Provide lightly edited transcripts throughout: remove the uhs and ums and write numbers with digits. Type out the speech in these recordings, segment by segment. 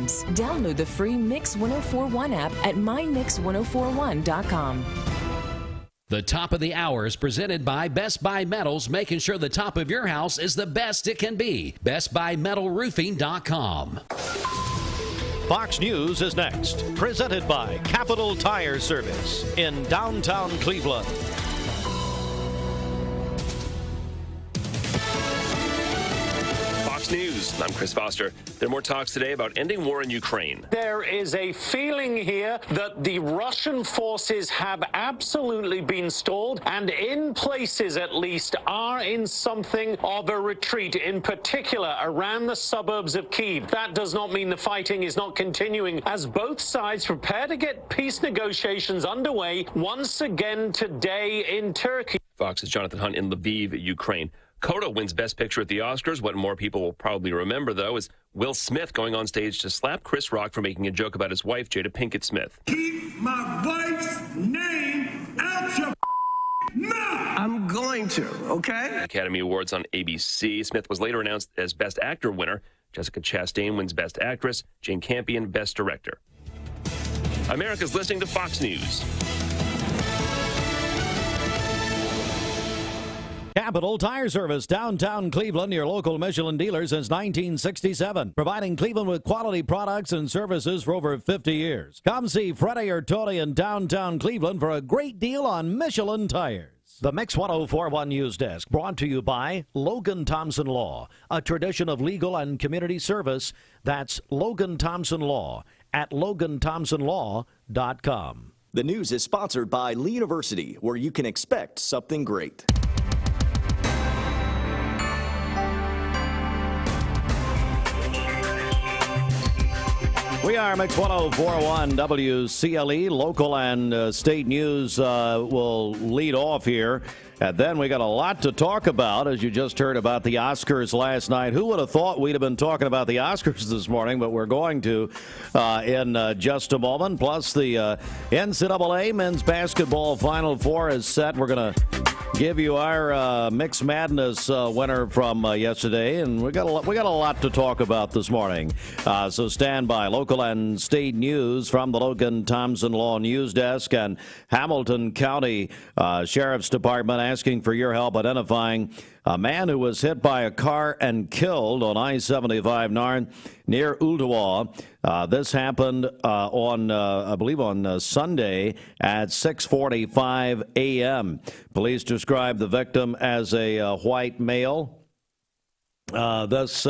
games. Download the free Mix 1041 app at mymix1041.com. The top of the hour is presented by Best Buy Metals, making sure the top of your house is the best it can be. BestBuyMetalRoofing.com. Fox News is next, presented by Capital Tire Service in downtown Cleveland. Fox News, I'm Chris Foster. There are more talks today about ending war in Ukraine. There is a feeling here that the Russian forces have absolutely been stalled and in places at least are in something of a retreat, in particular around the suburbs of Kyiv. That does not mean the fighting is not continuing as both sides prepare to get peace negotiations underway once again today in Turkey. Fox's Jonathan Hunt in Lviv, Ukraine. Coda wins Best Picture at the Oscars. What more people will probably remember, though, is Will Smith going on stage to slap Chris Rock for making a joke about his wife, Jada Pinkett Smith. Keep my wife's name out your mouth! I'm going to, okay? Academy Awards on ABC. Smith was later announced as Best Actor winner. Jessica Chastain wins Best Actress. Jane Campion, Best Director. America's listening to Fox News. Capital Tire Service, downtown Cleveland, your local Michelin dealer since 1967. Providing Cleveland with quality products and services for over 50 years. Come see Freddie or Tony in downtown Cleveland for a great deal on Michelin tires. The Mix 1041 News Desk brought to you by Logan Thompson Law, a tradition of legal and community service. That's Logan Thompson Law at LoganThompsonLaw.com. The news is sponsored by Lee University, where you can expect something great. We are Mix 1041 WCLE. Local and state news will lead off here. And then we got a lot to talk about, as you just heard about the Oscars last night. Who would have thought we'd have been talking about the Oscars this morning, but we're going to in just a moment. Plus, the NCAA men's basketball Final Four is set. We're going to give you our Mix Madness winner from yesterday, and we got a lot to talk about this morning. So stand by. Local and state news from the Logan Thompson Law News Desk and Hamilton County Sheriff's Department asking for your help identifying a man who was hit by a car and killed on I-75 North near Ooltewah. This happened I believe on Sunday at 6:45 a.m. Police described the victim as a white male. This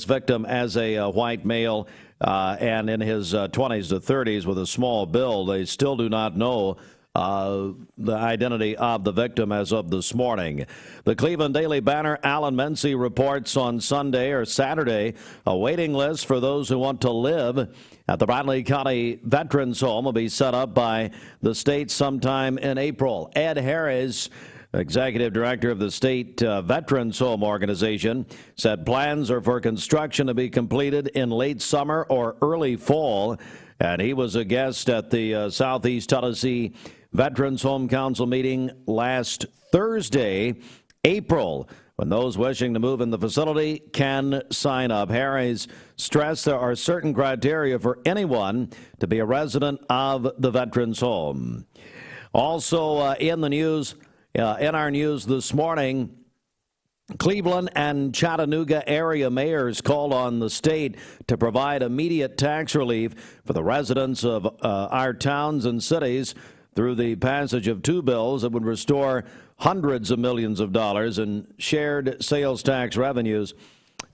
victim as a white male and in his 20s to 30s with a small build. They still do not know the identity of the victim as of this morning. The Cleveland Daily Banner, Alan Mency reports on Sunday or Saturday, a waiting list for those who want to live at the Bradley County Veterans Home will be set up by the state sometime in April. Ed Harris, Executive Director of the State Veterans Home Organization, said plans are for construction to be completed in late summer or early fall. And he was a guest at the Southeast Tennessee Veterans Home Council meeting last Thursday, April, when those wishing to move in the facility can sign up. Harris stressed there are certain criteria for anyone to be a resident of the Veterans Home. Also in the news, in our news this morning, Cleveland and Chattanooga area mayors called on the state to provide immediate tax relief for the residents of our towns and cities through the passage of two bills that would restore hundreds of millions of dollars in shared sales tax revenues.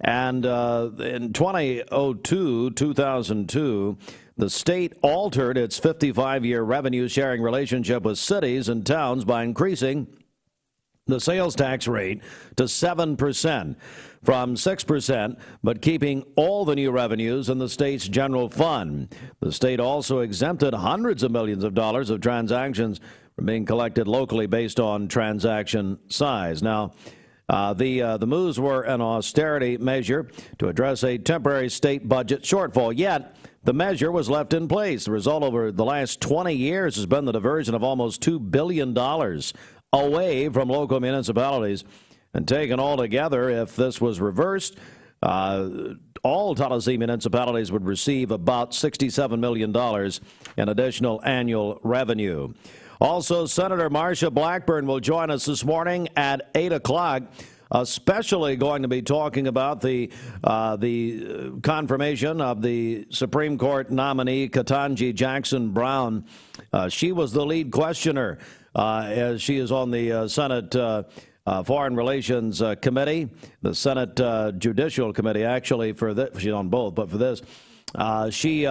And in 2002, the state altered its 55-year revenue sharing relationship with cities and towns by increasing the sales tax rate to 7% from 6%, but keeping all the new revenues in the state's general fund. The state also exempted hundreds of millions of dollars of transactions from being collected locally based on transaction size. Now, the moves were an austerity measure to address a temporary state budget shortfall, yet the measure was left in place. The result over the last 20 years has been the diversion of almost $2 billion away from local municipalities. And taken all together, if this was reversed, all Tallahassee municipalities would receive about $67 million in additional annual revenue. Also, Senator Marsha Blackburn will join us this morning at 8 o'clock, especially going to be talking about the confirmation of the Supreme Court nominee, Ketanji Jackson Brown. She was the lead questioner as she is on the Senate Foreign Relations Committee, the Senate Judicial Committee, actually, for this. She's on both, but for this, she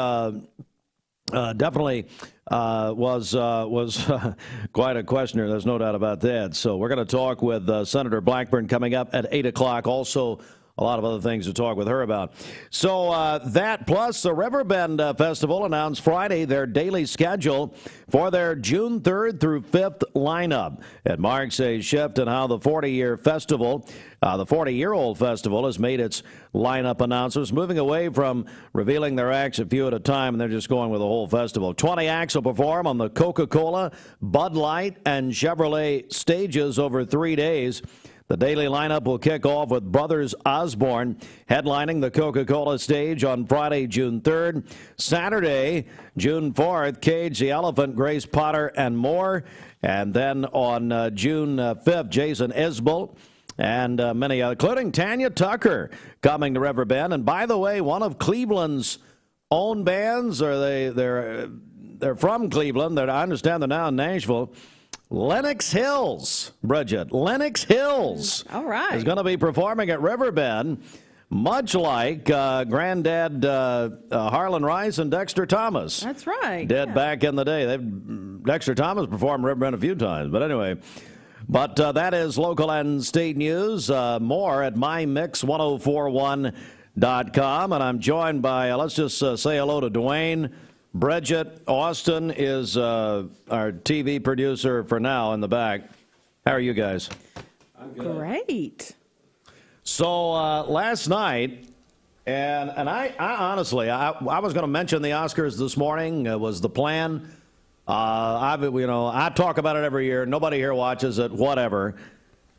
definitely was quite a questioner. There's no doubt about that. So we're going to talk with Senator Blackburn coming up at 8 o'clock. Also, a lot of other things to talk with her about. So that plus the Riverbend Festival announced Friday their daily schedule for their June 3rd through 5th lineup. It marks a shift in how the 40-year festival, the 40-year-old festival, has made its lineup announcements, moving away from revealing their acts a few at a time, and they're just going with the whole festival. 20 acts will perform on the Coca-Cola, Bud Light, and Chevrolet stages over 3 days. The daily lineup will kick off with Brothers Osborne headlining the Coca-Cola stage on Friday, June 3rd. Saturday, June 4th, Cage the Elephant, Grace Potter, and more. And then on June 5th, Jason Isbell and many others, including Tanya Tucker, coming to Riverbend. And by the way, one of Cleveland's own bands, or they're from Cleveland. I understand they're now in Nashville. Lenox Hills, Bridget. Lenox Hills. All right. Is going to be performing at Riverbend, much like Granddad Harlan Rice and Dexter Thomas. That's right. Did back in the day. Dexter Thomas performed Riverbend a few times. But anyway, that is local and state news. More at mymix1041.com. And I'm joined by, let's just say hello to Dwayne. Bridget Austin is our TV producer for now in the back. How are you guys? I'm good. Great. So last night, and I honestly, I was going to mention the Oscars this morning. Was the plan. I talk about it every year. Nobody here watches it, whatever.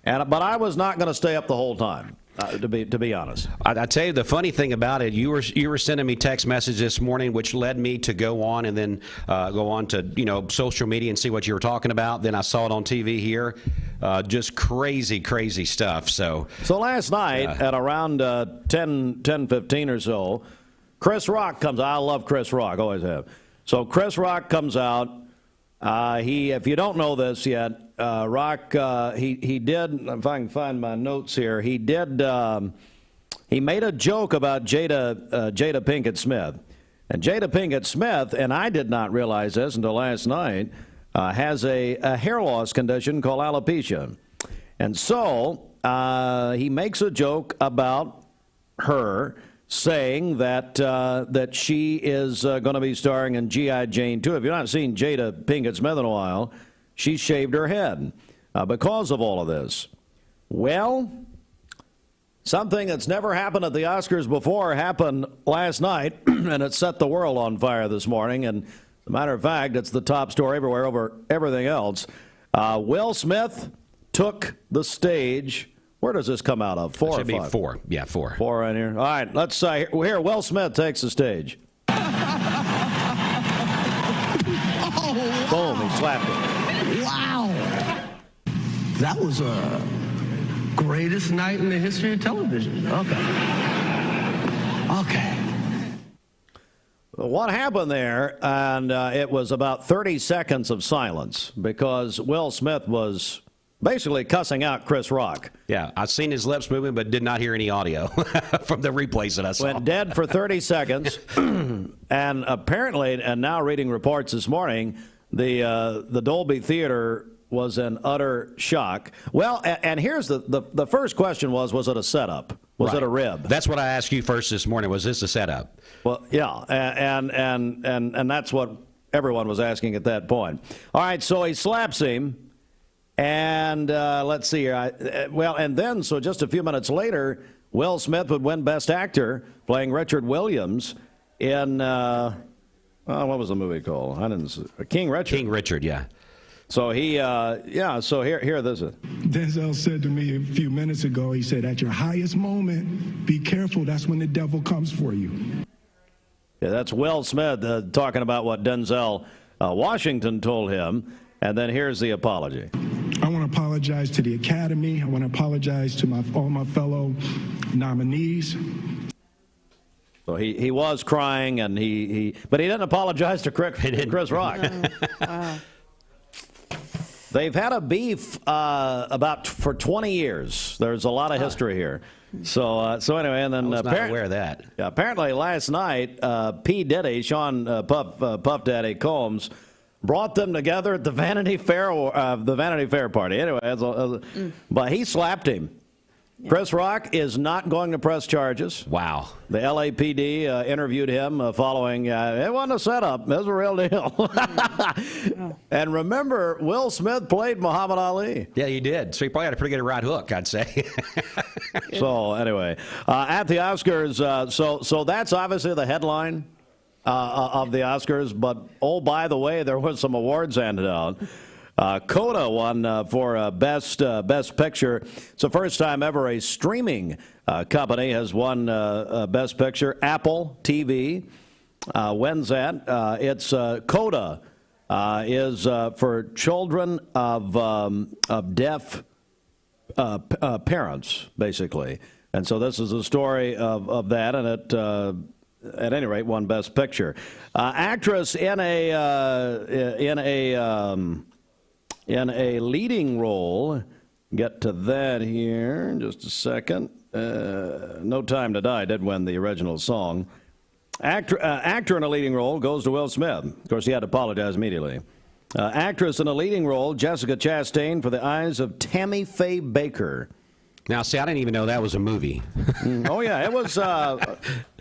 But I was not going to stay up the whole time. To be honest, I tell you the funny thing about it, you were sending me text messages this morning, which led me to go on and then go on to social media and see what you were talking about. Then I saw it on TV here, just crazy stuff. So last night at around 10:15 or so, Chris Rock comes. I love Chris Rock, always have. So Chris Rock comes out. If you don't know this yet. Rock, he did, if I can find my notes here, he made a joke about Jada Pinkett Smith. And Jada Pinkett Smith, and I did not realize this until last night, has a hair loss condition called alopecia. And so he makes a joke about her, saying that she is going to be starring in G.I. Jane 2. If you've not seen Jada Pinkett Smith in a while, she shaved her head because of all of this. Well, something that's never happened at the Oscars before happened last night, and it set the world on fire this morning. And as a matter of fact, it's the top story everywhere over everything else. Will Smith took the stage. Where does this come out of? 4 or 5? Should be 4. Yeah, 4. 4 right here. All right, let's here. Will Smith takes the stage. Boom, he slapped it. Wow. That was a greatest night in the history of television. Okay. What happened there, and it was about 30 seconds of silence because Will Smith was basically cussing out Chris Rock. Yeah, I've seen his lips moving, but did not hear any audio from the replays that I saw. Went dead for 30 seconds, and apparently, and now reading reports this morning, the Dolby Theater was in utter shock. Well, and here's the first question was it a setup? Was it a rib? That's what I asked you first this morning. Was this a setup? Well, yeah, and that's what everyone was asking at that point. All right, so he slaps him, and let's see here. And then, so just a few minutes later, Will Smith would win Best Actor playing Richard Williams in, what was the movie called? I didn't see. King Richard. King Richard, yeah. So he, so here this is. Denzel said to me a few minutes ago, he said, at your highest moment, be careful. That's when the devil comes for you. Yeah, that's Will Smith talking about what Denzel Washington told him. And then here's the apology. I want to apologize to the Academy. I want to apologize to all my fellow nominees. So he was crying, and but he didn't apologize to Chris Rock. Wow. They've had a beef for 20 years. There's a lot of history here. So anyway, and then I was not aware of that. Yeah, apparently last night, P. Diddy, Sean Puff Daddy Combs, brought them together at the Vanity Fair party. Anyway, but he slapped him. Yeah. Chris Rock is not going to press charges. Wow. The LAPD interviewed him following. It wasn't a setup. It was a real deal. And remember, Will Smith played Muhammad Ali. Yeah, he did. So he probably had a pretty good right hook, I'd say. So anyway, at the Oscars, so that's obviously the headline of the Oscars. But, oh, by the way, there was some awards handed out. Coda won for Best Picture. It's the first time ever a streaming company has won Best Picture. Apple TV wins that. It's Coda is for children of deaf parents, basically. And so this is a story of that, and it at any rate won Best Picture. Actress in a leading role, get to that here in just a second. No Time to Die did win the original song. Actor in a leading role goes to Will Smith. Of course, he had to apologize immediately. Actress in a leading role, Jessica Chastain, for the eyes of Tammy Faye Baker. Now, see, I didn't even know that was a movie. Oh, yeah, it was.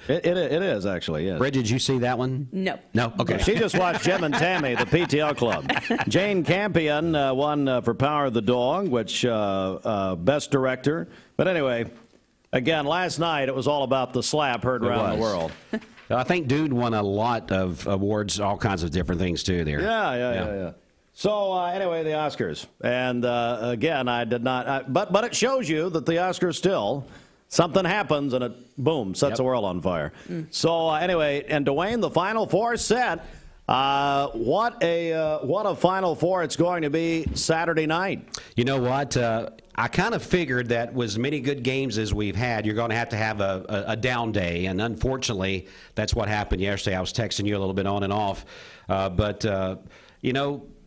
It is, actually, yes. Bridget, did you see that one? No. No? Okay. She just watched Jim and Tammy, the PTL Club. Jane Campion won for Power of the Dog, which Best Director. But anyway, again, last night it was all about the slap heard around the world. I think Dude won a lot of awards, all kinds of different things, too, there. Yeah. So, anyway, the Oscars. And, again, I did not... but it shows you that the Oscars still... Something happens, and it, boom, sets the world on fire. So, anyway, and Dwayne, the Final Four set. What a Final Four it's going to be Saturday night. You know what? I kind of figured that with as many good games as we've had, you're going to have a down day. And unfortunately, that's what happened yesterday. I was texting you a little bit on and off.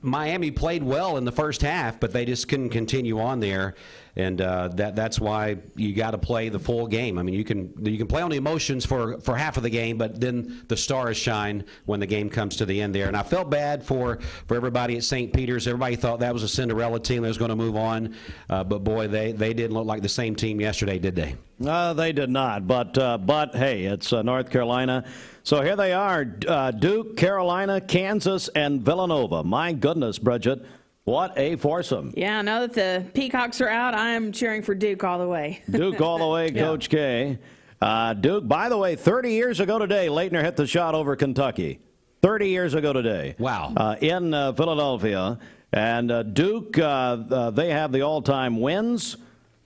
Miami played well in the first half, but they just couldn't continue on there, and that's why you got to play the full game. I mean, you can play on the emotions for half of the game, but then the stars shine when the game comes to the end there. And I felt bad for everybody at St. Peter's. Everybody thought that was a Cinderella team that was going to move on, but boy, they didn't look like the same team yesterday, did they? They did not, but hey, it's North Carolina. So here they are, Duke, Carolina, Kansas, and Villanova. My goodness, Bridget, what a foursome. Yeah, now that the Peacocks are out, I am cheering for Duke all the way. Duke all the way, Coach K. Duke, by the way, 30 years ago today, Leitner hit the shot over Kentucky. 30 years ago today. Wow. In Philadelphia. And Duke, they have the all-time wins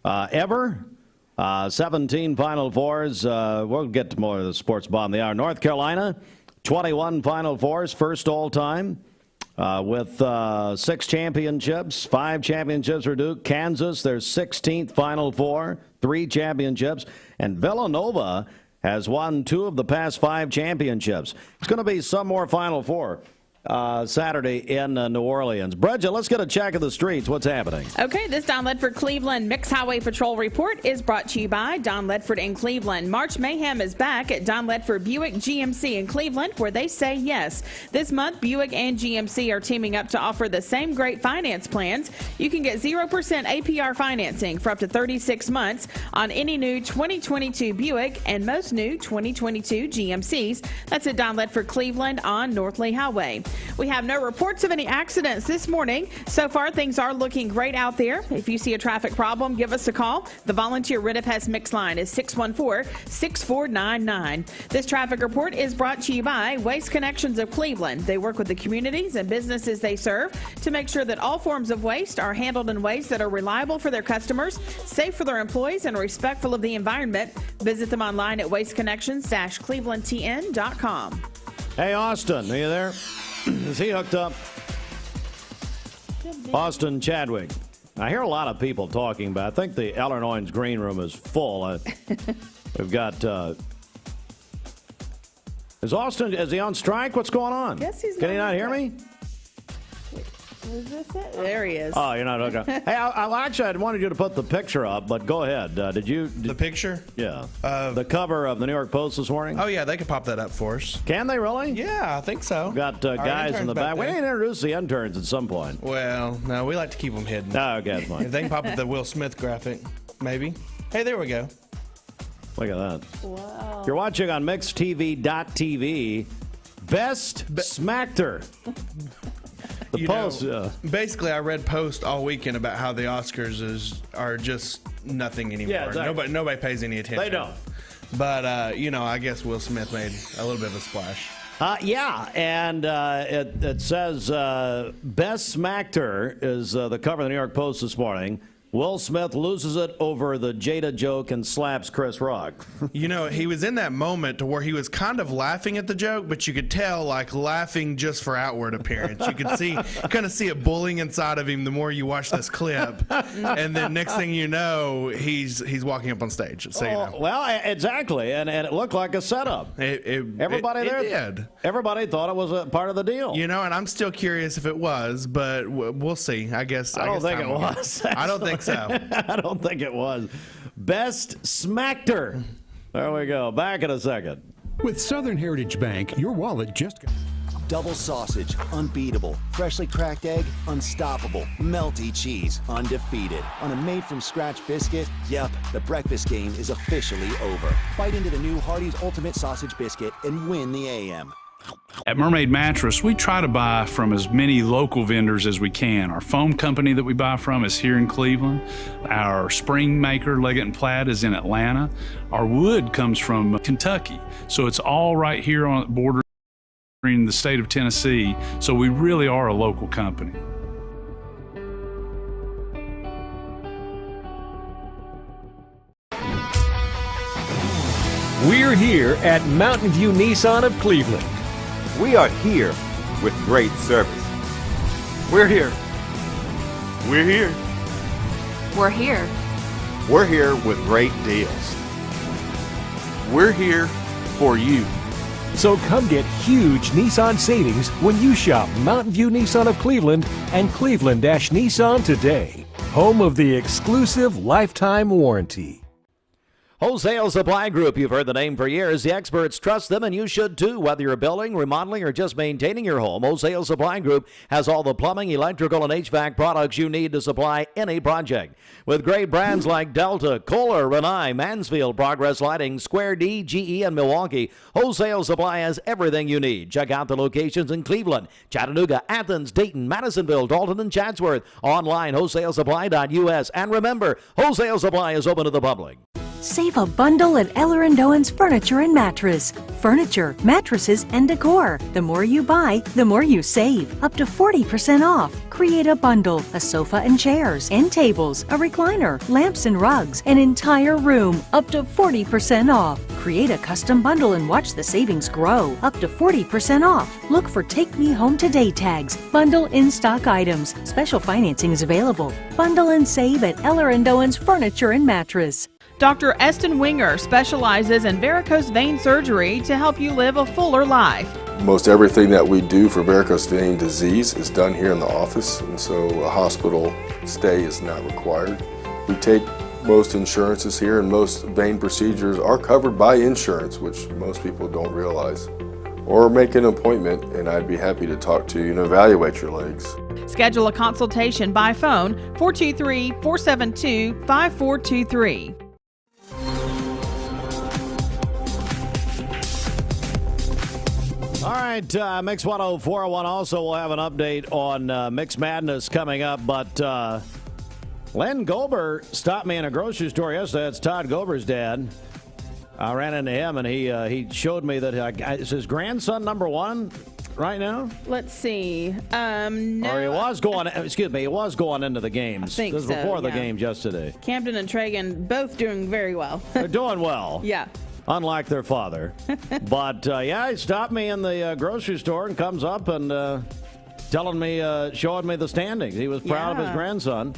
ever. 17 Final Fours. We'll get to more of the sports bomb of the hour. North Carolina, 21 Final Fours, first all-time, with 6 championships, 5 championships for Duke. Kansas, their 16th Final Four, 3 championships. And Villanova has won 2 of the past 5 championships. It's going to be some more Final Four Saturday in New Orleans. Bridget, let's get a check of the streets. What's happening? Okay, this Don Ledford Cleveland Mixed Highway Patrol report is brought to you by Don Ledford in Cleveland. March Mayhem is back at Don Ledford Buick GMC in Cleveland, where they say yes. This month, Buick and GMC are teaming up to offer the same great finance plans. You can get 0% APR financing for up to 36 months on any new 2022 Buick and most new 2022 GMCs. That's at Don Ledford Cleveland on North Lee Highway. We have no reports of any accidents this morning. So far, things are looking great out there. If you see a traffic problem, give us a call. The volunteer RIDFS mix line is 614-6499. This traffic report is brought to you by Waste Connections of Cleveland. They work with the communities and businesses they serve to make sure that all forms of waste are handled in ways that are reliable for their customers, safe for their employees, and respectful of the environment. Visit them online at wasteconnections-clevelandtn.com. Hey, Austin, are you there? Is he hooked up? Austin Chadwick. I hear a lot of people talking about, I think the Illinois green room is full. We've got, is he on strike? What's going on? Guess he's Can he not hear me? Is this it? There he is. Oh, you're not okay. Hey, I wanted you to put the picture up, but go ahead. The picture? Yeah. The cover of the New York Post this morning? Oh, yeah, they could pop that up for us. Can they really? Yeah, I think so. Got guys in the back. We didn't introduce the interns at some point. Well, no, we like to keep them hidden. Oh, okay, that's fine. If they can pop up the Will Smith graphic, maybe. Hey, there we go. Look at that. Wow. You're watching on MixedTV.tv. Best Smackter. Basically, I read posts all weekend about how the Oscars are just nothing anymore. Yeah, exactly. Nobody pays any attention. They don't. But, I guess Will Smith made a little bit of a splash. Yeah, and it says Best Smackter is the cover of the New York Post this morning. Will Smith loses it over the Jada joke and slaps Chris Rock. He was in that moment to where he was kind of laughing at the joke, but you could tell, laughing just for outward appearance. You could kind of see it bullying inside of him the more you watch this clip. And then next thing you know, he's walking up on stage. So, Well, exactly. And it looked like a setup. Everybody did. Everybody thought it was a part of the deal. And I'm still curious if it was, but we'll see. I don't think it was. I don't think so. I don't think it was. Best Smackter. There we go. Back in a second. With Southern Heritage Bank, your wallet just got... Double sausage, unbeatable. Freshly cracked egg, unstoppable. Melty cheese, undefeated. On a made-from-scratch biscuit, yep, the breakfast game is officially over. Bite into the new Hardee's Ultimate Sausage Biscuit and win the AM. At Mermaid Mattress, we try to buy from as many local vendors as we can. Our foam company that we buy from is here in Cleveland. Our spring maker, Leggett & Platt, is in Atlanta. Our wood comes from Kentucky. So it's all right here on the border in the state of Tennessee. So we really are a local company. We're here at Mountain View Nissan of Cleveland. We are here with great service. We're here. We're here. We're here. We're here with great deals. We're here for you. So come get huge Nissan savings when you shop Mountain View Nissan of Cleveland and Cleveland-Nissan today. Home of the exclusive lifetime warranty. Wholesale Supply Group, you've heard the name for years. The experts trust them, and you should too. Whether you're building, remodeling, or just maintaining your home, Wholesale Supply Group has all the plumbing, electrical, and HVAC products you need to supply any project. With great brands like Delta, Kohler, Rinnai, Mansfield, Progress Lighting, Square D, GE, and Milwaukee, Wholesale Supply has everything you need. Check out the locations in Cleveland, Chattanooga, Athens, Dayton, Madisonville, Dalton, and Chatsworth. Online, wholesalesupply.us. And remember, Wholesale Supply is open to the public. Save a bundle at Eller & Owen's Furniture and Mattress. Furniture, mattresses, and decor. The more you buy, the more you save. Up to 40% off. Create a bundle, a sofa and chairs, end tables, a recliner, lamps and rugs, an entire room. Up to 40% off. Create a custom bundle and watch the savings grow. Up to 40% off. Look for Take Me Home Today tags. Bundle in-stock items. Special financing is available. Bundle and save at Eller & Owen's Furniture and Mattress. Dr. Eston Winger specializes in varicose vein surgery to help you live a fuller life. Most everything that we do for varicose vein disease is done here in the office, and so a hospital stay is not required. We take most insurances here, and most vein procedures are covered by insurance, which most people don't realize. Or make an appointment, and I'd be happy to talk to you and evaluate your legs. Schedule a consultation by phone, 423-472-5423. All right. right, Mix 104.1 also will have an update on Mix Madness coming up, but Len Gober stopped me in a grocery store yesterday. It's Todd Gober's dad. I ran into him, and he showed me that is his grandson number one right now? Let's see. No. Or he was going into the games. I think this was before the games yesterday. Camden and Tragan both doing very well. They're doing well. Yeah. Unlike their father. But, he stopped me in the grocery store and comes up and showing me the standings. He was proud of his grandson.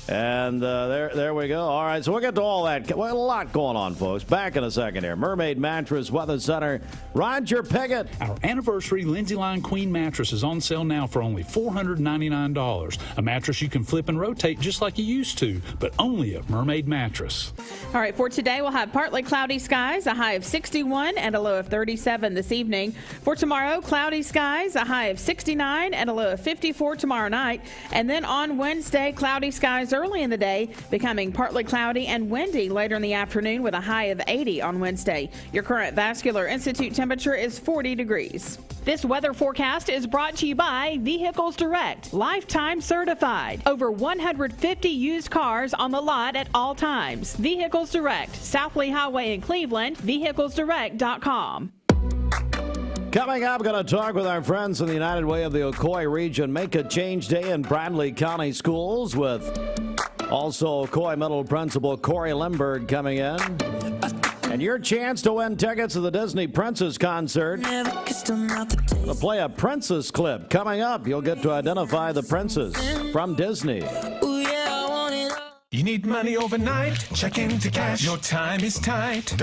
And there we go. All right, so we'll get to all that. Well, a lot going on, folks. Back in a second here. Mermaid Mattress Weather Center. Roger Piggott. Our anniversary Lindsay Line Queen mattress is on sale now for only $499. A mattress you can flip and rotate just like you used to, but only at Mermaid Mattress. All right, for today, we'll have partly cloudy skies, a high of 61 and a low of 37 this evening. For tomorrow, cloudy skies, a high of 69 and a low of 54 tomorrow night. And then on Wednesday, cloudy skies early in the day, becoming partly cloudy and windy later in the afternoon with a high of 80 on Wednesday. Your current Vascular Institute temperature is 40 degrees. This weather forecast is brought to you by Vehicles Direct, lifetime certified. Over 150 used cars on the lot at all times. Vehicles Direct, South Lee Highway in Cleveland, vehiclesdirect.com. Coming up, going to talk with our friends in the United Way of the Ocoee region. Make a Change Day in Bradley County Schools with also Ocoee Middle Principal Corey Limberg coming in. And your chance to win tickets to the Disney Princess concert. We'll play a princess clip coming up. You'll get to identify the princess from Disney. You need money overnight? Check into cash. Your time is tight.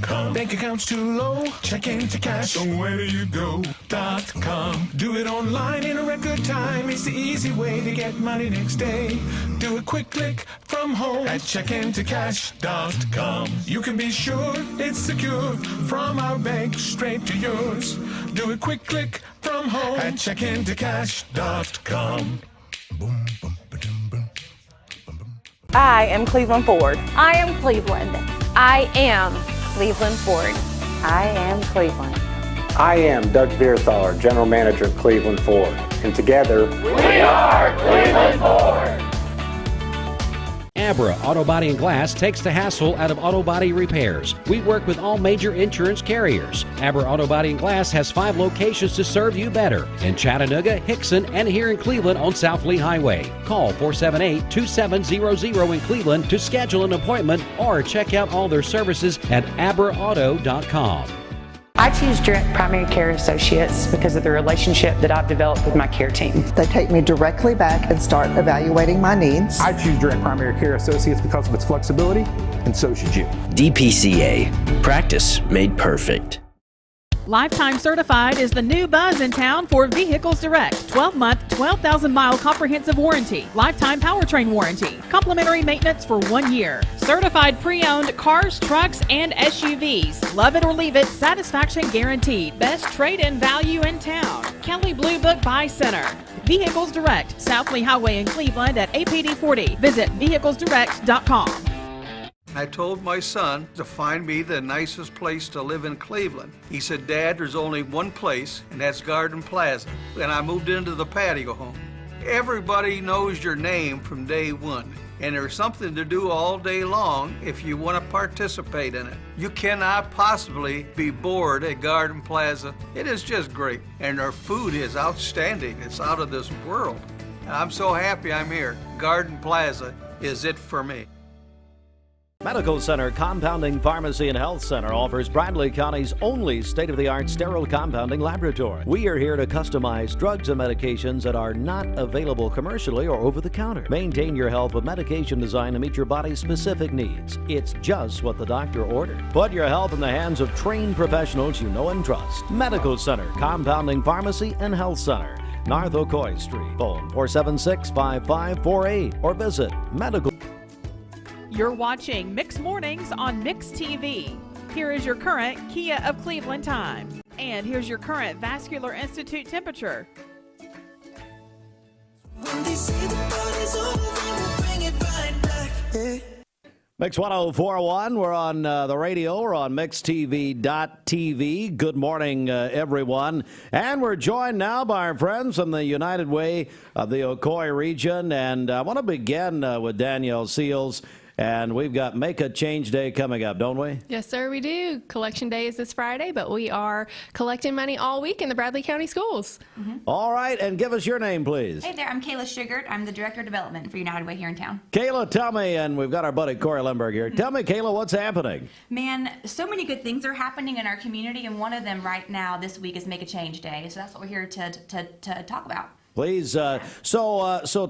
.com. Bank account's too low? Check into cash. So where do you go? .com. Do it online in a record time. It's the easy way to get money next day. Do a quick click from home at checkintocash.com. You can be sure it's secure from our bank straight to yours. Do a quick click from home at checkintocash.com. Boom, boom. I am Cleveland Ford. I am Cleveland. I am Cleveland Ford. I am Cleveland. I am Doug Vierthaler, General Manager of Cleveland Ford. And together, we are Cleveland Ford. Abra Auto Body and Glass takes the hassle out of auto body repairs. We work with all major insurance carriers. Abra Auto Body and Glass has 5 locations to serve you better in Chattanooga, Hickson, and here in Cleveland on South Lee Highway. Call 478-2700 in Cleveland to schedule an appointment or check out all their services at abraauto.com. I choose Direct Primary Care Associates because of the relationship that I've developed with my care team. They take me directly back and start evaluating my needs. I choose Direct Primary Care Associates because of its flexibility, and so should you. DPCA. Practice made perfect. Lifetime Certified is the new buzz in town for Vehicles Direct. 12-month, 12,000-mile comprehensive warranty. Lifetime powertrain warranty. Complimentary maintenance for 1 year. Certified pre-owned cars, trucks, and SUVs. Love it or leave it, satisfaction guaranteed. Best trade-in value in town. Kelly Blue Book Buy Center. Vehicles Direct, South Lee Highway in Cleveland at APD 40. Visit vehiclesdirect.com. I told my son to find me the nicest place to live in Cleveland. He said, Dad, there's only one place, and that's Garden Plaza. And I moved into the patio home. Everybody knows your name from day one, and there's something to do all day long if you want to participate in it. You cannot possibly be bored at Garden Plaza. It is just great, and their food is outstanding. It's out of this world. And I'm so happy I'm here. Garden Plaza is it for me. Medical Center Compounding Pharmacy and Health Center offers Bradley County's only state-of-the-art sterile compounding laboratory. We are here to customize drugs and medications that are not available commercially or over the counter. Maintain your health with medication designed to meet your body's specific needs. It's just what the doctor ordered. Put your health in the hands of trained professionals you know and trust. Medical Center Compounding Pharmacy and Health Center, North Ocoee Street. Phone 476-5548 or visit medical. You're watching Mix Mornings on Mix TV. Here is your current Kia of Cleveland time. And here's your current Vascular Institute temperature. Mix 104.1. We're on the radio. We're on MixTV.tv. Good morning, everyone. And we're joined now by our friends from the United Way of the Ocoee region. And I want to begin with Danielle Seals. And we've got Make a Change Day coming up, don't we? Yes, sir, we do. Collection Day is this Friday, but we are collecting money all week in the Bradley County Schools. All right, and give us your name, please. Hey there, I'm Kayla Sugart. I'm the Director of Development for United Way here in town. Kayla, tell me, and we've got our buddy Corey Lemberg here. Tell me, Kayla, what's happening? Man, so many good things are happening in our community, and one of them right now this week is Make a Change Day. So that's what we're here to talk about. Please. So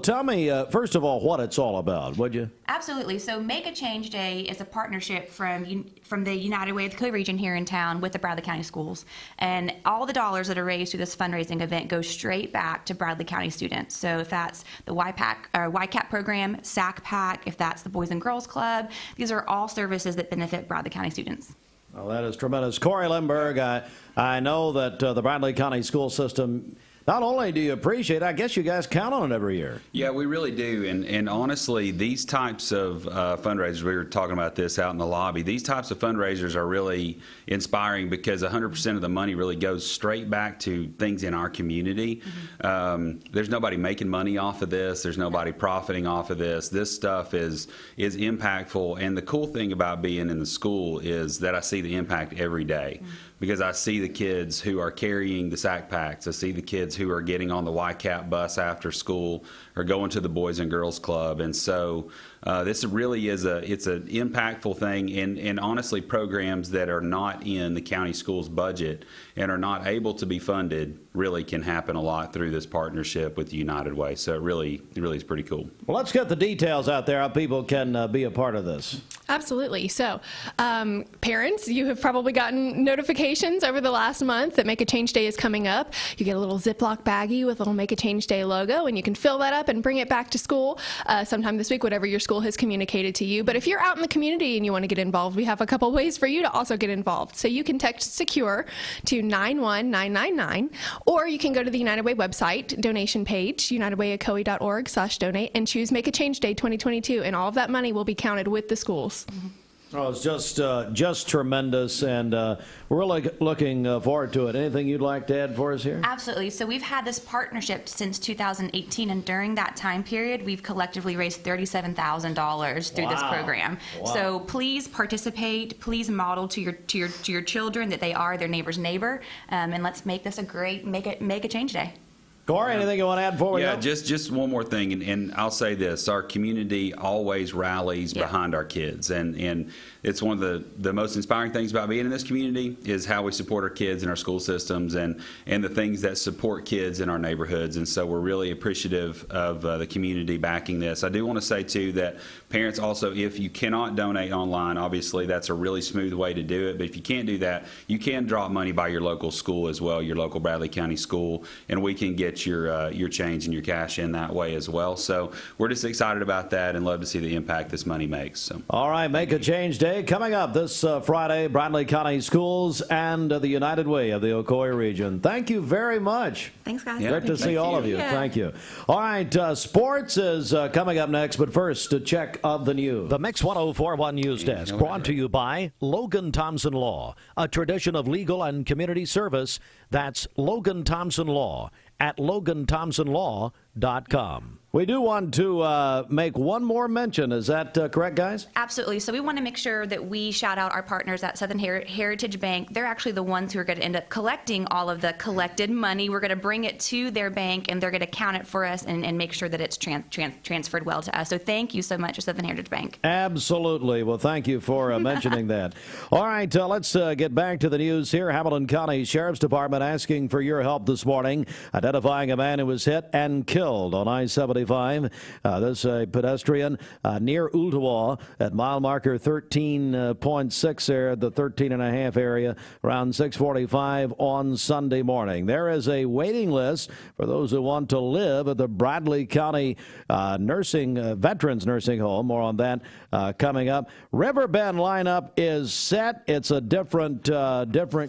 tell me, first of all, what it's all about, would you? Absolutely. So Make a Change Day is a partnership from the United Way of the Ocoee region here in town with the Bradley County Schools. And all the dollars that are raised through this fundraising event go straight back to Bradley County students. So if that's the YCAP program, SAC PAC, if that's the Boys and Girls Club, these are all services that benefit Bradley County students. Well, that is tremendous. Corey Lemberg, I know that the Bradley County school system, not only do you appreciate it, I guess you guys count on it every year. Yeah, we really do. And honestly, these types of fundraisers, we were talking about this out in the lobby, these types of fundraisers are really inspiring because 100% of the money really goes straight back to things in our community. There's nobody making money off of this. There's nobody profiting off of this. This stuff is impactful. And the cool thing about being in the school is that I see the impact every day. Because I see the kids who are carrying the sack packs. I see the kids who are getting on the YCAP bus after school or going to the Boys and Girls Club. And so this really is it's an impactful thing. And honestly, programs that are not in the county schools budget and are not able to be funded really can happen a lot through this partnership with the United Way. So it really is pretty cool. Well, let's get the details out there how people can be a part of this. Absolutely. So parents, you have probably gotten notifications over the last month that Make a Change Day is coming up. You get a little Ziploc baggie with a little Make a Change Day logo, and you can fill that up and bring it back to school sometime this week, whatever your school has communicated to you. But if you're out in the community and you want to get involved, we have a couple ways for you to also get involved. So you can text SECURE to 91999, or you can go to the United Way website donation page, unitedwayocoee.org/donate, and choose Make a Change Day 2022, and all of that money will be counted with the schools. Oh, it's just tremendous, and we're really looking forward to it. Anything you'd like to add for us here? Absolutely. So we've had this partnership since 2018, and during that time period, we've collectively raised $37,000 through this program. Wow. So please participate. Please model to your children that they are their neighbor's neighbor, and let's make this a great Make a Change Day. Corey, anything you want to add before we go? Yeah, just one more thing, and I'll say this. Our community always rallies behind our kids, and it's one of the most inspiring things about being in this community is how we support our kids in our school systems and the things that support kids in our neighborhoods, and so we're really appreciative of the community backing this. I do want to say, too, that parents also, if you cannot donate online, obviously that's a really smooth way to do it, but if you can't do that, you can drop money by your local school as well, your local Bradley County school, and we can get your change and your cash in that way as well. So we're just excited about that and love to see the impact this money makes. So. All right, Make a Change Day coming up this Friday, Bradley County Schools and the United Way of the Ocoee region. Thank you very much. Thanks, guys. Great to see all of you. Thank you. All right, sports is coming up next, but first, a check of the news. The Mix 104.1 News Desk, brought to you by Logan Thompson Law, a tradition of legal and community service. That's Logan Thompson Law at LoganThompsonLaw.com. We do want to make one more mention. Is that correct, guys? Absolutely. So we want to make sure that we shout out our partners at Southern Heritage Bank. They're actually the ones who are going to end up collecting all of the collected money. We're going to bring it to their bank, and they're going to count it for us and make sure that it's transferred well to us. So thank you so much to Southern Heritage Bank. Absolutely. Well, thank you for mentioning that. All right, let's get back to the news here. Hamilton County Sheriff's Department asking for your help this morning, identifying a man who was hit and killed on I-75. This pedestrian near Ooltewah at mile marker 13.6 there, the 13.5 area, around 6:45 on Sunday morning. There is a waiting list for those who want to live at the Bradley County Veterans Nursing Home. More on that coming up. Riverbend lineup is set. It's a different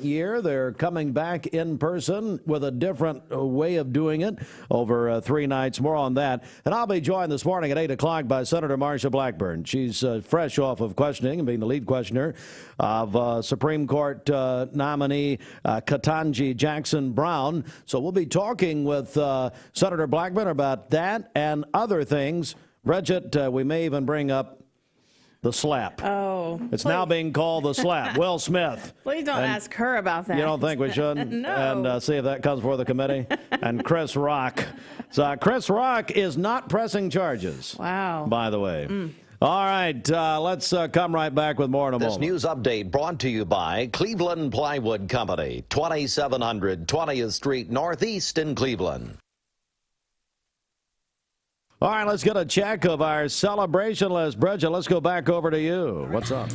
year. They're coming back in person with a different way of doing it over 3 nights. More on that that. And I'll be joined this morning at 8 o'clock by Senator Marsha Blackburn. She's fresh off of questioning and being the lead questioner of Supreme Court nominee Ketanji Jackson Brown. So we'll be talking with Senator Blackburn about that and other things. Bridget, we may even bring up the slap. Oh. It's now being called the slap. Will Smith. Please don't ask her about that. You don't think we should? No. And see if that comes before the committee. And Chris Rock. So Chris Rock is not pressing charges. Wow. By the way. All right, let's come right back with more in a moment. This news update brought to you by Cleveland Plywood Company, 2700 20th Street Northeast in Cleveland. All right, let's get a check of our celebration list. Bridget, let's go back over to you. What's up?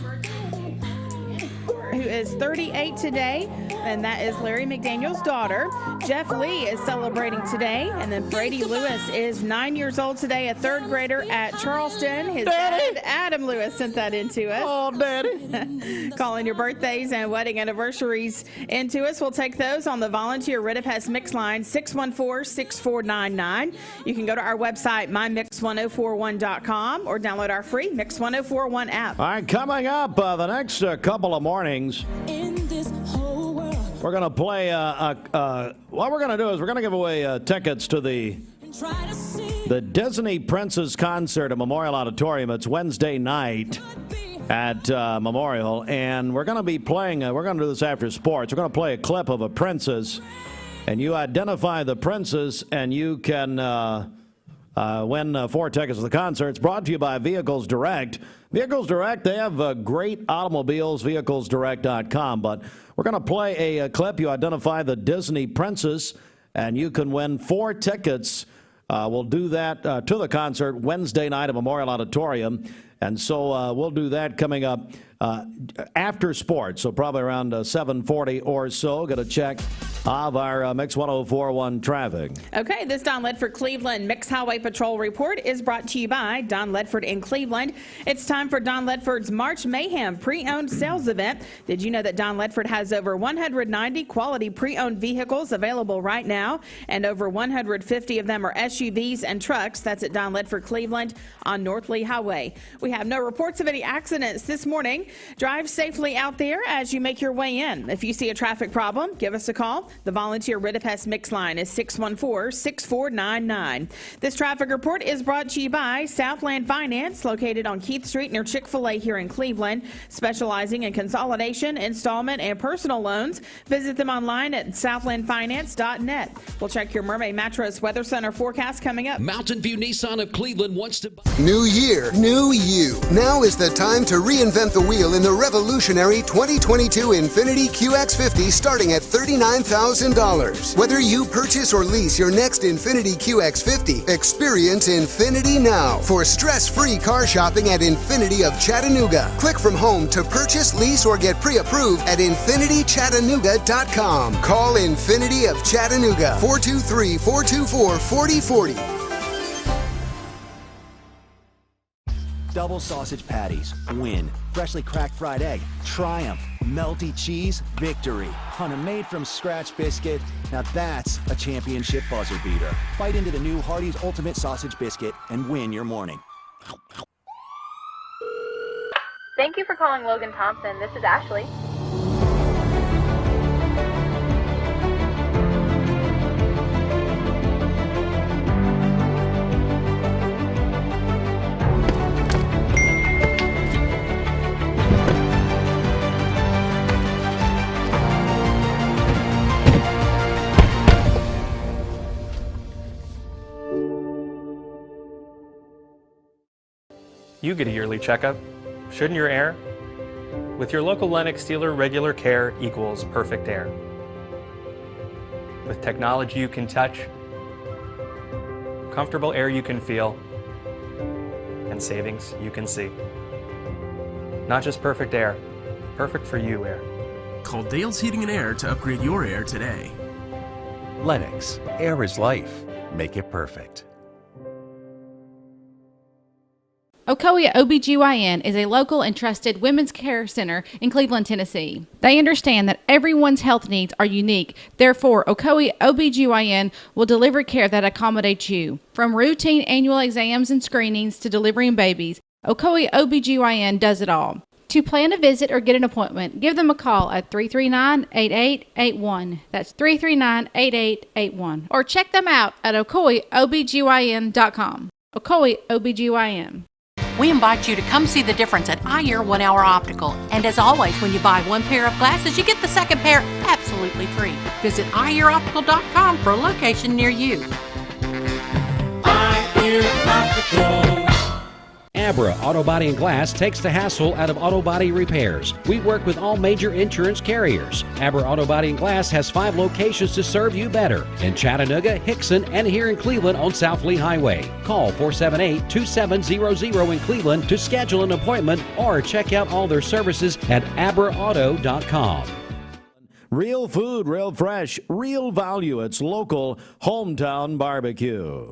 Who is 38 today, and that is Larry McDaniel's daughter. Jeff Lee is celebrating today, and then Brady Lewis is 9 years old today, a third grader at Charleston. His dad, Adam Lewis, sent that into us. Oh, Daddy. Calling your birthdays and wedding anniversaries into us. We'll take those on the volunteer Ridipest Mix line, 614-6499. You can go to our website, mymix1041.com, or download our free Mix 1041 app. All right, coming up the next couple of mornings, we're going to play, what we're going to do is we're going to give away tickets to the Disney Princess concert at Memorial Auditorium. It's Wednesday night at Memorial, and we're going to be playing, we're going to do this after sports. We're going to play a clip of a princess, and you identify the princess, and you can win 4 tickets to the concert. It's brought to you by Vehicles Direct. Vehicles Direct, they have great automobiles, vehiclesdirect.com. But we're going to play a clip. You identify the Disney princess, and you can win 4 tickets. We'll do that to the concert Wednesday night at Memorial Auditorium. And so we'll do that coming up after sports, so probably around 7:40 or so. Get a check of our Mix 1041 traffic. Okay, this Don Ledford Cleveland Mix Highway Patrol report is brought to you by Don Ledford in Cleveland. It's time for Don Ledford's March Mayhem pre-owned sales event. Did you know that Don Ledford has over 190 quality pre-owned vehicles available right now, and over 150 of them are SUVs and trucks? That's at Don Ledford Cleveland on North Lee Highway. We have no reports of any accidents this morning. Drive safely out there as you make your way in. If you see a traffic problem, give us a call. The volunteer Ridipest Mix line is 614-6499. This traffic report is brought to you by Southland Finance, located on Keith Street near Chick-fil-A here in Cleveland, specializing in consolidation, installment, and personal loans. Visit them online at southlandfinance.net. We'll check your Mermaid Mattress Weather Center forecast coming up. Mountain View Nissan of Cleveland wants to buy. New year, new you. Now is the time to reinvent the wheel in the revolutionary 2022 Infiniti QX50 starting at $39,000. Whether you purchase or lease your next Infiniti QX50, experience Infiniti now for stress-free car shopping at Infiniti of Chattanooga. Click from home to purchase, lease, or get pre-approved at InfinityChattanooga.com. Call Infiniti of Chattanooga, 423-424-4040. Double sausage patties, win. Freshly cracked fried egg, triumph. Melty cheese, victory. On a made-from-scratch biscuit, now that's a championship buzzer beater. Bite into the new Hardee's Ultimate Sausage Biscuit and win your morning. Thank you for calling Logan Thompson. This is Ashley. You get a yearly checkup. Shouldn't your air? With your local Lennox dealer, regular care equals perfect air. With technology you can touch, comfortable air you can feel, and savings you can see. Not just perfect air, perfect for you air. Call Dale's Heating and Air to upgrade your air today. Lennox, air is life. Make it perfect. Ocoee OBGYN is a local and trusted women's care center in Cleveland, Tennessee. They understand that everyone's health needs are unique. Therefore, Ocoee OBGYN will deliver care that accommodates you. From routine annual exams and screenings to delivering babies, Ocoee OBGYN does it all. To plan a visit or get an appointment, give them a call at 339-8881. That's 339-8881. Or check them out at OcoeeOBGYN.com. Ocoee OBGYN. We invite you to come see the difference at Eye Ear 1 Hour Optical. And as always, when you buy one pair of glasses, you get the second pair absolutely free. Visit EyeEarOptical.com for a location near you. Eye Ear Optical. Abra Auto Body and Glass takes the hassle out of auto body repairs. We work with all major insurance carriers. Abra Auto Body and Glass has 5 locations to serve you better in Chattanooga, Hickson, and here in Cleveland on South Lee Highway. Call 478-2700 in Cleveland to schedule an appointment or check out all their services at abraauto.com. Real food, real fresh, real value. It's local hometown barbecue.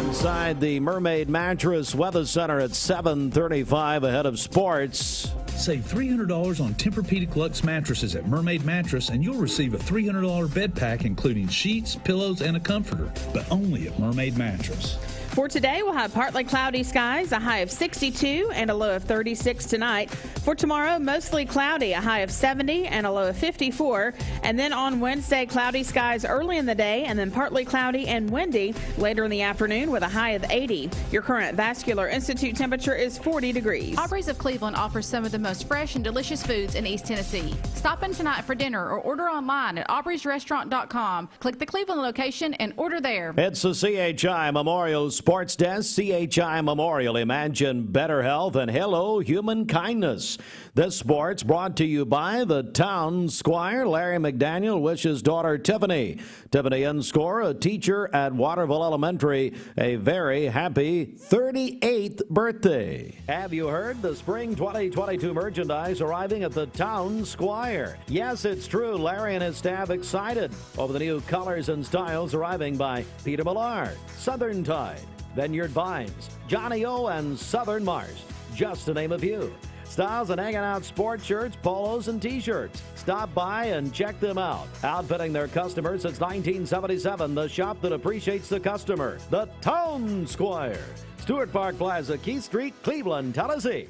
Inside the Mermaid Mattress Weather Center at 7:35 ahead of sports. Save $300 on Tempur-Pedic Luxe mattresses at Mermaid Mattress, and you'll receive a $300 bed pack including sheets, pillows, and a comforter, but only at Mermaid Mattress. For today, we'll have partly cloudy skies, a high of 62 and a low of 36 tonight. For tomorrow, mostly cloudy, a high of 70 and a low of 54. And then on Wednesday, cloudy skies early in the day and then partly cloudy and windy later in the afternoon with a high of 80. Your current Vascular Institute temperature is 40 degrees. Aubrey's of Cleveland offers some of the most fresh and delicious foods in East Tennessee. Stop in tonight for dinner or order online at aubreysrestaurant.com. Click the Cleveland location and order there. It's the CHI Memorial Sports Desk. CHI Memorial. Imagine better health and hello human kindness. This sports brought to you by the town squire. Larry McDaniel wishes daughter Tiffany Inscore, a teacher at Waterville Elementary, a very happy 38th birthday. Have you heard the spring 2022 merchandise arriving at the town squire? Yes, it's true. Larry and his staff excited over the new colors and styles arriving by Peter Millard, Southern Tide, Vineyard Vines, Johnny O, and Southern Mars, just to name a few. Styles and hanging out sports shirts, polos, and t-shirts. Stop by and check them out. Outfitting their customers since 1977, the shop that appreciates the customer. The Town Squire. Stewart Park Plaza, Keith Street, Cleveland, Tennessee.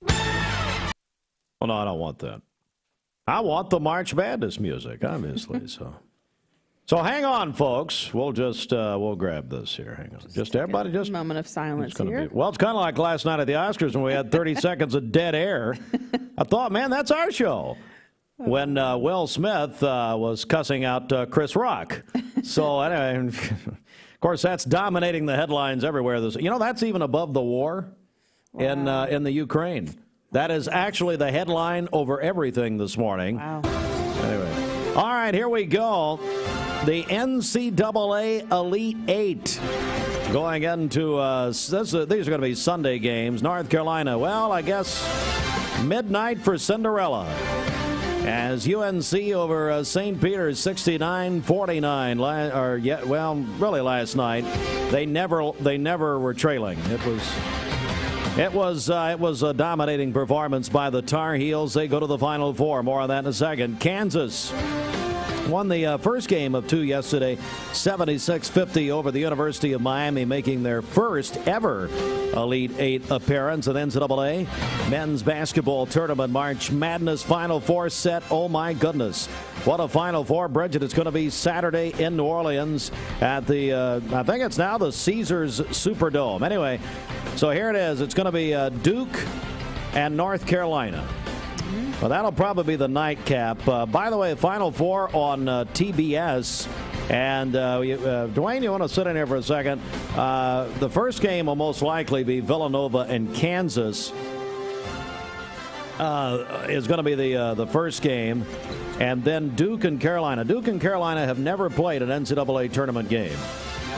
Well, no, I don't want that. I want the March Madness music, obviously, So hang on, folks. We'll just we'll grab this here. Hang on. Just everybody, just moment of silence here. Well, it's kind of like last night at the Oscars when we had 30 seconds of dead air. I thought, man, that's our show. When Will Smith was cussing out Chris Rock. So anyway, of course, that's dominating the headlines everywhere. That's even above the war in the Ukraine. That is actually the headline over everything this morning. Wow. Anyway, all right, here we go. The NCAA Elite Eight going into these are going to be Sunday games. North Carolina, well, I guess midnight for Cinderella. As UNC over St. Peter's 69-49. Really last night they never were trailing. It was a dominating performance by the Tar Heels. They go to the Final Four. More on that in a second. Kansas won the first game of 2 yesterday, 76-50 over the University of Miami, making their first ever Elite Eight appearance in NCAA men's basketball tournament. March Madness Final Four set. Oh my goodness, what a Final Four, Bridget! It's going to be Saturday in New Orleans at the I think it's now the Caesars Superdome. Anyway, so here it is. It's going to be Duke and North Carolina. Well, that'll probably be the nightcap. By the way, Final Four on TBS. And Dwayne, you want to sit in here for a second? The first game will most likely be Villanova and Kansas. Is going to be the first game. And then Duke and Carolina. Duke and Carolina have never played an NCAA tournament game.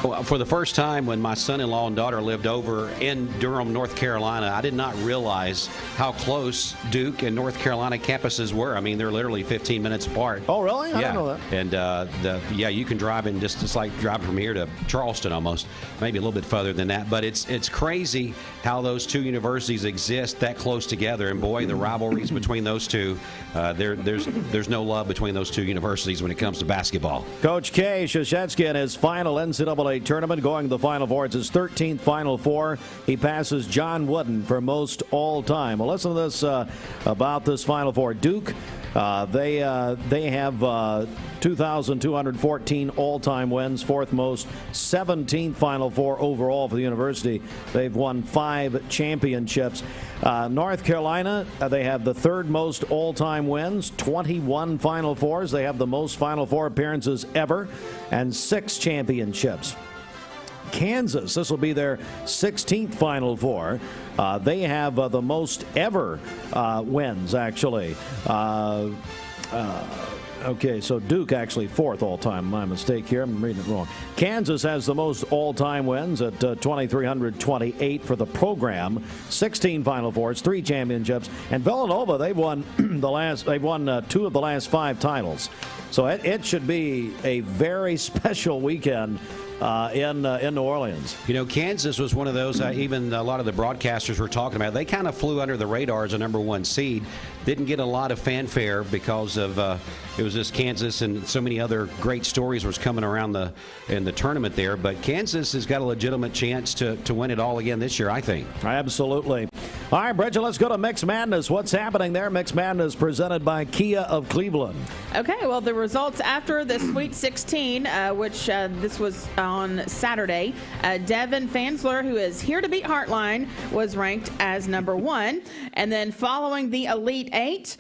Well, for the first time when my son-in-law and daughter lived over in Durham, North Carolina, I did not realize how close Duke and North Carolina campuses were. I mean, they're literally 15 minutes apart. Oh, really? I yeah. didn't know that. And you can drive in just like driving from here to Charleston almost, maybe a little bit further than that. But it's crazy how those two universities exist that close together. And boy, the rivalries between those two, there's no love between those two universities when it comes to basketball. Coach K. Krzyzewski in his final NCAA tournament, going to the Final Four. It's his 13th Final Four. He passes John Wooden for most all-time. Well, listen to this about this Final Four. Duke, they have 2,214 all-time wins, fourth most, 17th Final Four overall for the university. They've won 5 championships. North Carolina, they have the third most all-time wins, 21 Final Fours. They have the most Final Four appearances ever, and 6 championships. Kansas, this will be their 16th Final Four. They have the most ever wins, actually. Okay, so Duke actually fourth all-time. My mistake here. I'm reading it wrong. Kansas has the most all-time wins at 2,328 for the program. 16 Final Fours, 3 championships, and Villanova, they've won 2 of the last 5 titles. So it should be a very special weekend in New Orleans. You know, Kansas was one of those, even a lot of the broadcasters were talking about. They kind of flew under the radar as a number 1 seed. Didn't get a lot of fanfare because of it was just Kansas, and so many other great stories was coming around in the tournament there. But Kansas has got a legitimate chance to win it all again this year, I think. Absolutely. All right, Bridget, let's go to Mix Madness. What's happening there? Mix Madness presented by Kia of Cleveland. Okay, well, the results after the Sweet 16, which this was on Saturday, Devin Fansler, who is here to beat Heartline, was ranked as number 1. And then following the Elite 8,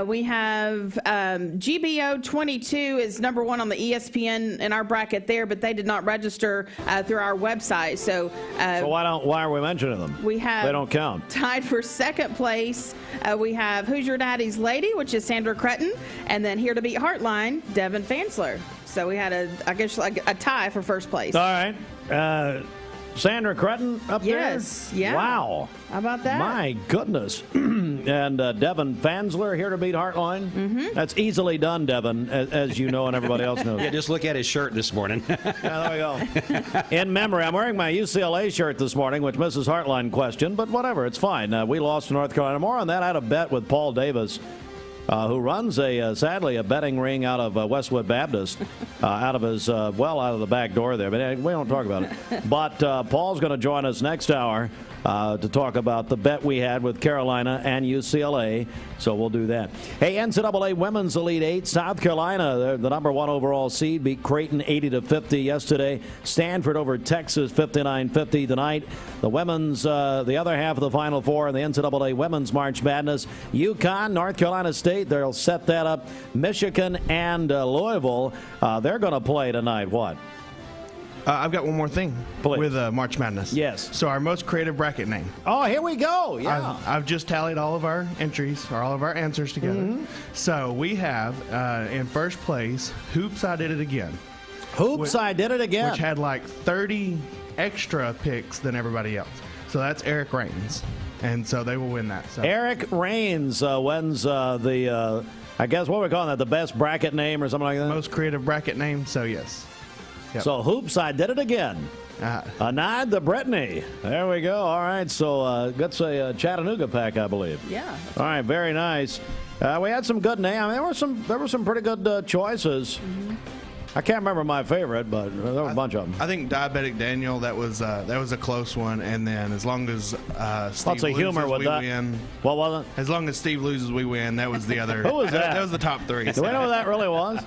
we have GBO 22 is number 1 on the ESPN in our bracket there, but they did not register through our website. So why are we mentioning them? We have they don't count. Tied for second place, we have Who's Your Daddy's Lady, which is Sandra Cretton, and then here to beat Heartline, Devin Fansler. So we had a tie for first place. All right. Sandra Cretton up there? Yes. Yeah. Wow. How about that? My goodness. And Devin Fansler here to beat Heartline. Mm-hmm. That's easily done, Devin, as you know and everybody else knows. Yeah, just look at his shirt this morning. Yeah, there we go. In memory, I'm wearing my UCLA shirt this morning, which Mrs. Heartline questioned, but whatever, it's fine. We lost to North Carolina. More on that, I had a bet with Paul Davis, who runs sadly a betting ring out of Westwood Baptist, out of the back door there. But we don't talk about it. But Paul's going to join us next hour to talk about the bet we had with Carolina and UCLA. So we'll do that. Hey, NCAA Women's Elite 8, South Carolina, the number 1 overall seed, beat Creighton 80-50 yesterday. Stanford over Texas 59-50 tonight. The women's, the other half of the Final Four in the NCAA Women's March Madness. UConn, North Carolina State, they'll set that up. Michigan and Louisville, they're going to play tonight. What? I've got one more thing with March Madness. Yes. So our most creative bracket name. Oh, here we go. Yeah. I've just tallied all of our entries, or all of our answers together. Mm-hmm. So we have, in first place, Hoops I Did It Again. I Did It Again. Which had like 30 extra picks than everybody else. So that's Eric Rains. And so they will win that. So. Eric Rains wins the, I guess, what we're calling that, the best bracket name or something like that? Most creative bracket name, so yes. Yep. So Hoops, I Did It Again. A nod to Brittany. There we go. All right, so that's a Chattanooga pack, I believe. Yeah. All right, very nice. We had some good names. I mean, there were some pretty good choices. Mm-hmm. I can't remember my favorite, but there were a bunch of them. I think Diabetic Daniel, that was a close one. And then as long as Steve loses, humor with we that. win. What was it? As long as Steve loses, we win. That was the other. Who was that? That was the top 3. Do we know who that really was?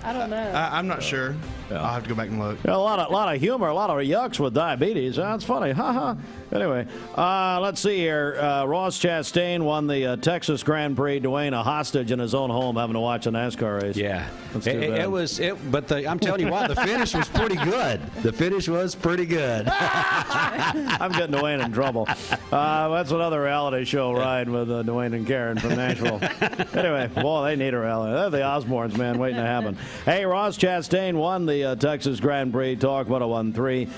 I don't know. I'm not sure. Yeah. I'll have to go back and look. A lot of humor, a lot of yucks with diabetes. That's funny. Ha. Anyway, let's see here. Ross Chastain won the Texas Grand Prix. Dwayne a hostage in his own home having to watch a NASCAR race. Yeah. But but I'm telling you what, the finish was pretty good. The finish was pretty good. I'm getting Dwayne in trouble. That's another reality show ride with Dwayne and Karen from Nashville. Anyway, boy, they need a reality. They're the Osbournes, man, waiting to happen. Hey, Ross Chastain won the Texas Grand Prix. Talk 101.3.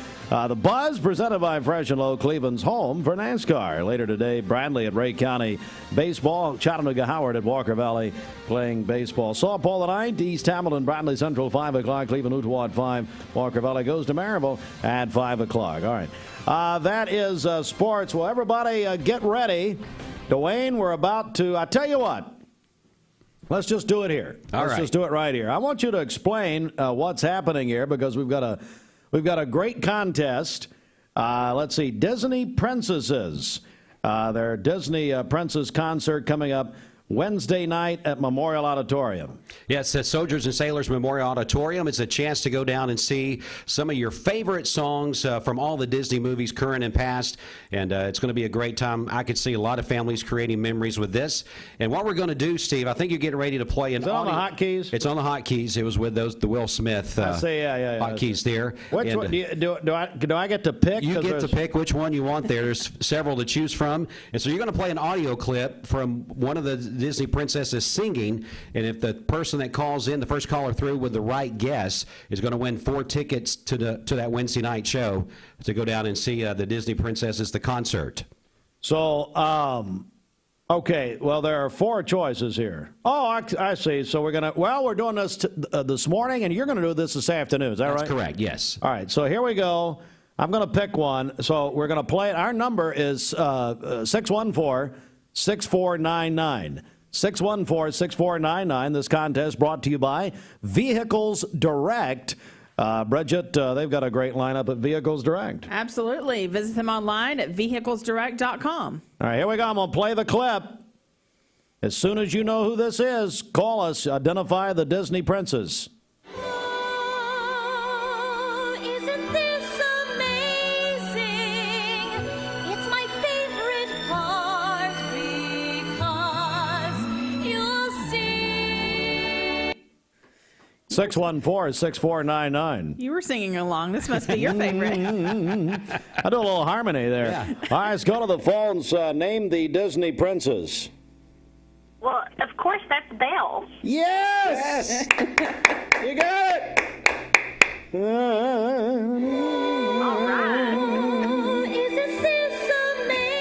The Buzz presented by Fresh and Low, Cleveland's home for NASCAR. Later today, Bradley at Ray County Baseball. Chattanooga Howard at Walker Valley playing baseball. Saw Paul tonight. East Hamilton, Bradley Central, 5 o'clock. Cleveland Ottawa at 5. Walker Valley goes to Maryville at 5 o'clock. All right. That is sports. Well, everybody get ready. Dwayne, we're about to, I tell you what. Let's just do it here. Let's just do it right here. I want you to explain what's happening here because we've got a great contest. Let's see, Disney Princesses. Their Disney Princess concert coming up Wednesday night at Memorial Auditorium. Yes, at Soldiers and Sailors Memorial Auditorium. It's a chance to go down and see some of your favorite songs from all the Disney movies, current and past. And it's going to be a great time. I could see a lot of families creating memories with this. And what we're going to do, Steve, I think you're getting ready to play an audio. Is it on the hotkeys? It's on the hotkeys. It was with the Will Smith hotkeys there. Which one, do I get to pick? You get to pick which one you want there. There's several to choose from. And so you're going to play an audio clip from one of the Disney princesses singing, and if the person that calls in, the first caller through with the right guess, is going to win 4 tickets to that Wednesday night show to go down and see the Disney Princesses, the concert. So, okay, well, there are 4 choices here. Oh, I see. So we're doing this this morning, and you're going to do this afternoon. Is that right? That's correct, yes. All right, so here we go. I'm going to pick one. So we're going to play it. Our number is 614-6499. 614-6499. This contest brought to you by Vehicles Direct. Bridget, they've got a great lineup at Vehicles Direct. Absolutely. Visit them online at vehiclesdirect.com. All right, here we go. I'm going to play the clip. As soon as you know who this is, call us. Identify the Disney princess. Amazing. It's my favorite part because you'll see. 614-6499. You were singing along. This must be your favorite. I do a little harmony there. Yeah. All right, let's go to the phones. Name the Disney princess. Well, of course, that's Belle. Yes! You got it!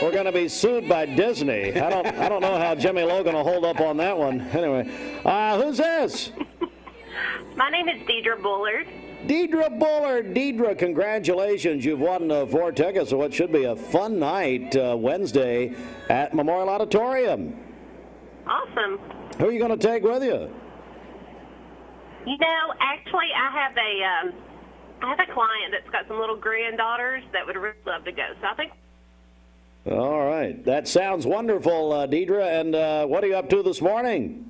We're going to be sued by Disney. I don't know how Jimmy Logan will hold up on that one. Anyway, who's this? My name is Deidre Bullard. Deidre Bullard. Deidre, congratulations. You've won 4 tickets to what should be a fun night Wednesday at Memorial Auditorium. Awesome. Who are you going to take with you? You know, actually, I have a client that's got some little granddaughters that would really love to go. So I think. All right. That sounds wonderful, Deidre. And what are you up to this morning?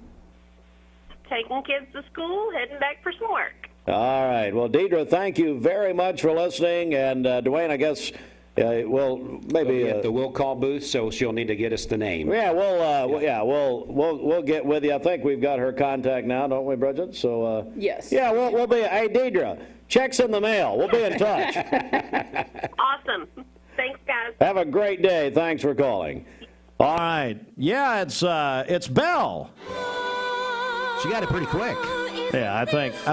Taking kids to school, heading back for some work. All right. Well, Deidre, thank you very much for listening. And Dwayne, I guess we'll maybe at the will call booth, so she'll need to get us the name. Yeah, we'll get with you. I think we've got her contact now, don't we, Bridget? So yes. Yeah, we'll be. Hey, Deidre, checks in the mail. We'll be in touch. Awesome. Thanks, guys. Have a great day. Thanks for calling. All right. Yeah, it's Belle. She got it pretty quick. Yeah, I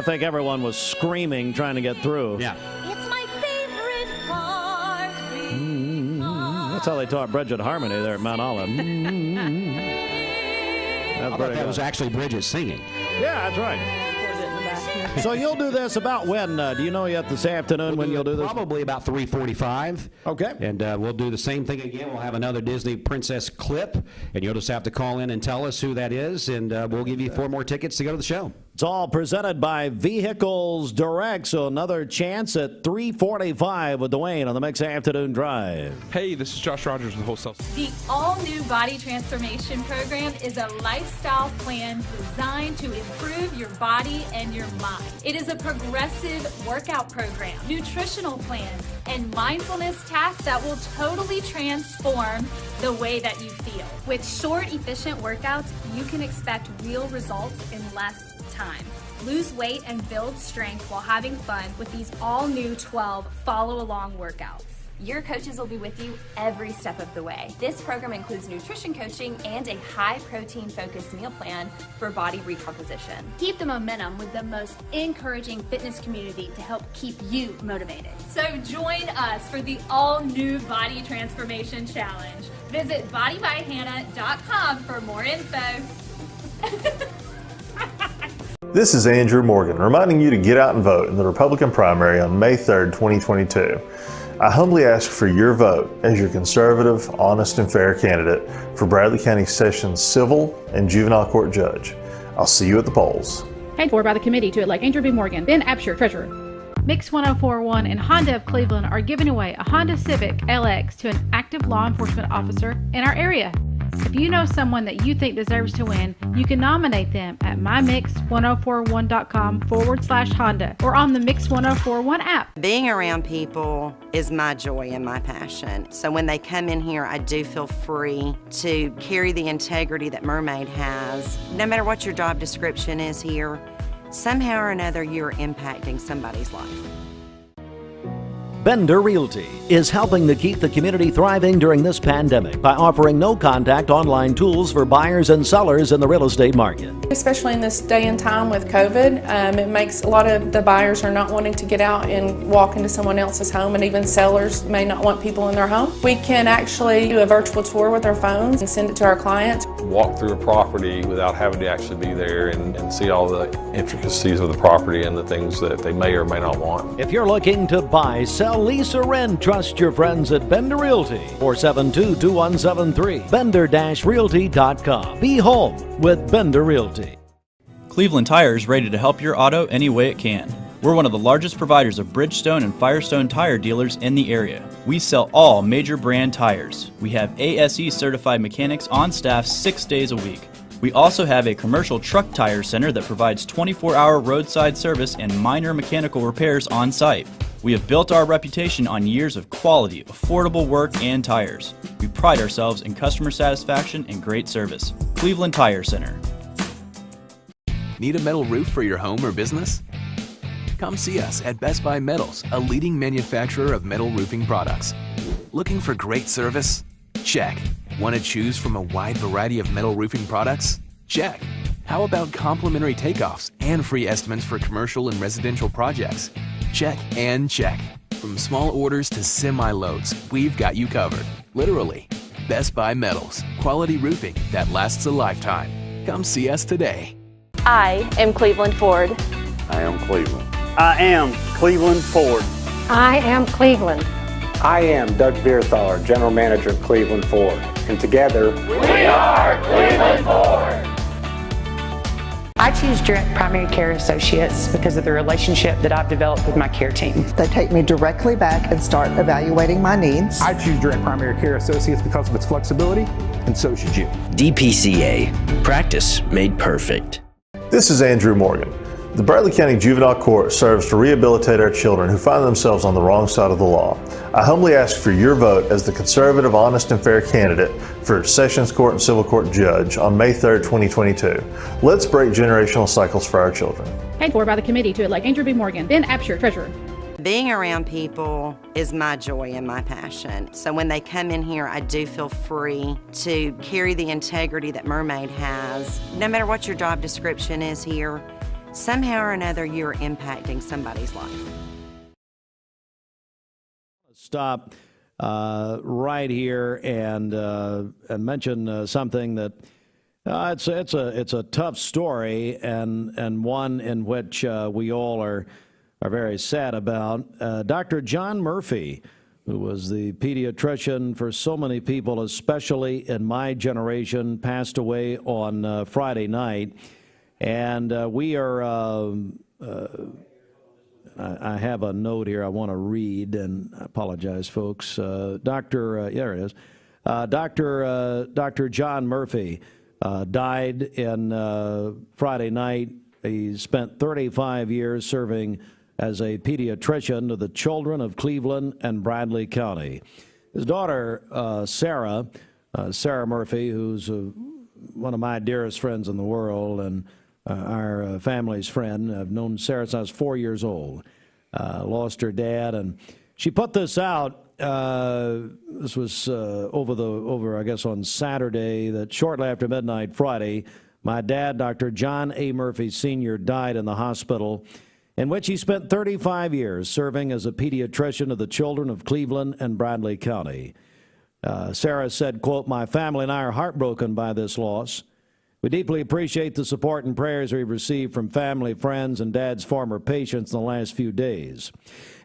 think everyone was screaming trying to get through. Yeah. It's my favorite part. That's how they taught Bridget harmony there at Mount Olive. I thought that was actually Bridget singing. Yeah, that's right. So you'll do this about when? Do you know yet this afternoon when you'll do this? Probably about 3:45. Okay. And we'll do the same thing again. We'll have another Disney Princess clip, and you'll just have to call in and tell us who that is, and we'll give you 4 more tickets to go to the show. It's all presented by Vehicles Direct, so another chance at 3:45 with Dwayne on the Mix Afternoon Drive. Hey, this is Josh Rogers with Wholesale. The all-new Body Transformation Program is a lifestyle plan designed to improve your body and your mind. It is a progressive workout program, nutritional plan, and mindfulness tasks that will totally transform the way that you feel. With short, efficient workouts, you can expect real results in less time. Lose weight and build strength while having fun with these all-new 12 follow-along workouts. Your coaches will be with you every step of the way. This program includes nutrition coaching and a high-protein focused meal plan for body recomposition. Keep the momentum with the most encouraging fitness community to help keep you motivated. So join us for the all-new Body Transformation Challenge. Visit bodybyhannah.com for more info. This is Andrew Morgan, reminding you to get out and vote in the Republican primary on May 3rd, 2022. I humbly ask for your vote as your conservative, honest, and fair candidate for Bradley County Sessions Civil and Juvenile Court Judge. I'll see you at the polls. Paid for by the committee to elect Andrew B. Morgan, Ben Absher, Treasurer. Mix 1041 and Honda of Cleveland are giving away a Honda Civic LX to an active law enforcement officer in our area. If you know someone that you think deserves to win, you can nominate them at mymix1041.com/Honda or on the Mix 1041 app. Being around people is my joy and my passion. So when they come in here, I do feel free to carry the integrity that Mermaid has. No matter what your job description is here, somehow or another you're impacting somebody's life. Bender Realty is helping to keep the community thriving during this pandemic by offering no-contact online tools for buyers and sellers in the real estate market. Especially in this day and time with COVID, it makes a lot of the buyers are not wanting to get out and walk into someone else's home, and even sellers may not want people in their home. We can actually do a virtual tour with our phones and send it to our clients. Walk through a property without having to actually be there and see all the intricacies of the property and the things that they may or may not want. If you're looking to buy, sell, lease, or rent, trust your friends at Bender Realty. 472-2173. Bender-Realty.com. Be home with Bender Realty. Cleveland Tire is ready to help your auto any way it can. We're one of the largest providers of Bridgestone and Firestone tire dealers in the area. We sell all major brand tires. We have ASE certified mechanics on staff 6 days a week. We also have a commercial truck tire center that provides 24-hour roadside service and minor mechanical repairs on site. We have built our reputation on years of quality, affordable work and tires. We pride ourselves in customer satisfaction and great service. Cleveland Tire Center. Need a metal roof for your home or business? Come see us at Best Buy Metals, a leading manufacturer of metal roofing products. Looking for great service? Check. Want to choose from a wide variety of metal roofing products? Check. How about complimentary takeoffs and free estimates for commercial and residential projects? Check and check. From small orders to semi-loads, we've got you covered. Literally. Best Buy Metals. Quality roofing that lasts a lifetime. Come see us today. I am Cleveland Ford. I am Cleveland. I am Cleveland Ford. I am Cleveland. I am Doug Vierthaler, General Manager of Cleveland Ford. And together, we are Cleveland Ford. I choose Direct Primary Care Associates because of the relationship that I've developed with my care team. They take me directly back and start evaluating my needs. I choose Direct Primary Care Associates because of its flexibility, and so should you. DPCA. Practice made perfect. This is Andrew Morgan. The Bradley County Juvenile Court serves to rehabilitate our children who find themselves on the wrong side of the law. I humbly ask for your vote as the conservative, honest, and fair candidate for Sessions Court and Civil Court Judge on May 3rd, 2022. Let's break generational cycles for our children. Paid for by the committee to elect Andrew B. Morgan, Ben Absher, Treasurer. Being around people is my joy and my passion. So when they come in here, I do feel free to carry the integrity that Mermaid has. No matter what your job description is here, somehow or another you're impacting somebody's life. Stop right here and mention something that it's a tough story and one in which we all are very sad about. Dr. John Murphy, who was the pediatrician for so many people, especially in my generation, passed away on Friday night. And we are, I have a note here I want to read, and I apologize, folks. There it is. Dr. John Murphy died in Friday night. He spent 35 years serving as a pediatrician to the children of Cleveland and Bradley County. His daughter, Sarah Murphy, who's one of my dearest friends in the world, and our family's friend. I've known Sarah since I was 4 years old. Lost her dad, and she put this out. This was over I guess on Saturday. That shortly after midnight Friday, my dad, Dr. John A. Murphy Sr., died in the hospital, in which he spent 35 years serving as a pediatrician of the children of Cleveland and Bradley County. Sarah said, quote, "My family and I are heartbroken by this loss. We deeply appreciate the support and prayers we've received from family, friends, and Dad's former patients in the last few days.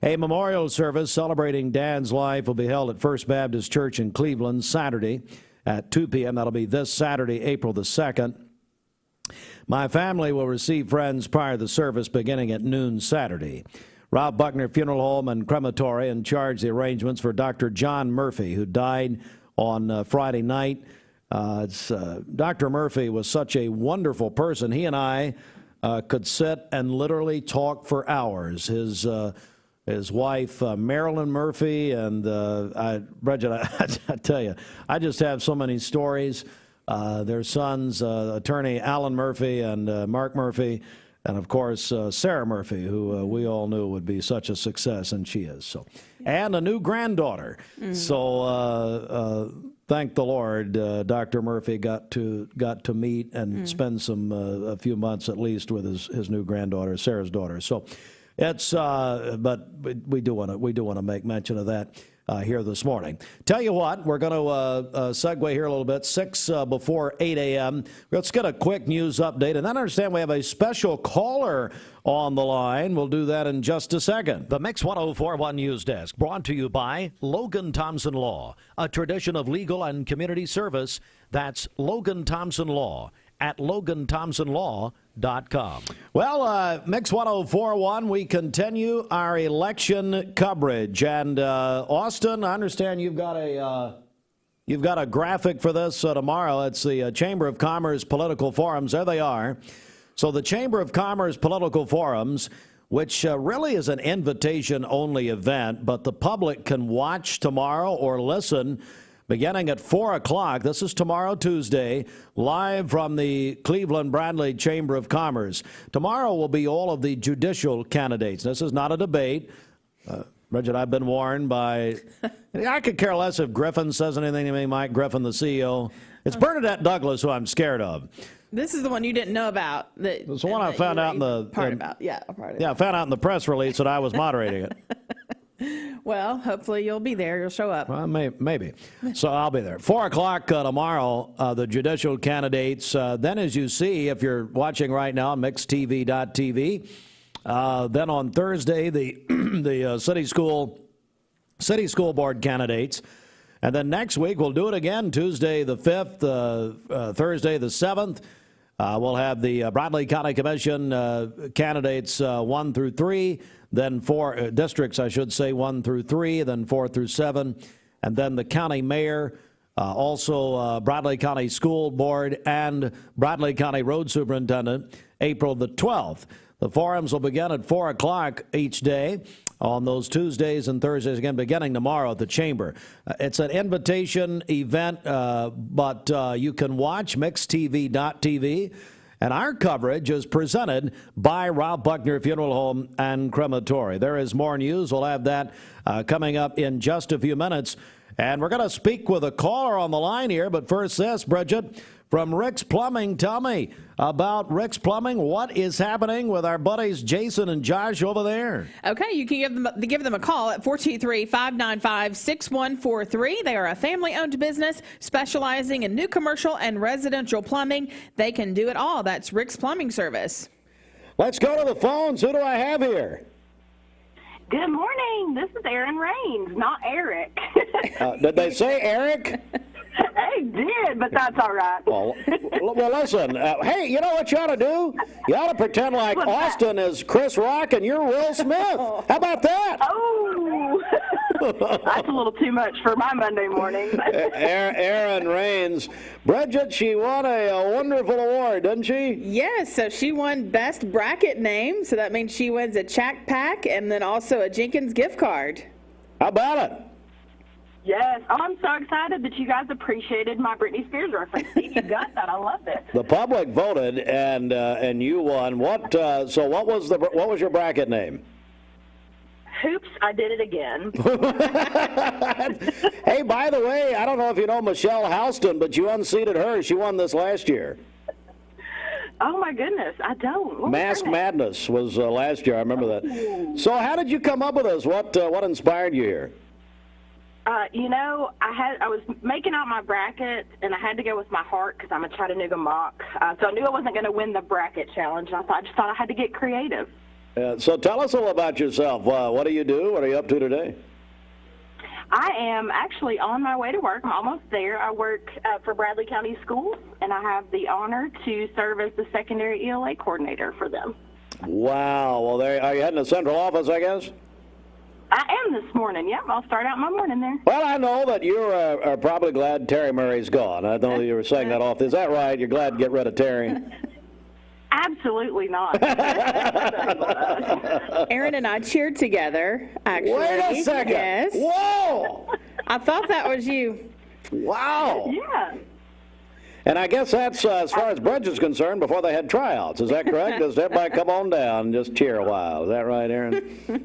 A memorial service celebrating Dad's life will be held at First Baptist Church in Cleveland Saturday at 2 p.m. That'll be this Saturday, April the 2nd. My family will receive friends prior to the service beginning at noon Saturday. Ralph Buckner Funeral Home and Crematory in charge of the arrangements for Dr. John Murphy, who died on Friday night. Dr. Murphy was such a wonderful person. He and I could sit and literally talk for hours. His wife, Marilyn Murphy, and Bridget, I tell you, I just have so many stories. Their sons, attorney Alan Murphy and Mark Murphy, and of course Sarah Murphy, who we all knew would be such a success, and she is. So, and a new granddaughter. So thank the Lord, Dr. Murphy got to meet and spend a few months at least with his new granddaughter, Sarah's daughter. So it's but we do want to make mention of that here this morning. Tell you what, we're going to segue here a little bit, 6 before 8 a.m. Let's get a quick news update, and then I understand we have a special caller on the line. We'll do that in just a second. The Mix 104.1 News Desk, brought to you by Logan Thompson Law, a tradition of legal and community service. That's Logan Thompson Law at LoganThompsonLaw.com. Well, Mix 104.1, we continue our election coverage. And Austin, I understand you've got a graphic for this tomorrow. It's the Chamber of Commerce Political Forums. There they are. So the Chamber of Commerce Political Forums, which really is an invitation-only event, but the public can watch tomorrow or listen beginning at 4 o'clock. This is tomorrow, Tuesday, live from the Cleveland-Bradley Chamber of Commerce. Tomorrow will be all of the judicial candidates. This is not a debate. Bridget, I've been warned by, I could care less if Griffin says anything to me, Mike Griffin, the CEO. It's Bernadette Douglas who I'm scared of. This is the one you didn't know about. It's the one I found out in the I found out in the press release that I was moderating it. Well, hopefully you'll be there. You'll show up. Well, maybe. So I'll be there. 4 o'clock tomorrow, the judicial candidates. Then, as you see, if you're watching right now, mixtv.tv. Then on Thursday, the city school board candidates. And then next week, we'll do it again, Tuesday the 5th, Thursday the 7th. We'll have the Bradley County Commission candidates 1 through 3, then 4 districts, I should say, 1 through 3, then 4 through 7, and then the county mayor, also Bradley County School Board, and Bradley County Road Superintendent, April the 12th. The forums will begin at 4 o'clock each day on those Tuesdays and Thursdays, again, beginning tomorrow at the Chamber. It's an invitation event, but you can watch mixtv.tv. And our coverage is presented by Ralph Buckner Funeral Home and Crematory. There is more news. We'll have that coming up in just a few minutes. And we're going to speak with a caller on the line here. But first this, Bridget, from Rick's Plumbing. Tell me about Rick's Plumbing. What is happening with our buddies Jason and Josh over there? Okay, you can give them a call at 423-595-6143. They are a family-owned business specializing in new commercial and residential plumbing. They can do it all. That's Rick's Plumbing Service. Let's go to the phones. Who do I have here? Good morning. This is Aaron Raines, not Eric. Did they say Eric? They did, but that's all right. Well, listen. Hey, you know what you ought to do? You ought to pretend like Austin is Chris Rock and you're Will Smith. How about that? Oh, that's a little too much for my Monday morning. Aaron Raines. Bridget, she won a wonderful award, didn't she? Yes, so she won Best Bracket Name, so that means she wins a Chack Pack and then also a Jenkins gift card. How about it? Yes. Oh, I'm so excited that you guys appreciated my Britney Spears reference. You got that. I love it. The public voted, and you won. So what was your bracket name? Oops, I did it again. Hey, by the way, I don't know if you know Michelle Houston, but you unseated her. She won this last year. Oh, my goodness. I don't. Mask Madness was last year. I remember that. So how did you come up with this? What inspired you here? I was making out my bracket, and I had to go with my heart because I'm a Chattanooga Mock. So I knew I wasn't going to win the bracket challenge, and I just thought I had to get creative. So tell us a little about yourself. What do you do? What are you up to today? I am actually on my way to work. I'm almost there. I work for Bradley County Schools, and I have the honor to serve as the secondary ELA coordinator for them. Wow. Well, are you heading to central office, I guess? I am this morning. Yep, I'll start out my morning there. Well, I know that you are probably glad Terry Murray's gone. I know you were saying that off. Is that right? You're glad to get rid of Terry? Absolutely not. Aaron and I cheered together, actually. Wait a second. Yes. Whoa! I thought that was you. Wow. Yeah. And I guess that's, as far as Bridge is concerned, before they had tryouts. Is that correct? Just everybody come on down and just cheer a while. Is that right, Aaron?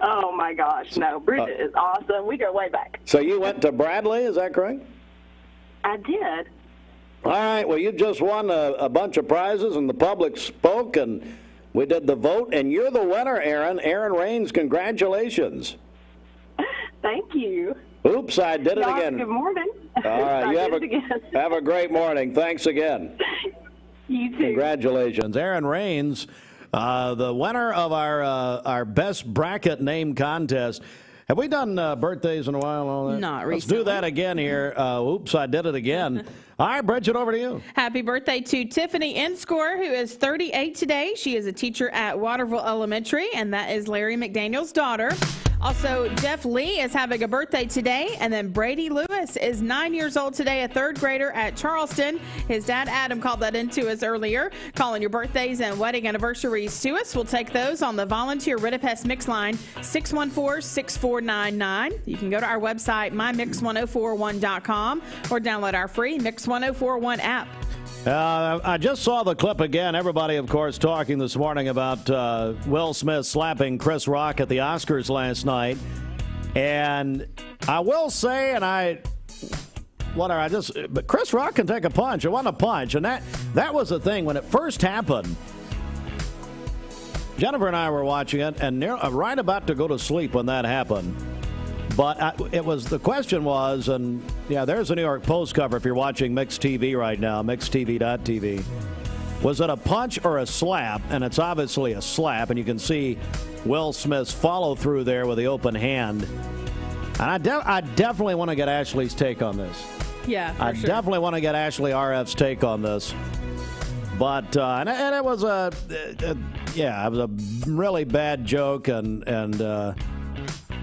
Oh, my gosh. No, Bridget is awesome. We go way back. So you went to Bradley, is that correct? I did. All right. Well, you just won a bunch of prizes, and the public spoke, and we did the vote, and you're the winner, Aaron. Aaron Raines, congratulations. Thank you. Oops, I did it again. Good morning. All right. You have a great morning. Thanks again. You too. Congratulations. Aaron Raines, the winner of our best bracket name contest. Have we done birthdays in a while? All that? Not recently. Let's do that again here. Oops, I did it again. All right, Bridget, over to you. Happy birthday to Tiffany Inscore, who is 38 today. She is a teacher at Waterville Elementary, and that is Larry McDaniel's daughter. Also, Jeff Lee is having a birthday today, and then Brady Lewis is 9 years old today, a third grader at Charleston. His dad, Adam, called that into us earlier. Calling your birthdays and wedding anniversaries to us. We'll take those on the Volunteer Ritipest Mix line, 614-6499. You can go to our website, mymix1041.com, or download our free Mix 1041 app. I just saw the clip again. Everybody, of course, talking this morning about Will Smith slapping Chris Rock at the Oscars last night. And I will say, but Chris Rock can take a punch. It wasn't a punch. And that was the thing. When it first happened, Jennifer and I were watching it, and right about to go to sleep when that happened. But the question was, and yeah, there's a New York Post cover if you're watching Mix TV right now, mixtv.tv. Was it a punch or a slap? And it's obviously a slap, and you can see Will Smith's follow through there with the open hand. And I definitely want to get Ashley's take on this. Yeah, I definitely want to get Ashley RF's take on this. But and it was it was a really bad joke, and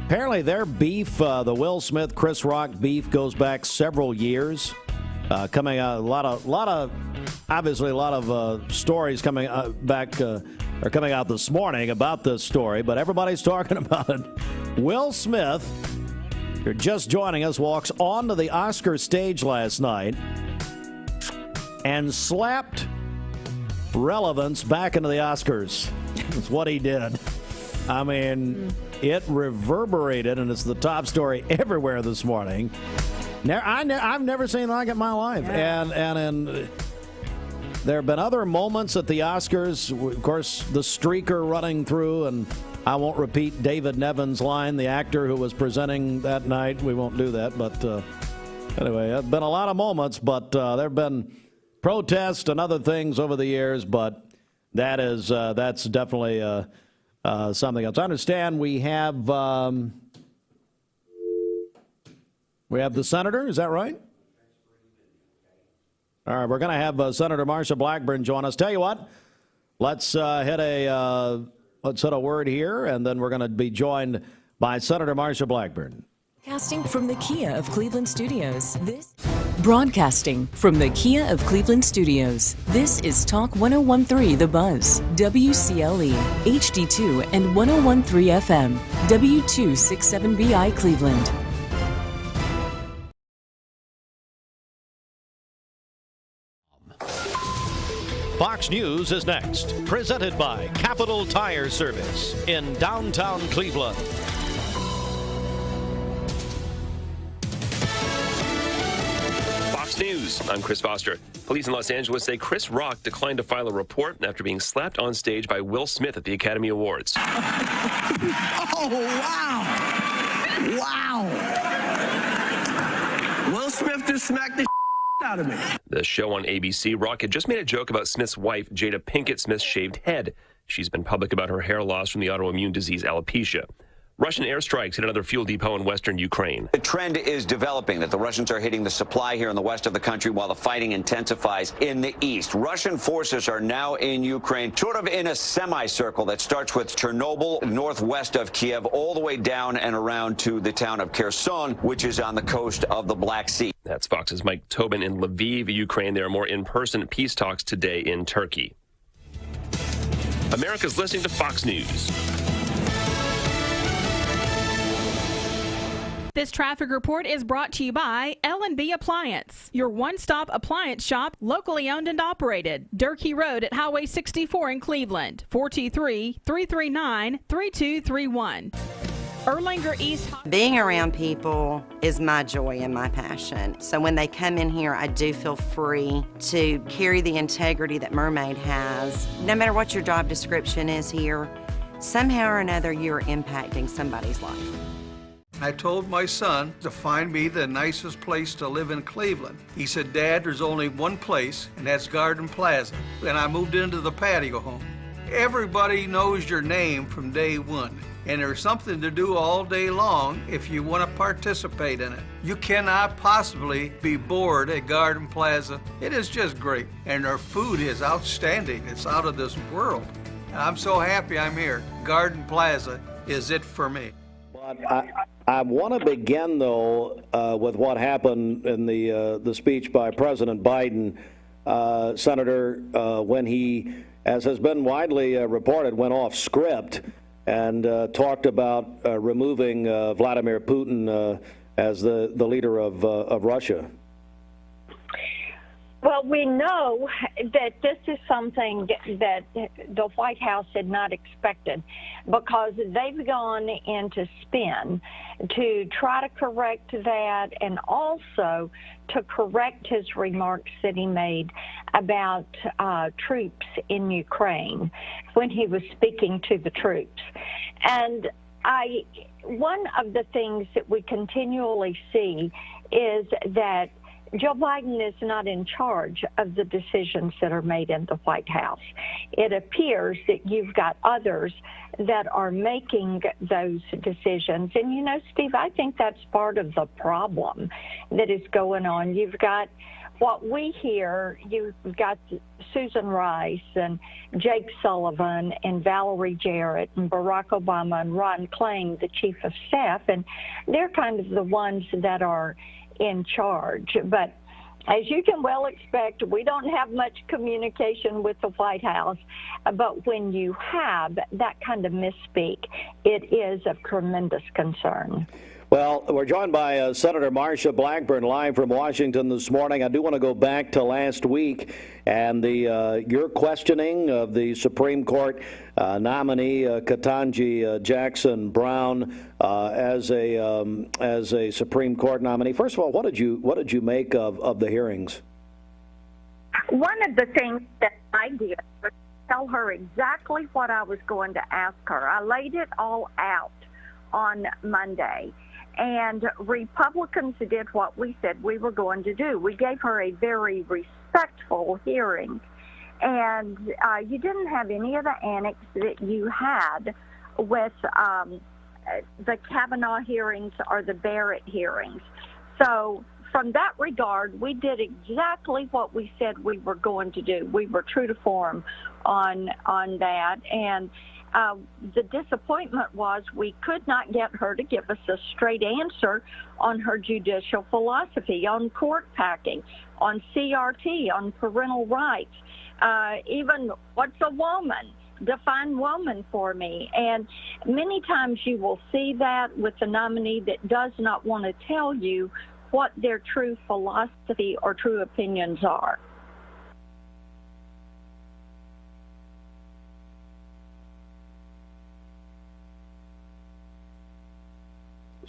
apparently their beef, the Will Smith Chris Rock beef, goes back several years. Coming out a lot of stories coming back are coming out this morning about this story, but everybody's talking about it. Will Smith, if you're just joining us, walks onto the Oscar stage last night and slapped relevance back into the Oscars. That's what he did. I mean, it reverberated, and it's the top story everywhere this morning. I've never seen like it in my life. Yeah. And there have been other moments at the Oscars. Of course, the streaker running through, and I won't repeat David Nevin's line, the actor who was presenting that night. We won't do that. But anyway, there have been a lot of moments, but there have been protests and other things over the years. But that's definitely something else. I understand we have the senator. Is that right? All right, we're going to have Senator Marsha Blackburn join us. Tell you what, let's hit a word here, and then we're going to be joined by Senator Marsha Blackburn. Broadcasting from the Kia of Cleveland Studios. Broadcasting from the Kia of Cleveland Studios. This is Talk 101.3 The Buzz, WCLE, HD2 and 101.3 FM, W267BI Cleveland. Fox News is next, presented by Capital Tire Service in downtown Cleveland. Fox News, I'm Chris Foster. Police in Los Angeles say Chris Rock declined to file a report after being slapped on stage by Will Smith at the Academy Awards. Oh, wow. Wow. Will Smith just smacked the out of me. The show on ABC, Rock had just made a joke about Smith's wife, Jada Pinkett Smith's shaved head. She's been public about her hair loss from the autoimmune disease alopecia. Russian airstrikes hit another fuel depot in western Ukraine. The trend is developing that the Russians are hitting the supply here in the west of the country while the fighting intensifies in the east. Russian forces are now in Ukraine, sort of in a semicircle that starts with Chernobyl, northwest of Kiev, all the way down and around to the town of Kherson, which is on the coast of the Black Sea. That's Fox's Mike Tobin in Lviv, Ukraine. There are more in-person peace talks today in Turkey. America's listening to Fox News. This traffic report is brought to you by L&B Appliance, your one-stop appliance shop, locally owned and operated. Durkee Road at Highway 64 in Cleveland, 423-339-3231. Erlanger East. Being around people is my joy and my passion. So when they come in here, I do feel free to carry the integrity that Mermaid has. No matter what your job description is here, somehow or another you're impacting somebody's life. I told my son to find me the nicest place to live in Cleveland. He said, Dad, there's only one place, and that's Garden Plaza. And I moved into the patio home. Everybody knows your name from day one, and there's something to do all day long if you want to participate in it. You cannot possibly be bored at Garden Plaza. It is just great, and their food is outstanding. It's out of this world. I'm so happy I'm here. Garden Plaza is it for me. I want to begin, though, with what happened in the speech by President Biden, Senator, when he, as has been widely reported, went off script and talked about removing Vladimir Putin as the leader of Russia. Well, we know that this is something that the White House had not expected, because they've gone into spin to try to correct that, and also to correct his remarks that he made about troops in Ukraine when he was speaking to the troops. And one of the things that we continually see is that Joe Biden is not in charge of the decisions that are made in the White House. It appears that you've got others that are making those decisions. And, you know, Steve, I think that's part of the problem that is going on. You've got what we hear, you've got Susan Rice and Jake Sullivan and Valerie Jarrett and Barack Obama and Ron Klain, the chief of staff, and they're kind of the ones that are in charge. But as you can well expect, we don't have much communication with the White House. But when you have that kind of misspeak, it is of tremendous concern. Well, we're joined by Senator Marsha Blackburn live from Washington this morning. I do want to go back to last week and your questioning of the Supreme Court nominee Ketanji Jackson Brown as a Supreme Court nominee. First of all, what did you make of the hearings? One of the things that I did was tell her exactly what I was going to ask her. I laid it all out on Monday. And Republicans did what we said we were going to do. We gave her a very respectful hearing. And you didn't have any of the annex that you had with the Kavanaugh hearings or the Barrett hearings. So from that regard, we did exactly what we said we were going to do. We were true to form on that. And the disappointment was we could not get her to give us a straight answer on her judicial philosophy, on court packing, on CRT, on parental rights, even what's a woman? Define woman for me. And many times you will see that with a nominee that does not want to tell you what their true philosophy or true opinions are.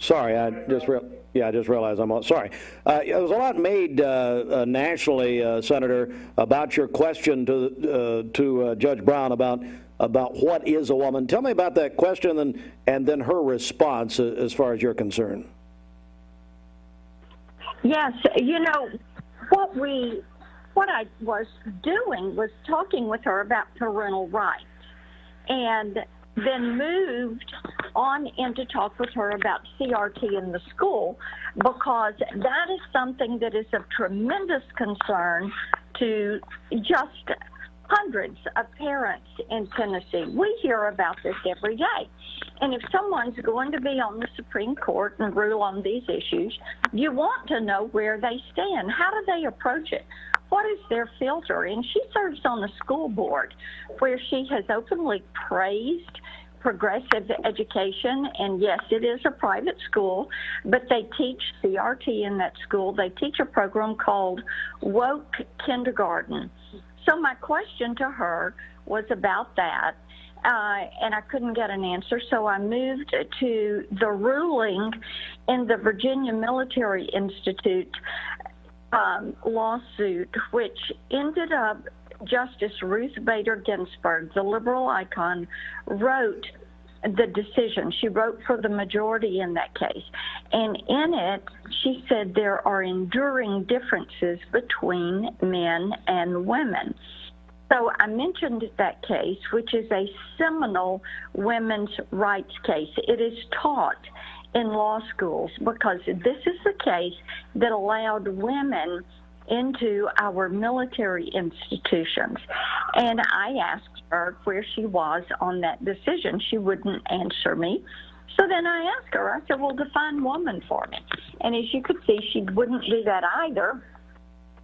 Sorry, I just realized I'm on. Sorry. There was a lot made nationally, Senator, about your question to Judge Brown about what is a woman. Tell me about that question and then her response as far as you're concerned. Yes, what I was doing was talking with her about parental rights, and then moved on in to talk with her about CRT in the school, because that is something that is of tremendous concern to just hundreds of parents in Tennessee. We hear about this every day. And if someone's going to be on the Supreme Court and rule on these issues, you want to know where they stand. How do they approach it? What is their filter? And she serves on the school board, where she has openly praised progressive education. And yes, it is a private school, but they teach CRT in that school. They teach a program called Woke Kindergarten. So my question to her was about that, and I couldn't get an answer, so I moved to the ruling in the Virginia Military Institute lawsuit, which ended up Justice Ruth Bader Ginsburg, the liberal icon, wrote the decision. She wrote for the majority in that case. And in it, she said there are enduring differences between men and women. So I mentioned that case, which is a seminal women's rights case. It is taught in law schools because this is the case that allowed women into our military institutions. And I asked her where she was on that decision. She wouldn't answer me. So then I asked her, I said, well, define woman for me. And as you could see, she wouldn't do that either.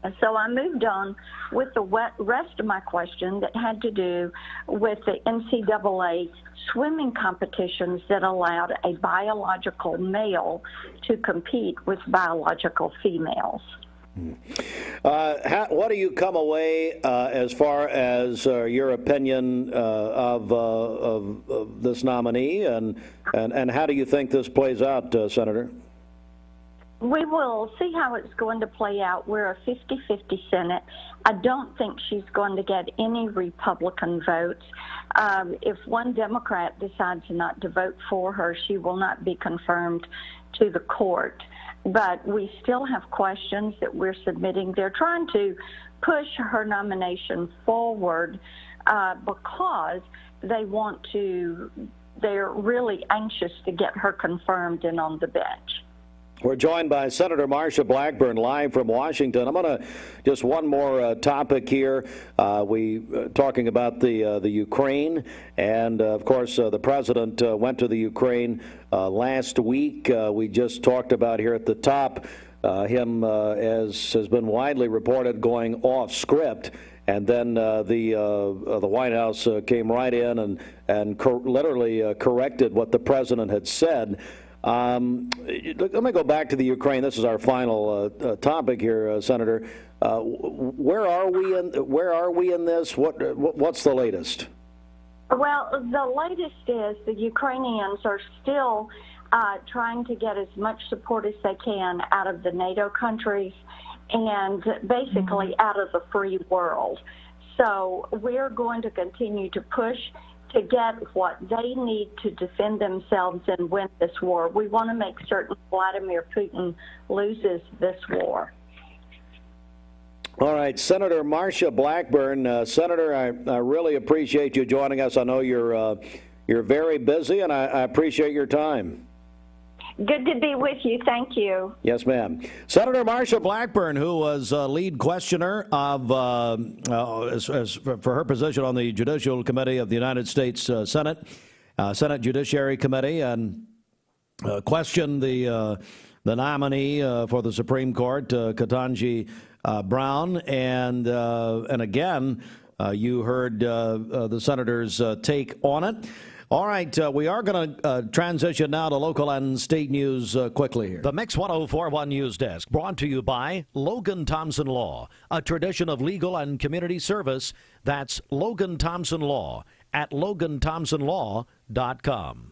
And so I moved on with the rest of my question that had to do with the NCAA swimming competitions that allowed a biological male to compete with biological females. What do you come away as far as your opinion of this nominee, and how do you think this plays out, Senator? We will see how it's going to play out. We're a 50-50 Senate. I don't think she's going to get any Republican votes. If one Democrat decides not to vote for her, she will not be confirmed to the court. But we still have questions that we're submitting. They're trying to push her nomination forward because they're really anxious to get her confirmed and on the bench. We're joined by Senator Marsha Blackburn live from Washington. I'm going to just one more topic here. Talking about the Ukraine, and of course the president went to the Ukraine last week. We just talked about here at the top him, as has been widely reported, going off script. And then the White House came right in and literally corrected what the president had said. Let me go back to the Ukraine. This is our final topic here, Senator. Where are we in this? What's the latest? Well, the latest is the Ukrainians are still trying to get as much support as they can out of the NATO countries and basically out of the free world. So we're going to continue to push to get what they need to defend themselves and win this war. We want to make certain Vladimir Putin loses this war. All right, Senator Marsha Blackburn. Senator, I really appreciate you joining us. I know you're very busy, and I appreciate your time. Good to be with you. Thank you. Yes, ma'am. Senator Marsha Blackburn, who was lead questioner of for her position on the Judicial Committee of the United States Senate Judiciary Committee, and questioned the nominee for the Supreme Court, Ketanji Brown, and again, you heard the senator's take on it. All right, we are going to transition now to local and state news quickly here. The Mix 1041 News Desk, brought to you by Logan Thompson Law, a tradition of legal and community service. That's Logan Thompson Law at LoganThompsonLaw.com.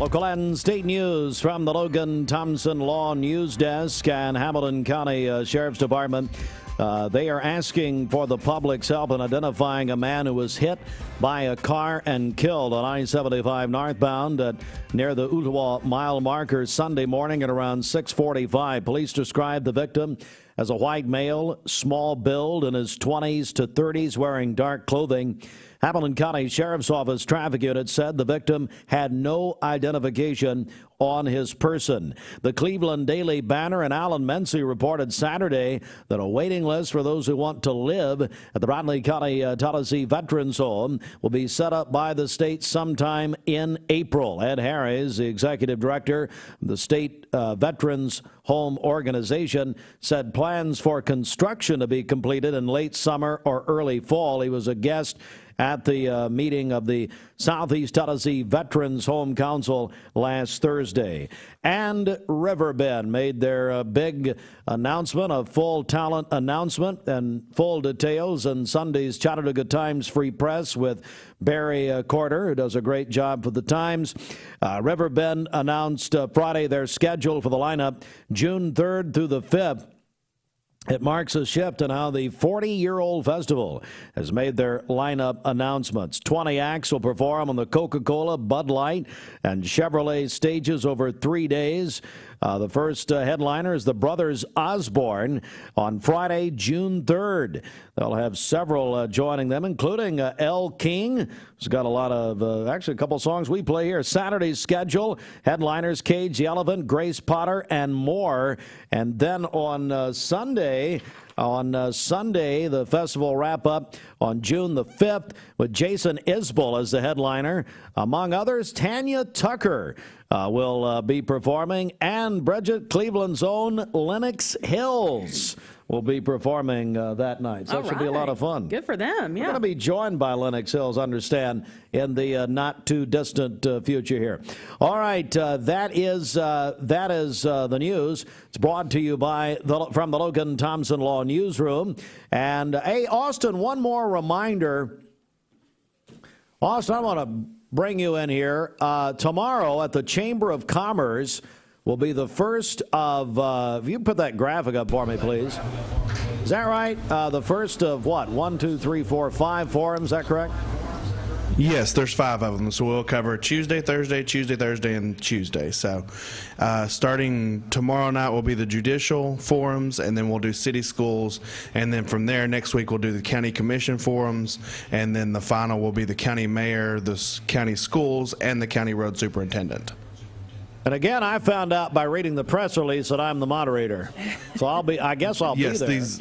Local and state news from the Logan Thompson Law News Desk and Hamilton County Sheriff's Department. They are asking for the public's help in identifying a man who was hit by a car and killed on I-75 northbound near the Ottawa mile marker Sunday morning at around 6:45. Police described the victim as a white male, small build, in his 20s to 30s, wearing dark clothing. Hamilton County Sheriff's Office Traffic Unit said the victim had no identification on his person. The Cleveland Daily Banner and Alan Mency reported Saturday that a waiting list for those who want to live at the Bradley County Tallahassee Veterans Home will be set up by the state sometime in April. Ed Harris, the executive director of the state Veterans Home Organization, said plans for construction to be completed in late summer or early fall. He was a guest at the meeting of the Southeast Tallahassee Veterans Home Council last Thursday. And Riverbend made their big announcement, a full talent announcement, and full details in Sunday's Chattanooga Times Free Press with Barry Corder, who does a great job for the Times. Riverbend announced Friday their schedule for the lineup, June 3rd through the 5th. It marks a shift in how the 40-year-old festival has made their lineup announcements. 20 acts will perform on the Coca-Cola, Bud Light, and Chevrolet stages over 3 days. The first headliner is the Brothers Osborne on Friday, June 3rd. They'll have several joining them, including Elle King, who's got a lot of, actually a couple songs we play here. Saturday's schedule, headliners Cage the Elephant, Grace Potter, and more. And then on Sunday, the festival wrap up on June the 5th with Jason Isbell as the headliner. Among others, Tanya Tucker will be performing, and Bridget Cleveland's own Lennox Hills will be performing that night. So it should be a lot of fun. Good for them, yeah. We're going to be joined by Lennox Hills, understand, in the not-too-distant future here. All right, that is the news. It's brought to you from the Logan Thompson Law Newsroom. And, hey, Austin, one more reminder. Austin, I want to bring you in here. Tomorrow at the Chamber of Commerce will be the first of, if you put that graphic up for me, please. Is that right? The first of what? 1, 2, 3, 4, 5 forums, is that correct? Yes, there's 5 of them. So we'll cover Tuesday, Thursday, and Tuesday. So starting tomorrow night will be the judicial forums, and then we'll do city schools. And then from there, next week, we'll do the county commission forums. And then the final will be the county mayor, the county schools, and the county road superintendent. And again, I found out by reading the press release that I'm the moderator. So I guess I'll be there. Yes,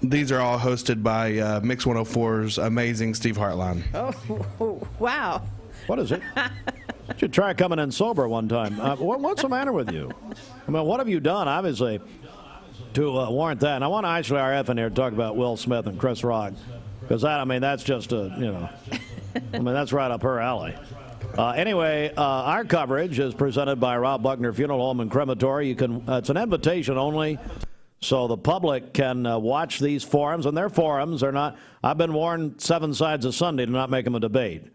these are all hosted by Mix 104's amazing Steve Hartline. Oh, wow. What is it? You should try coming in sober one time. What's the matter with you? I mean, what have you done, obviously, to warrant that? And I want to actually RF in here to talk about Will Smith and Chris Rock, because that's just that's right up her alley. Anyway, our coverage is presented by Rob Buckner Funeral Home and Crematory. It's an invitation only, so the public can watch these forums, and their forums are not. I've been warned 7 sides of Sunday to not make them a debate.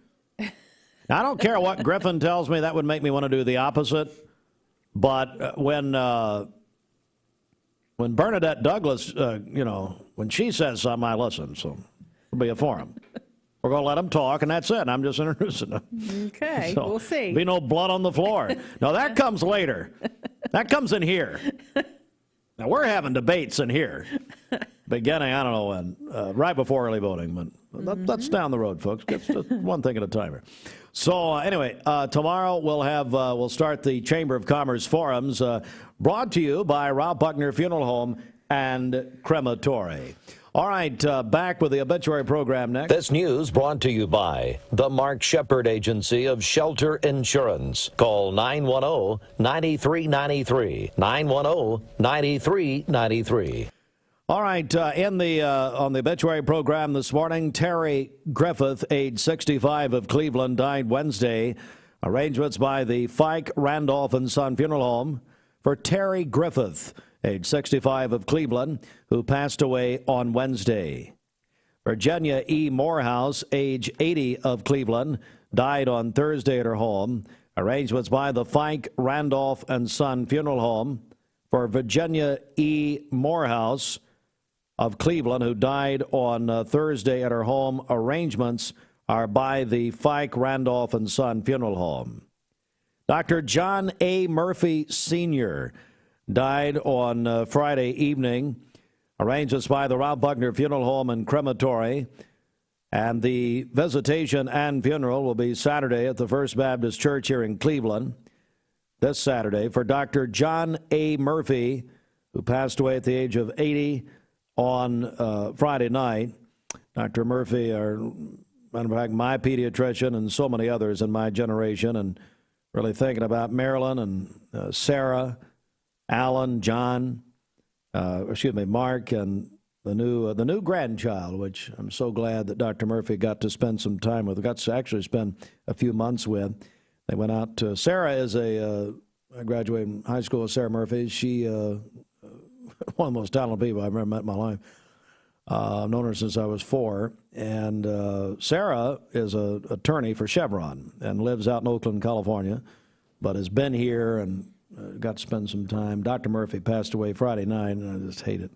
Now, I don't care what Griffin tells me; that would make me want to do the opposite. But when Bernadette Douglas, when she says something, I listen. So it'll be a forum. We're going to let them talk, and that's it. I'm just introducing them. Okay, So, we'll see. Be no blood on the floor. No, that comes later. That comes in here. Now, we're having debates in here. Beginning, I don't know when, right before early voting. But that's down the road, folks. It's just one thing at a time here. So, anyway, tomorrow we'll start the Chamber of Commerce forums, brought to you by Rob Buckner Funeral Home and Crematory. All right, back with the obituary program next. This news brought to you by the Mark Shepard Agency of Shelter Insurance. Call 910-9393. 910-9393. All right, on the obituary program this morning, Terry Griffith, age 65, of Cleveland, died Wednesday. Arrangements by the Fike, Randolph & Son Funeral Home for Terry Griffith, age 65, of Cleveland, who passed away on Wednesday. Virginia E. Morehouse, age 80, of Cleveland, died on Thursday at her home. Arrangements by the Fike, Randolph, and Son Funeral Home for Virginia E. Morehouse of Cleveland, who died on Thursday at her home. Arrangements are by the Fike, Randolph, and Son Funeral Home. Dr. John A. Murphy Sr. died on Friday evening. Arrangements by the Rob Buckner Funeral Home and Crematory. And the visitation and funeral will be Saturday at the First Baptist Church here in Cleveland. This Saturday for Dr. John A. Murphy, who passed away at the age of 80 on Friday night. Dr. Murphy, matter of fact, my pediatrician and so many others in my generation, and really thinking about Marilyn and Sarah, Alan, John, Mark, and the new grandchild, which I'm so glad that Dr. Murphy got to spend some time with, got to actually spend a few months with. They went out to, Sarah is I graduated from high school with Sarah Murphy. She, one of the most talented people I've ever met in my life. I've known her since I was 4. And Sarah is an attorney for Chevron and lives out in Oakland, California, but has been here and got to spend some time. Dr. Murphy passed away Friday night, and I just hate it.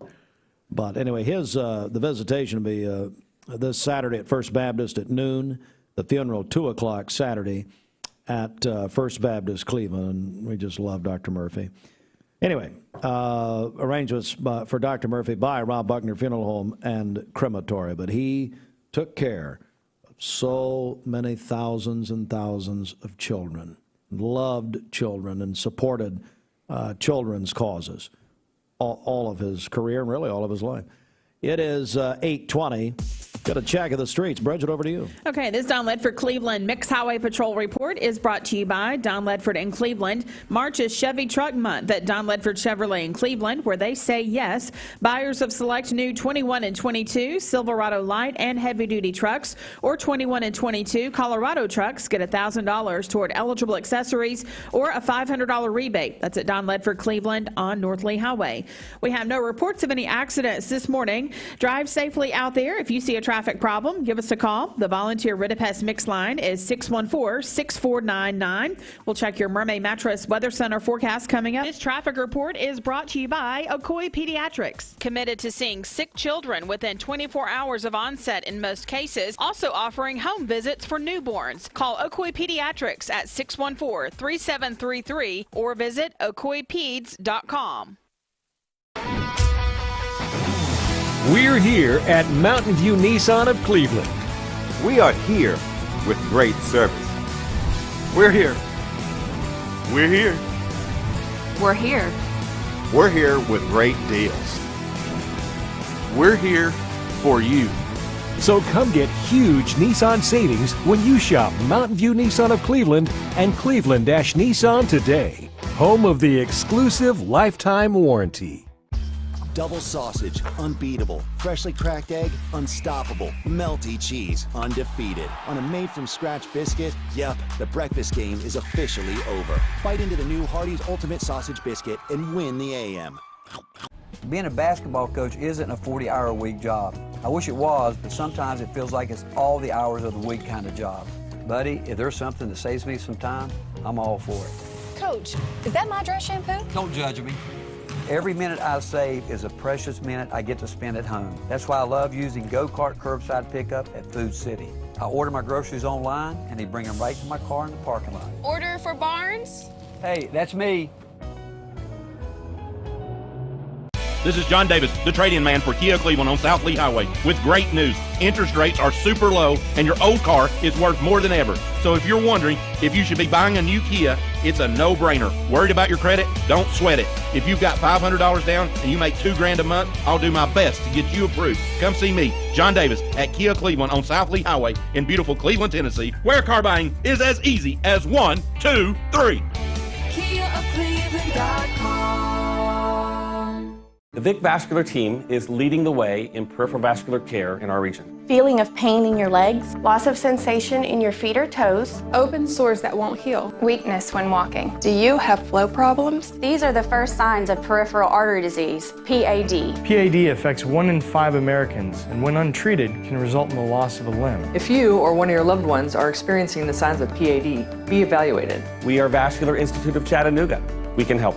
But anyway, the visitation will be this Saturday at First Baptist at noon. The funeral, 2 o'clock Saturday at First Baptist Cleveland. And we just love Dr. Murphy. Anyway, arrangements for Dr. Murphy by Rob Buckner Funeral Home and Crematory. But he took care of so many thousands and thousands of children, loved children, and supported children's causes all of his career and really all of his life. It is 8:20. Got a check of the streets. Bridget, over to you. Okay, this Don Ledford Cleveland Mixed Highway Patrol report is brought to you by Don Ledford in Cleveland. March is Chevy Truck Month at Don Ledford Chevrolet in Cleveland, where they say yes. Buyers of select new 21 and 22 Silverado light and heavy-duty trucks or 21 and 22 Colorado trucks get $1,000 toward eligible accessories or a $500 rebate. That's at Don Ledford Cleveland on North Lee Highway. We have no reports of any accidents this morning. Drive safely out there. If you see a traffic problem, give us a call. The volunteer Ridipest Mix line is 614-6499. We'll check your Mermaid Mattress Weather Center forecast coming up. This traffic report is brought to you by Ocoee Pediatrics, committed to seeing sick children within 24 hours of onset in most cases, also offering home visits for newborns. Call Ocoee Pediatrics at 614-3733 or visit ocoeepeds.com. We're here at Mountain View Nissan of Cleveland. We are here with great service. We're here. We're here. We're here. We're here with great deals. We're here for you. So come get huge Nissan savings when you shop Mountain View Nissan of Cleveland and Cleveland-Nissan today. Home of the exclusive lifetime warranty. Double sausage, unbeatable. Freshly cracked egg, unstoppable. Melty cheese, undefeated. On a made-from-scratch biscuit, yep, the breakfast game is officially over. Bite into the new Hardee's Ultimate Sausage Biscuit and win the AM. Being a basketball coach isn't a 40-hour-a-week job. I wish it was, but sometimes it feels like it's all the hours of the week kind of job. Buddy, if there's something that saves me some time, I'm all for it. Coach, is that my dress shampoo? Don't judge me. Every minute I save is a precious minute I get to spend at home. That's why I love using Go-Kart curbside pickup at Food City. I order my groceries online, and they bring them right to my car in the parking lot. Order for Barnes? Hey, that's me. This is John Davis, the trade-in man for Kia Cleveland on South Lee Highway, with great news. Interest rates are super low, and your old car is worth more than ever. So if you're wondering if you should be buying a new Kia, it's a no-brainer. Worried about your credit? Don't sweat it. If you've got $500 down and you make $2,000 a month, I'll do my best to get you approved. Come see me, John Davis, at Kia Cleveland on South Lee Highway in beautiful Cleveland, Tennessee, where car buying is as easy as 1, 2, 3. KiaofCleveland.com The Vic Vascular team is leading the way in peripheral vascular care in our region. Feeling of pain in your legs, loss of sensation in your feet or toes, Open sores that won't heal, weakness when walking. do you have flow problems? These are the first signs of peripheral artery disease, PAD. PAD affects 1 in 5 Americans, and when untreated, can result in the loss of a limb. If you or one of your loved ones are experiencing the signs of PAD, be evaluated. We are Vascular Institute of Chattanooga. We can help.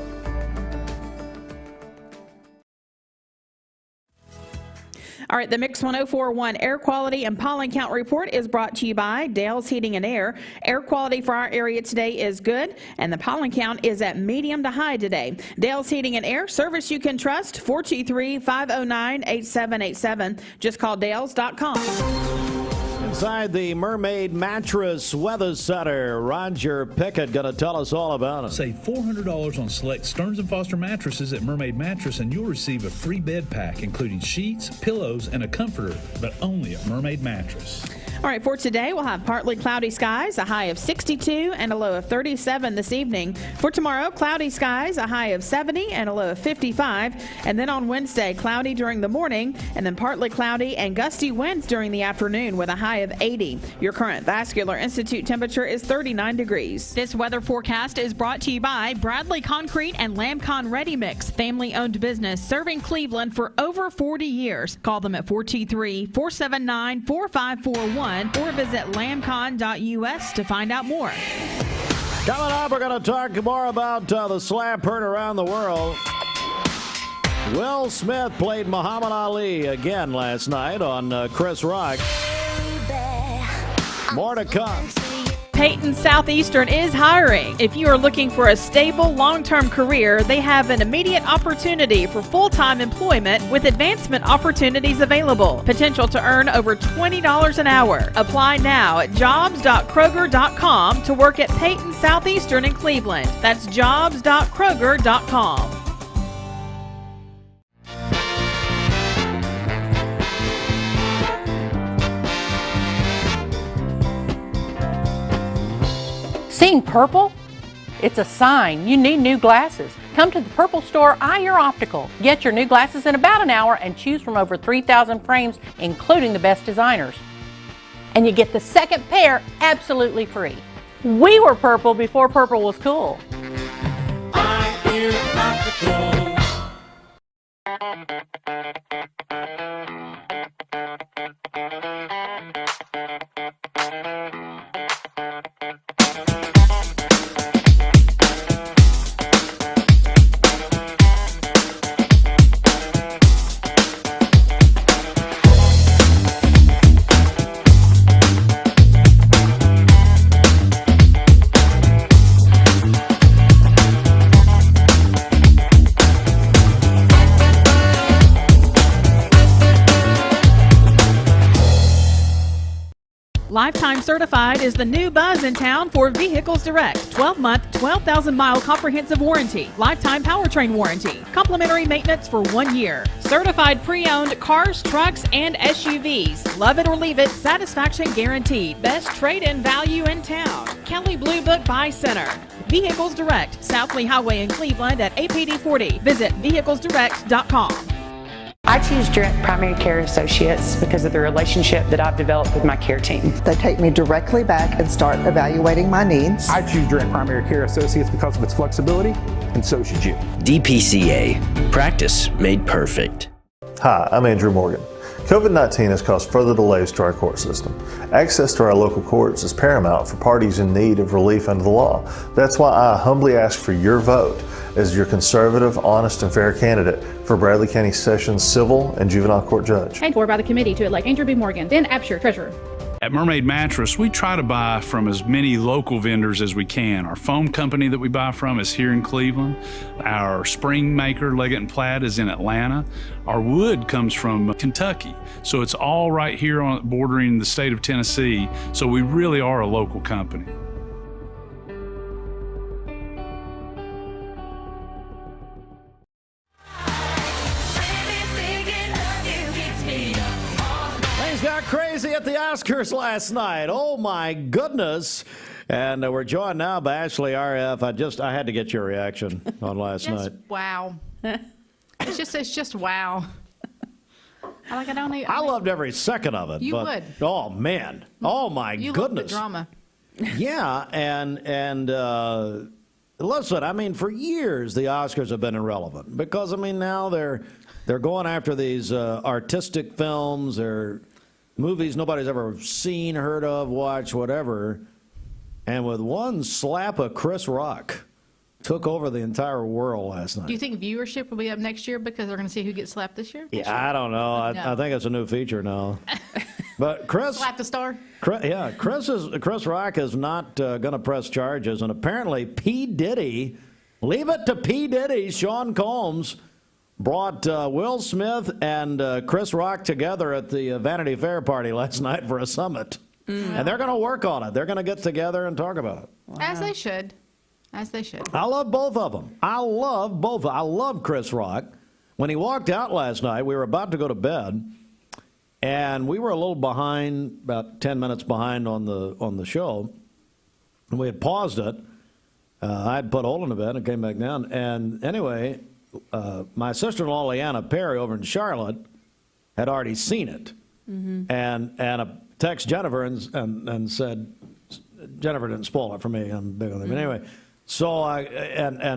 All right, the Mix 1041 air quality and pollen count report is brought to you by Dale's Heating and Air. Air quality for our area today is good, and the pollen count is at medium to high today. Dale's Heating and Air, service you can trust, 423-509-8787. Just call Dales.com. Inside the Mermaid Mattress Weather Center, Roger Pickett going to tell us all about it. Save $400 on select Stearns & Foster mattresses at Mermaid Mattress, and you'll receive a free bed pack, including sheets, pillows, and a comforter, but only at Mermaid Mattress. All right, for today, we'll have partly cloudy skies, a high of 62 and a low of 37 this evening. For tomorrow, cloudy skies, a high of 70 and a low of 55. And then on Wednesday, cloudy during the morning, and then partly cloudy and gusty winds during the afternoon with a high of 80. Your current Vascular Institute temperature is 39 degrees. This weather forecast is brought to you by Bradley Concrete and Lamcon Ready Mix, family-owned business serving Cleveland for over 40 years. Call them at 423-479-4541 or visit lamcon.us to find out more. Coming up, we're going to talk more about the slap heard around the world. Will Smith played Muhammad Ali again last night on Chris Rock. More to come. Peyton Southeastern is hiring. If you are looking for a stable, long-term career, they have an immediate opportunity for full-time employment with advancement opportunities available. Potential to earn over $20 an hour. Apply now at jobs.kroger.com to work at Peyton Southeastern in Cleveland. That's jobs.kroger.com. Seeing purple? It's a sign you need new glasses. Come to the Purple Store, Eye Your Optical. Get your new glasses in about an hour and choose from over 3,000 frames, including the best designers. And you get the second pair absolutely free. We were purple before purple was cool. Eye Your Optical. Lifetime Certified is the new buzz in town for Vehicles Direct. 12-month, 12,000-mile comprehensive warranty. Lifetime powertrain warranty. Complimentary maintenance for 1 year. Certified pre-owned cars, trucks, and SUVs. Love it or leave it, satisfaction guaranteed. Best trade-in value in town. Kelly Blue Book Buy Center. Vehicles Direct, South Lee Highway in Cleveland at APD 40. Visit vehiclesdirect.com. I choose Direct Primary Care Associates because of the relationship that I've developed with my care team. They take me directly back and start evaluating my needs. I choose Direct Primary Care Associates because of its flexibility, and so should you. DPCA, practice made perfect. Hi, I'm Andrew Morgan. COVID-19 has caused further delays to our court system. Access to our local courts is paramount for parties in need of relief under the law. That's why I humbly ask for your vote as your conservative, honest, and fair candidate for Bradley County Sessions Civil and Juvenile Court Judge. Paid for by the committee to elect Andrew B. Morgan, then Absher, Treasurer. At Mermaid Mattress, we try to buy from as many local vendors as we can. Our foam company that we buy from is here in Cleveland. Our spring maker, Leggett & Platt, is in Atlanta. Our wood comes from Kentucky. So it's all right here on bordering the state of Tennessee. So we really are a local company. Got crazy at the Oscars last night. Oh my goodness. And we're joined now by Ashley RF. I had to get your reaction on last night. Wow. It's just wow. I loved every second of it. You would. Oh man. Oh my you goodness. You love the drama. Yeah, and listen, I mean, for years the Oscars have been irrelevant because I mean now they're going after these artistic films, they're movies nobody's ever seen, heard of, watched, whatever. And with one slap of Chris Rock, took over the entire world last night. Do you think viewership will be up next year because they're going to see who gets slapped this year? Yeah, I don't know. I think it's a new feature now. But Chris, slap the star. Chris Rock is not going to press charges, and apparently P. Diddy, leave it to P. Diddy, Sean Combs brought Will Smith and Chris Rock together at the Vanity Fair party last night for a summit, and they're going to work on it. They're going to get together and talk about it. Wow. As they should. As they should. I love both of them. I love Chris Rock. When he walked out last night, we were about to go to bed, and we were a little behind, about 10 minutes behind on the show. And we had paused it. I had put Olin to bed and came back down. And anyway, my sister-in-law, Leanna Perry, over in Charlotte, had already seen it. Mm-hmm. And text Jennifer and said, Jennifer didn't spoil it for me. I'm big on it. But anyway. So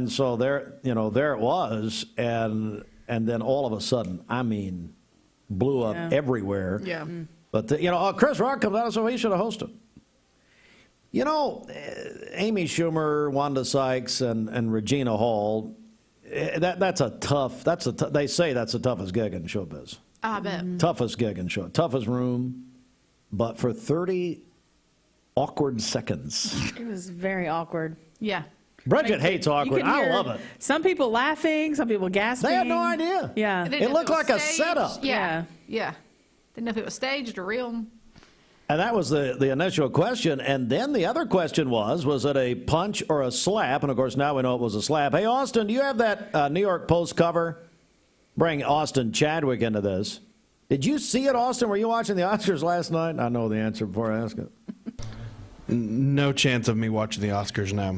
so there it was, and then all of a sudden, I mean, blew up everywhere. Yeah. But Chris Rock comes out, so he should have hosted. You know, Amy Schumer, Wanda Sykes, and Regina Hall. They say that's the toughest gig in showbiz. I bet. Toughest gig in show, toughest room, but for 30 awkward seconds. It was very awkward. Yeah. Bridget hates awkward. I love it. Some people laughing, some people gasping. They had no idea. Yeah. It looked like a setup. Yeah. Didn't know if it was staged or real. And that was the initial question. And then the other question was it a punch or a slap? And, of course, now we know it was a slap. Hey, Austin, do you have that New York Post cover? Bring Austin Chadwick into this. Did you see it, Austin? Were you watching the Oscars last night? I know the answer before I ask it. No chance of me watching the Oscars now.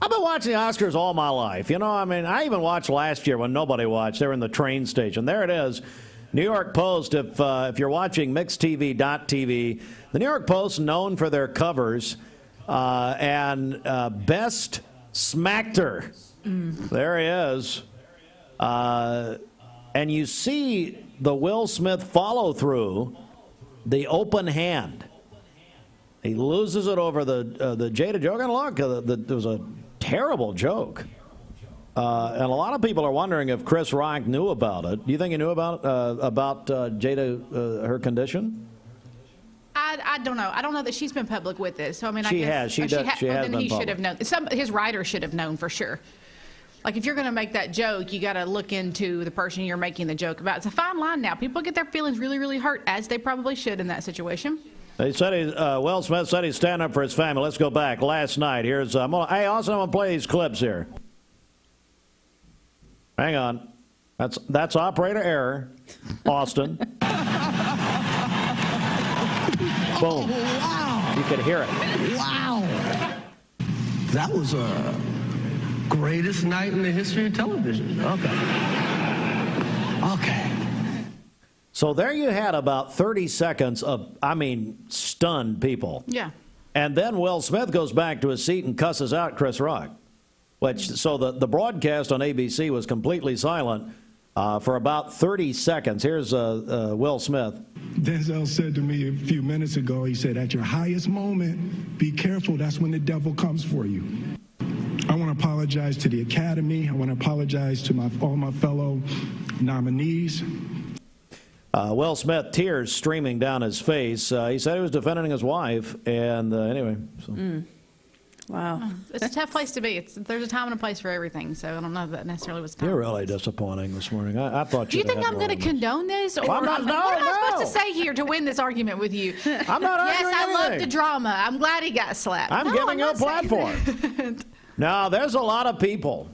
I've been watching the Oscars all my life. You know, I mean, I even watched last year when nobody watched. They were in the train station. There it is. New York Post, if you're watching mixedtv.tv, the New York Post, known for their covers, and Best Smackter. There he is. And you see the Will Smith follow-through, the open hand. He loses it over the Jada joke. And look, there was a terrible joke. And a lot of people are wondering if Chris Rock knew about it. Do you think he knew about Jada, her condition? I don't know. I don't know that she's been public with it. So I mean, she has. She has then been he public. should have known. His writer should have known for sure. Like if you're going to make that joke, you got to look into the person you're making the joke about. It's a fine line now. People get their feelings really, really hurt, as they probably should in that situation. They said Will Smith said he'd stand up for his family. Let's go back last night. Here's hey, Austin, I'm gonna play these clips here. Hang on, that's operator error, Austin. Boom. Wow. You could hear it. Wow. That was a greatest night in the history of television. Okay. So there you had about 30 seconds of, stunned people. Yeah. And then Will Smith goes back to his seat and cusses out Chris Rock. So the broadcast on ABC was completely silent for about 30 seconds. Here's Will Smith. Denzel said to me a few minutes ago, he said, at your highest moment, be careful, that's when the devil comes for you. I want to apologize to the Academy. I want to apologize to all my fellow nominees. Will Smith, tears streaming down his face. He said he was defending his wife, and anyway. So. Wow. It's a tough place to be. There's a time and a place for everything, so I don't know if that necessarily was time. You're really disappointing this morning. I thought Do you think I'm going to condone this? Or I'm not, what am I supposed to say here to win this argument with you? I'm not arguing Yes, I love anything. the drama. I'm glad he got slapped. I'm giving you a platform. Now, there's a lot of people,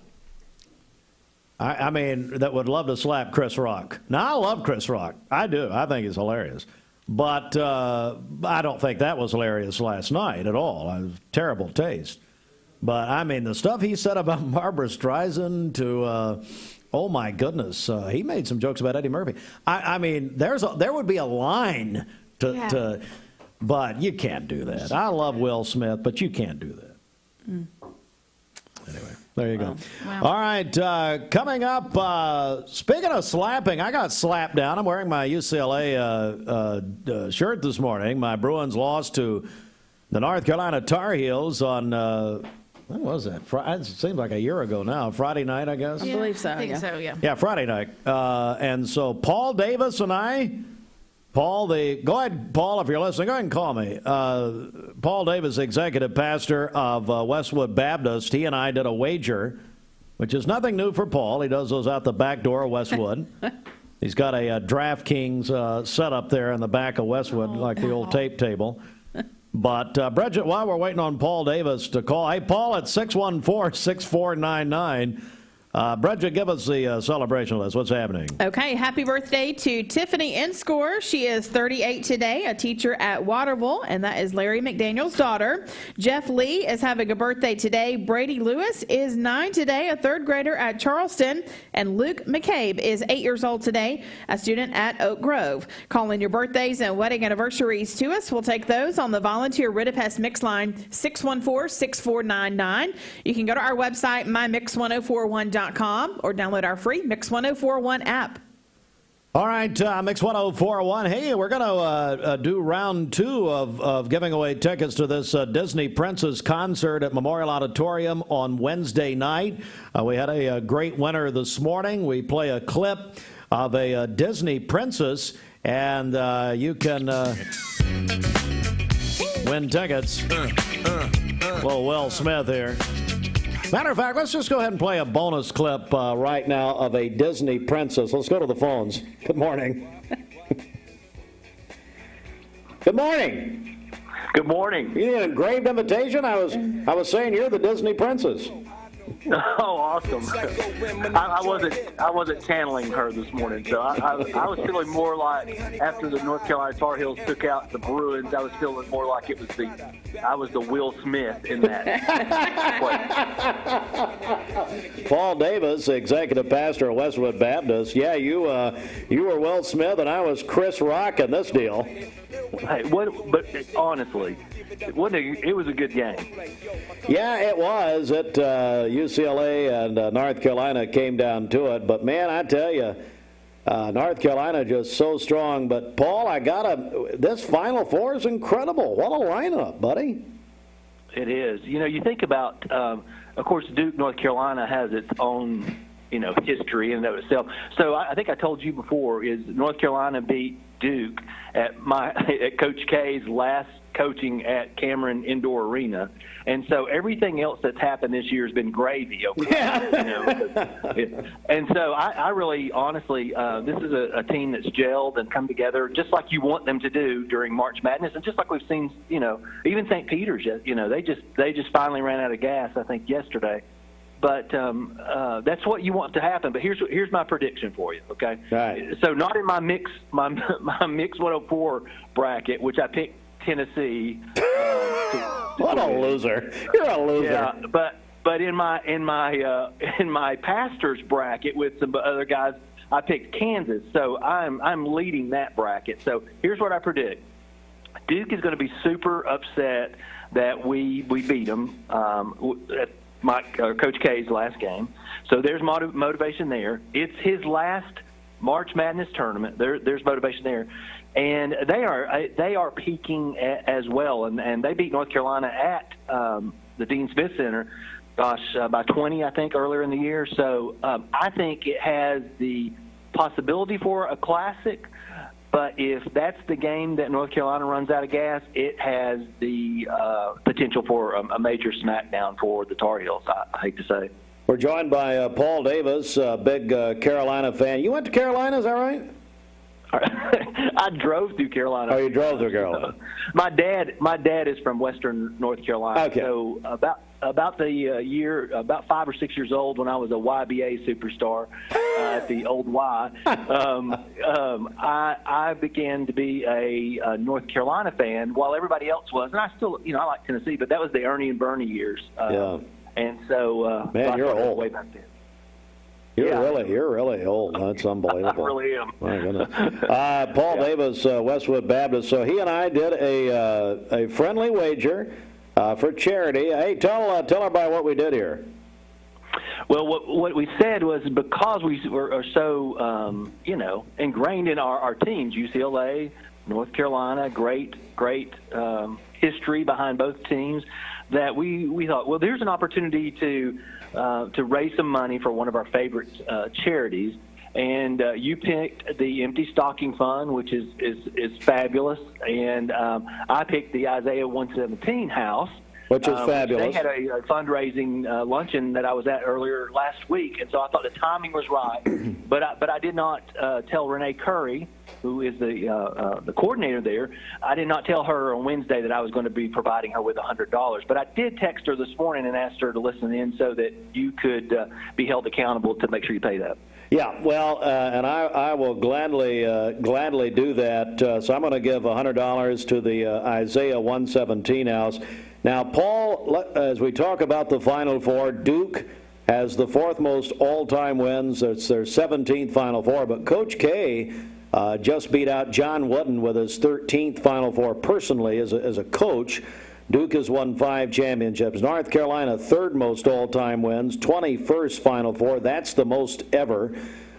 that would love to slap Chris Rock. Now, I love Chris Rock. I do. I think he's hilarious. But I don't think that was hilarious last night at all. It was terrible taste. But, the stuff he said about Barbara Streisand to Oh my goodness, he made some jokes about Eddie Murphy. I mean, there would be a line to, but you can't do that. I love Will Smith, but you can't do that. Anyway, there you go. Wow. All right, coming up, speaking of slapping, I got slapped down. I'm wearing my UCLA shirt this morning. My Bruins lost to the North Carolina Tar Heels on, when was that? It seems like a year ago now. Friday night, I guess? I believe so. I think so, yeah. Yeah, Friday night. And so Paul Davis and I, go ahead, Paul, if you're listening, go ahead and call me. Paul Davis, executive pastor of Westwood Baptist, he and I did a wager, which is nothing new for Paul. He does those out the back door of Westwood. He's got a DraftKings set up there in the back of Westwood, like the old tape table. But, Bridget, while we're waiting on Paul Davis to call, hey, Paul, at 614-6499. Bridget, give us the celebration list. What's happening? Okay, happy birthday to Tiffany Inscore. She is 38 today, a teacher at Waterville, and that is Larry McDaniel's daughter. Jeff Lee is having a birthday today. Brady Lewis is 9 today, a third grader at Charleston. And Luke McCabe is 8 years old today, a student at Oak Grove. Call in your birthdays and wedding anniversaries to us. We'll take those on the volunteer Ridipest Mix line, 614-6499. You can go to our website, mymix1041.com. or download our free Mix 1041 app. All right, Mix 1041. Hey, we're going to do round 2 of giving away tickets to this Disney Princess concert at Memorial Auditorium on Wednesday night. We had a great winner this morning. We play a clip of a Disney princess, and you can win tickets. Little Will Smith here. Matter of fact, let's just go ahead and play a bonus clip right now of a Disney princess. Let's go to the phones. Good morning. Good morning. Good morning. You need an engraved invitation? I was saying you're the Disney princess. Oh, awesome! I wasn't channeling her this morning, so I was feeling more like after the North Carolina Tar Heels took out the Bruins, I was feeling more like I was the Will Smith in that. Paul Davis, executive pastor of Westwood Baptist. Yeah, you were Will Smith, and I was Chris Rock in this deal. Hey, but honestly, it was a good game. Yeah, it was. UCLA and North Carolina came down to it. But, man, I tell you, North Carolina just so strong. But, Paul, this Final Four is incredible. What a lineup, buddy. It is. You think about, of course, Duke, North Carolina has its own, history in and of itself. So I think I told you before is North Carolina beat Duke at Coach K's last coaching at Cameron Indoor Arena, and so everything else that's happened this year has been gravy. And so I really, honestly, this is a team that's gelled and come together just like you want them to do during March Madness, and just like we've seen, even St. Peter's, they just finally ran out of gas, I think, yesterday. But that's what you want to happen. But here's my prediction for you. Okay. Right. So not in my mix 104 bracket, which I picked Tennessee. What a loser! You're a loser. Yeah, but in my pastor's bracket with some other guys, I picked Kansas. So I'm leading that bracket. So here's what I predict: Duke is going to be super upset that we beat them at Coach K's last game. So there's motivation there. It's his last March Madness tournament. There's motivation there. And they are peaking as well, and they beat North Carolina at the Dean Smith Center, by 20, I think, earlier in the year. So I think it has the possibility for a classic, but if that's the game that North Carolina runs out of gas, it has the potential for a major smackdown for the Tar Heels, I hate to say. We're joined by Paul Davis, a big Carolina fan. You went to Carolina, is that right? I drove through Carolina. Oh, you drove through Carolina. My dad is from Western North Carolina. Okay. So about the year, about 5 or 6 years old, when I was a YBA superstar at the old Y, I began to be a North Carolina fan while everybody else was, and I still, I like Tennessee, but that was the Ernie and Bernie years. Yeah. And so, man, you're old. Way back then. You're really old. That's unbelievable. I really am. My goodness. Paul Davis, Westwood Baptist. So he and I did a friendly wager for charity. Hey, tell everybody what we did here. Well, what we said was because we are so, ingrained in our teams, UCLA, North Carolina, great history behind both teams, that we thought, well, there's an opportunity to raise some money for one of our favorite charities. And you picked the Empty Stocking Fund, which is fabulous. And I picked the Isaiah 117 House, which is fabulous. They had a fundraising luncheon that I was at earlier last week, and so I thought the timing was right. But I did not tell Renee Curry, who is the coordinator there. I did not tell her on Wednesday that I was going to be providing her with $100. But I did text her this morning and asked her to listen in so that you could be held accountable to make sure you pay that. Yeah, well, and I will gladly do that. So I'm going to give $100 to the Isaiah 117 House. Now, Paul, as we talk about the Final Four, Duke has the fourth most all-time wins. It's their 17th Final Four, but Coach K just beat out John Wooden with his 13th Final Four personally as a coach. Duke has won 5 championships. North Carolina, third most all-time wins, 21st Final Four. That's the most ever.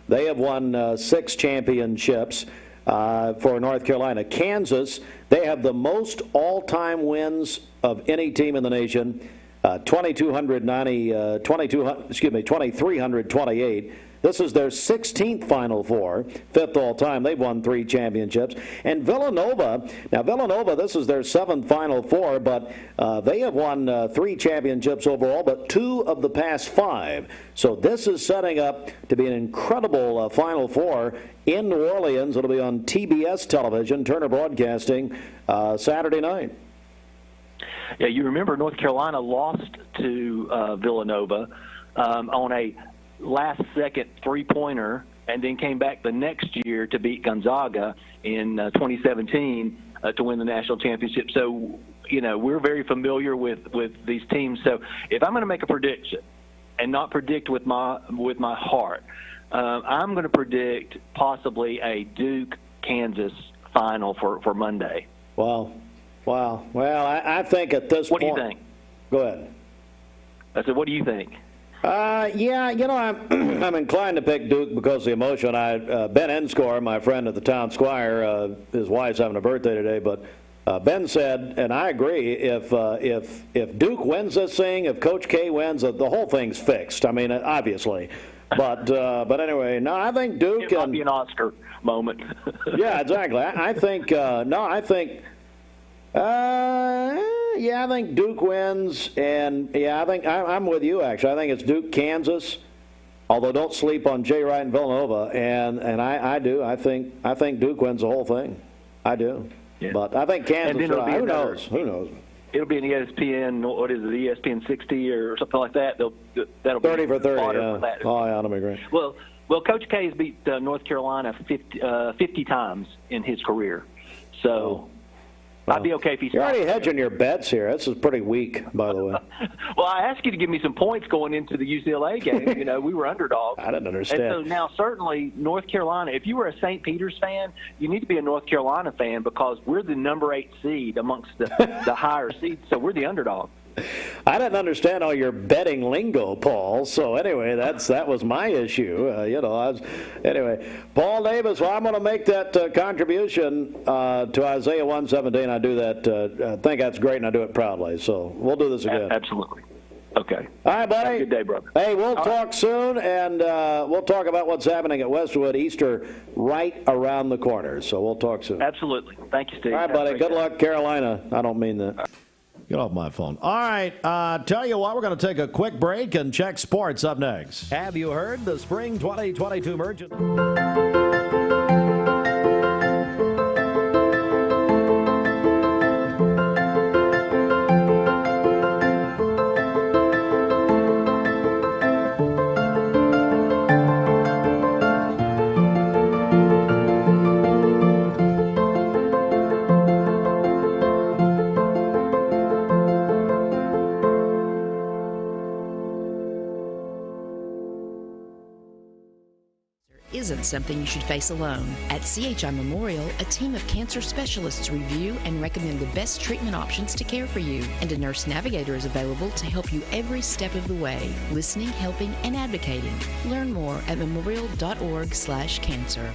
They have won 6 championships for North23 Kansas, they have the most all-time wins of any team in the nation, 2,328. This is their 16th Final Four, 5th all-time. They've won 3 championships. And Villanova, this is their 7th Final Four, but they have won 3 championships overall, but 2 of the past 5. So this is setting up to be an incredible Final Four in New Orleans. It'll be on TBS television, Turner Broadcasting, Saturday night. Yeah, you remember North Carolina lost to Villanova on a last-second three-pointer, and then came back the next year to beat Gonzaga in 2017 to win the national championship. So, we're very familiar with these teams. So if I'm going to make a prediction and not predict with my heart, I'm going to predict possibly a Duke-Kansas final for Monday. Wow. Well, I think at this point... What do you think? Go ahead. I said, what do you think? I'm inclined to pick Duke because of the emotion. Ben Enscore, my friend at the Town Squire, his wife's having a birthday today, but Ben said, and I agree, if Duke wins this thing, if Coach K wins, the whole thing's fixed. I mean, obviously. But anyway, no, I think Duke... It might be an Oscar moment. Yeah, exactly. I think Duke wins, and I think I'm with you. Actually, I think it's Duke, Kansas. Although don't sleep on Jay Wright and Villanova, and I do. I think Duke wins the whole thing. I do. Yeah. But I think Kansas. Who knows? Who knows? It'll be an ESPN. What is it? ESPN 60 or something like that. That'll 30 be for 30. Yeah. For that. Oh, yeah, that'll be great. Well, Coach K has beat North Carolina 50 times in his career, so. I'd be okay if he's... You're already hedging your bets here. This is pretty weak, by the way. Well, I asked you to give me some points going into the UCLA game. We were underdogs. I didn't understand. And so now, certainly, North Carolina, if you were a St. Peter's fan, you need to be a North Carolina fan because we're the number 8 seed amongst the higher seeds, so we're the underdog. I didn't understand all your betting lingo, Paul. So anyway, that was my issue. Anyway, Paul Davis. Well, I'm going to make that contribution to Isaiah 117. I do that. I think that's great, and I do it proudly. So we'll do this again. Absolutely. Okay. All right, buddy. Have a good day, brother. Hey, we'll talk soon, and we'll talk about what's happening at Westwood. Easter right around the corner. So we'll talk soon. Absolutely. Thank you, Steve. All right, buddy. Good luck, Carolina. I don't mean that. Get off my phone. All right, tell you what, we're going to take a quick break and check sports up next. Have you heard the Spring 2022 Merchant? isn't something you should face alone. At CHI Memorial, a team of cancer specialists review and recommend the best treatment options to care for you, and a nurse navigator is available to help you every step of the way, listening, helping, and advocating. Learn more at memorial.org/cancer.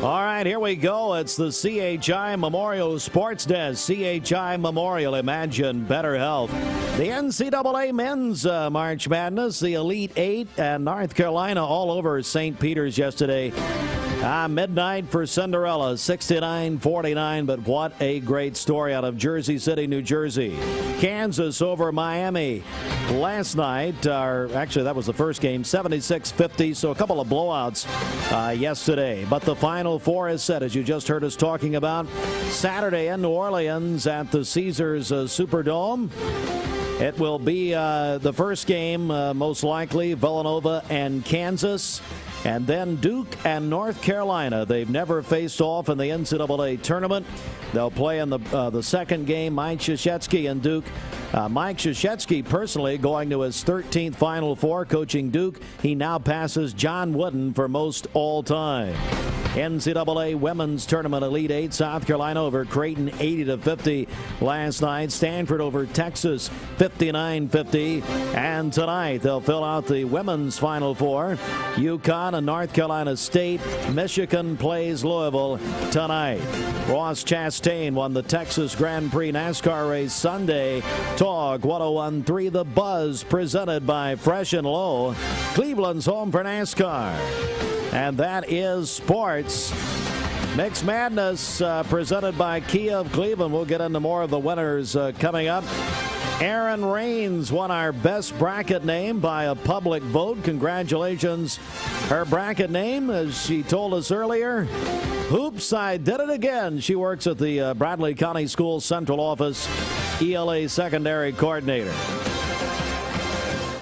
All right, here we go. It's the CHI Memorial Sports Desk. CHI Memorial, imagine better health. The NCAA Men's March Madness, the Elite Eight, and North Carolina all over St. Peter's yesterday. Midnight for Cinderella, 69-49, but what a great story out of Jersey City, New Jersey. Kansas over Miami last night, actually that was the first game, 76-50, so a couple of blowouts yesterday. But the Final Four is set, as you just heard us talking about, Saturday in New Orleans at the Caesars Superdome. It will be the first game, most likely, Villanova and Kansas. And then Duke and North Carolina. They've never faced off in the NCAA tournament. They'll play in the second game, Mike Krzyzewski and Duke. Mike Krzyzewski personally going to his 13th Final Four coaching Duke. He now passes John Wooden for most all-time. NCAA Women's Tournament Elite Eight, South Carolina over Creighton 80-50 last night. Stanford over Texas 59-50. And tonight they'll fill out the women's Final Four. UConn and North Carolina State. Michigan plays Louisville tonight. Ross Chastain won the Texas Grand Prix NASCAR race Sunday. Talk 101.3 The Buzz, presented by Fresh and Low. Cleveland's home for NASCAR. And that is sports. Mixed Madness presented by Kia of Cleveland. We'll get into more of the winners coming up. Aaron Raines won our best bracket name by a public vote. Congratulations. Her bracket name, as she told us earlier, Hoops, I did it again. She works at the Bradley County Schools Central Office, ELA Secondary Coordinator.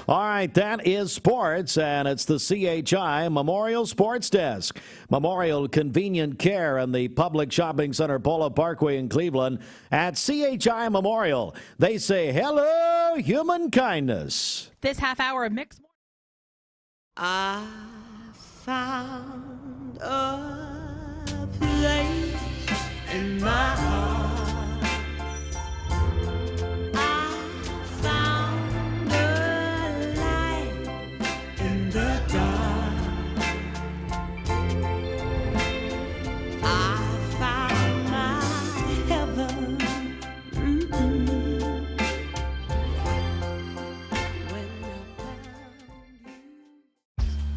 All right, that is sports, and it's the CHI Memorial Sports Desk. Memorial Convenient Care and the Public Shopping Center Polo Parkway in Cleveland. At CHI Memorial, they say, hello, human kindness. This half hour of Mixed Morning. I found a place in my heart.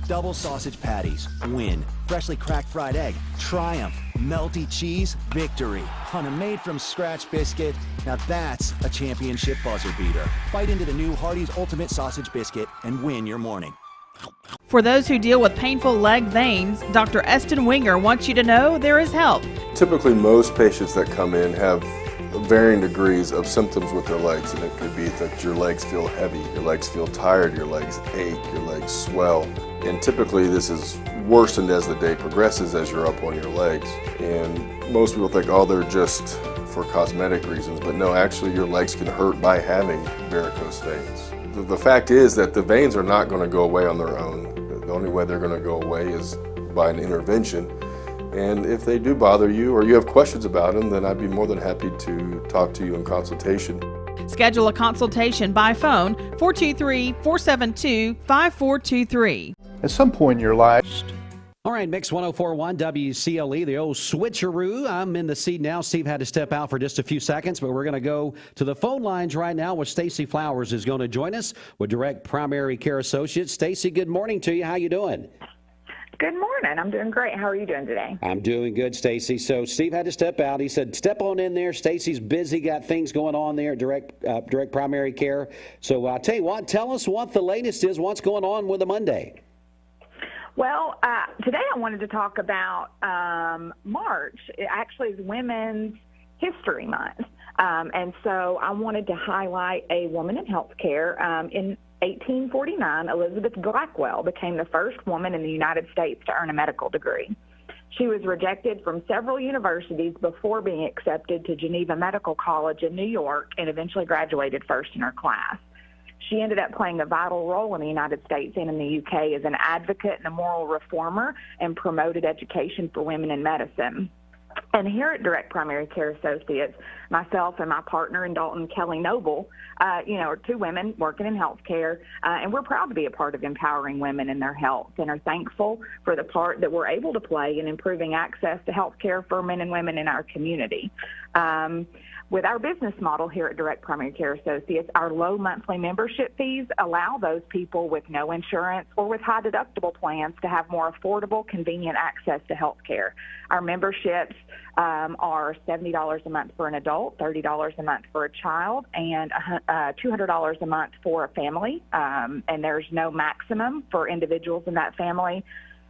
Double sausage patties, win. Freshly cracked fried egg, triumph. Melty cheese, victory. On a made-from-scratch biscuit, now that's a championship buzzer beater. Bite into the new Hardee's Ultimate Sausage Biscuit and win your morning. For those who deal with painful leg veins, Dr. Eston Winger wants you to know there is help. Typically, most patients that come in have varying degrees of symptoms with their legs, and it could be that your legs feel heavy, your legs feel tired, your legs ache, your legs swell. And typically this is worsened as the day progresses as you're up on your legs. And most people think, oh, they're just for cosmetic reasons, but no, actually your legs can hurt by having varicose veins. The fact is that the veins are not going to go away on their own. The only way they're going to go away is by an intervention. And if they do bother you or you have questions about them, then I'd be more than happy to talk to you in consultation. Schedule a consultation by phone, 423-472-5423. At some point in your life. All right, Mix 104.1 WCLE, the old switcheroo. I'm in the seat now. Steve had to step out for just a few seconds, but we're going to go to the phone lines right now where Stacy Flowers is going to join us with Direct Primary Care Associates. Stacy, good morning to you. How you doing? Good morning. I'm doing great. How are you doing today? I'm doing good, Stacy. So Steve had to step out. He said, step on in there. Stacy's busy, got things going on there at Direct Primary Care. So I'll tell you what, tell us what the latest is, what's going on with the Monday. Well, today I wanted to talk about March. It actually is Women's History Month. And so I wanted to highlight a woman in healthcare. In 1849, Elizabeth Blackwell became the first woman in the United States to earn a medical degree. She was rejected from several universities before being accepted to Geneva Medical College in New York and eventually graduated first in her class. She ended up playing a vital role in the United States and in the UK as an advocate and a moral reformer, and promoted education for women in medicine. And here at Direct Primary Care Associates, myself and my partner in Dalton, Kelly Noble, are two women working in healthcare, and we're proud to be a part of empowering women in their health and are thankful for the part that we're able to play in improving access to healthcare for men and women in our community. With our business model here at Direct Primary Care Associates, our low monthly membership fees allow those people with no insurance or with high deductible plans to have more affordable, convenient access to health care. Our memberships are $70 a month for an adult, $30 a month for a child, and $200 a month for a family. And there's no maximum for individuals in that family.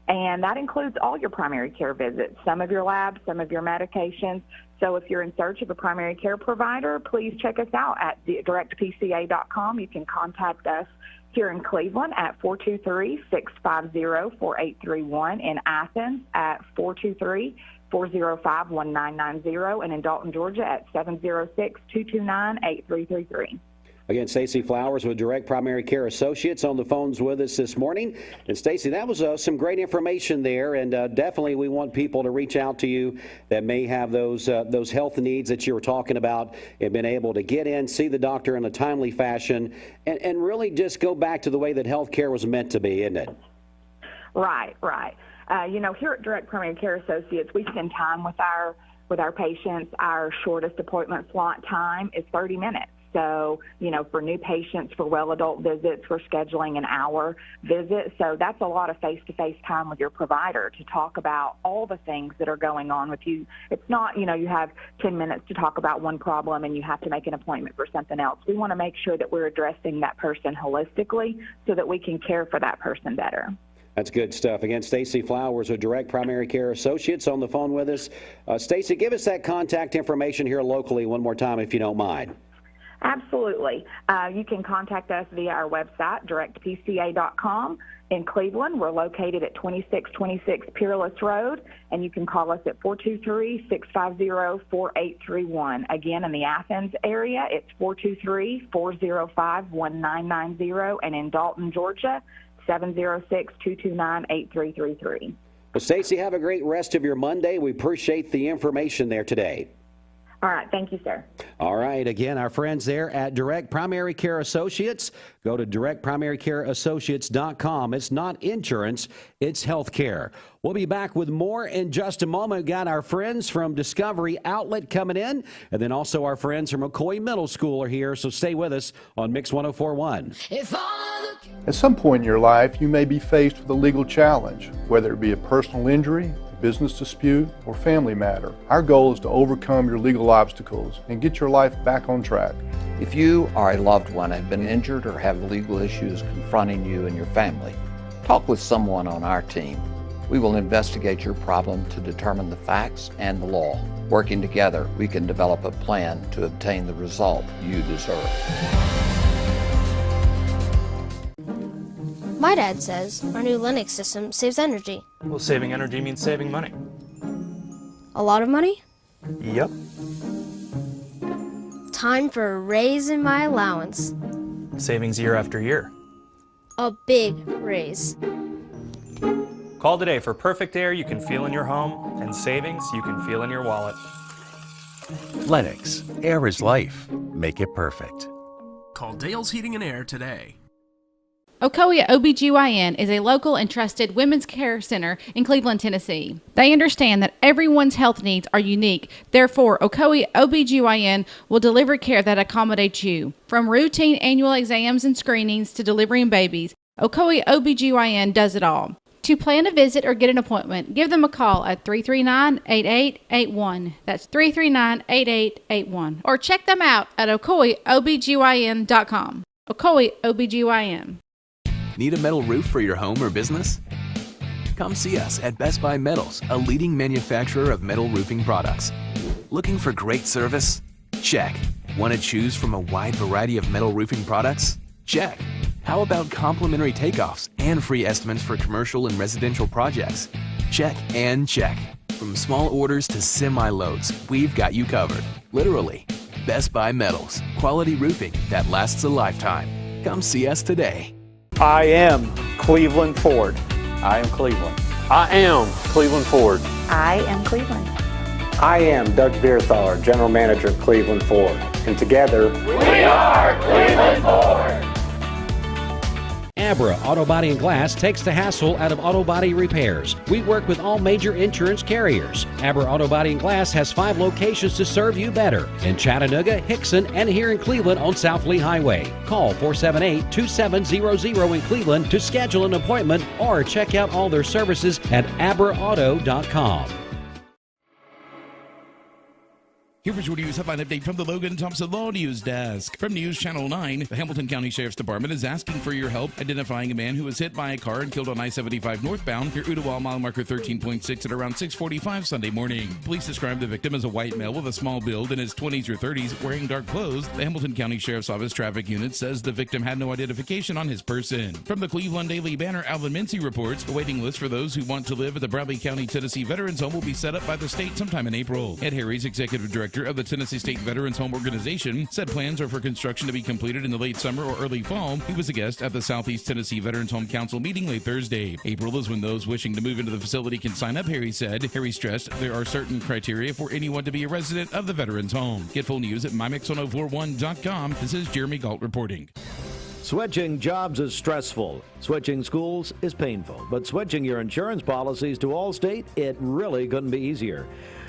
And that includes all your primary care visits, some of your labs, some of your medications. So if you're in search of a primary care provider, please check us out at directpca.com. You can contact us here in Cleveland at 423-650-4831, in Athens at 423-405-1990, and in Dalton, Georgia at 706-229-8333. Again, Stacey Flowers with Direct Primary Care Associates on the phones with us this morning. And Stacey, that was some great information there, and definitely we want people to reach out to you that may have those health needs that you were talking about, and been able to get in, see the doctor in a timely fashion, and really just go back to the way that health care was meant to be, isn't it? Right. Here at Direct Primary Care Associates, we spend time with our patients. Our shortest appointment slot time is 30 minutes. So, for new patients, for well adult visits, we're scheduling an hour visit. So that's a lot of face-to-face time with your provider to talk about all the things that are going on with you. It's not, you have 10 minutes to talk about one problem and you have to make an appointment for something else. We want to make sure that we're addressing that person holistically so that we can care for that person better. That's good stuff. Again, Stacey Flowers with Direct Primary Care Associates on the phone with us. Stacey, give us that contact information here locally one more time, if you don't mind. Absolutely. You can contact us via our website, directpca.com. In Cleveland, we're located at 2626 Peerless Road, and you can call us at 423-650-4831. Again, in the Athens area, it's 423-405-1990, and in Dalton, Georgia, 706-229-8333. Well, Stacey, have a great rest of your Monday. We appreciate the information there today. All right. Thank you, sir. All right. Again, our friends there at Direct Primary Care Associates. Go to directprimarycareassociates.com. It's not insurance, it's health care. We'll be back with more in just a moment. Got our friends from Discovery Outlet coming in, and then also our friends from McCoy Middle School are here. So stay with us on Mix 104.1. At some point in your life, you may be faced with a legal challenge, whether it be a personal injury, business dispute, or family matter. Our goal is to overcome your legal obstacles and get your life back on track. If you or a loved one have been injured or have legal issues confronting you and your family, talk with someone on our team. We will investigate your problem to determine the facts and the law. Working together, we can develop a plan to obtain the result you deserve. My dad says our new Linux system saves energy. Well, saving energy means saving money. A lot of money? Yep. Time for a raise in my allowance. Savings year after year. A big raise. Call today for perfect air you can feel in your home and savings you can feel in your wallet. Lennox. Air is life. Make it perfect. Call Dale's Heating and Air today. Ocoee OBGYN is a local and trusted women's care center in Cleveland, Tennessee. They understand that everyone's health needs are unique. Therefore, Ocoee OBGYN will deliver care that accommodates you. From routine annual exams and screenings to delivering babies, Ocoee OBGYN does it all. To plan a visit or get an appointment, give them a call at 339-8881. That's 339-8881. Or check them out at OcoeeOBGYN.com. Ocoee OBGYN. Need a metal roof for your home or business? Come see us at Best Buy Metals, a leading manufacturer of metal roofing products. Looking for great service? Check. Want to choose from a wide variety of metal roofing products? Check. How about complimentary takeoffs and free estimates for commercial and residential projects? Check and check. From small orders to semi-loads, we've got you covered. Literally. Best Buy Metals. Quality roofing that lasts a lifetime. Come see us today. I am Cleveland Ford. I am Cleveland. I am Cleveland Ford. I am Cleveland. I am Doug Vierthaler, General Manager of Cleveland Ford. And together, we are Cleveland Ford. Abra Auto Body and Glass takes the hassle out of auto body repairs. We work with all major insurance carriers. Abra Auto Body and Glass has 5 locations to serve you better in Chattanooga, Hickson, and here in Cleveland on South Lee Highway. Call 478-2700 in Cleveland to schedule an appointment or check out all their services at abraauto.com. Here's your news headline update from the Logan Thompson Law News Desk. From News Channel 9, the Hamilton County Sheriff's Department is asking for your help identifying a man who was hit by a car and killed on I-75 northbound near Ottawa mile marker 13.6 at around 6:45 Sunday morning. Police described the victim as a white male with a small build in his 20s or 30s wearing dark clothes. The Hamilton County Sheriff's Office Traffic Unit says the victim had no identification on his person. From the Cleveland Daily Banner, Alvin Mincy reports a waiting list for those who want to live at the Bradley County, Tennessee Veterans Home will be set up by the state sometime in April. Ed Harries, Executive Director of the Tennessee State Veterans Home Organization, said plans are for construction to be completed in the late summer or early fall. He was a guest at the Southeast Tennessee Veterans Home Council meeting late Thursday. April is when those wishing to move into the facility can sign up, Harry said. Harry stressed there are certain criteria for anyone to be a resident of the Veterans Home. Get full news at mymix1041.com. This is Jeremy Galt reporting. Switching jobs is stressful. Switching schools is painful. But switching your insurance policies to Allstate, it really couldn't be easier.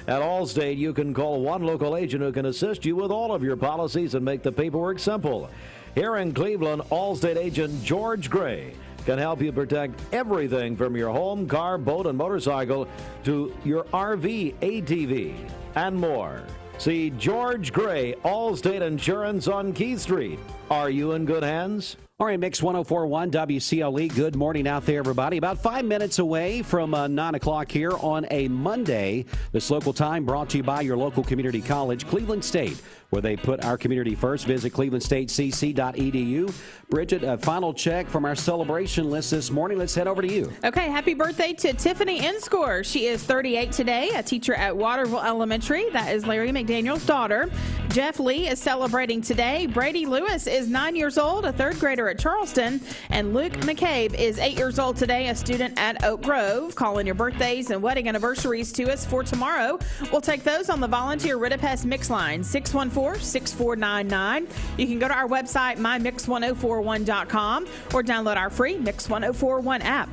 At Allstate, you can call one local agent who can assist you with all of your policies and make the paperwork simple. Here in Cleveland, Allstate agent George Gray can help you protect everything from your home, car, boat, and motorcycle to your RV, ATV, and more. See George Gray, Allstate Insurance on Keith Street. Are you in good hands? All right, Mix 104.1 WCLE. Good morning out there, everybody. About 5 minutes away from 9 o'clock here on a Monday. This local time brought to you by your local community college, Cleveland State, where they put our community first. Visit clevelandstatecc.edu. Bridget, a final check from our celebration list this morning. Let's head over to you. Okay, happy birthday to Tiffany Inscore. She is 38 today, a teacher at Waterville Elementary. That is Larry McDaniel's daughter. Jeff Lee is celebrating today. Brady Lewis is 9 years old, a third grader at Charleston. And Luke McCabe is 8 years old today, a student at Oak Grove. Call in your birthdays and wedding anniversaries to us for tomorrow. We'll take those on the Volunteer Ritapest Mix line, 614-6499. You can go to our website, mymix1041.com, or download our free Mix 1041 app.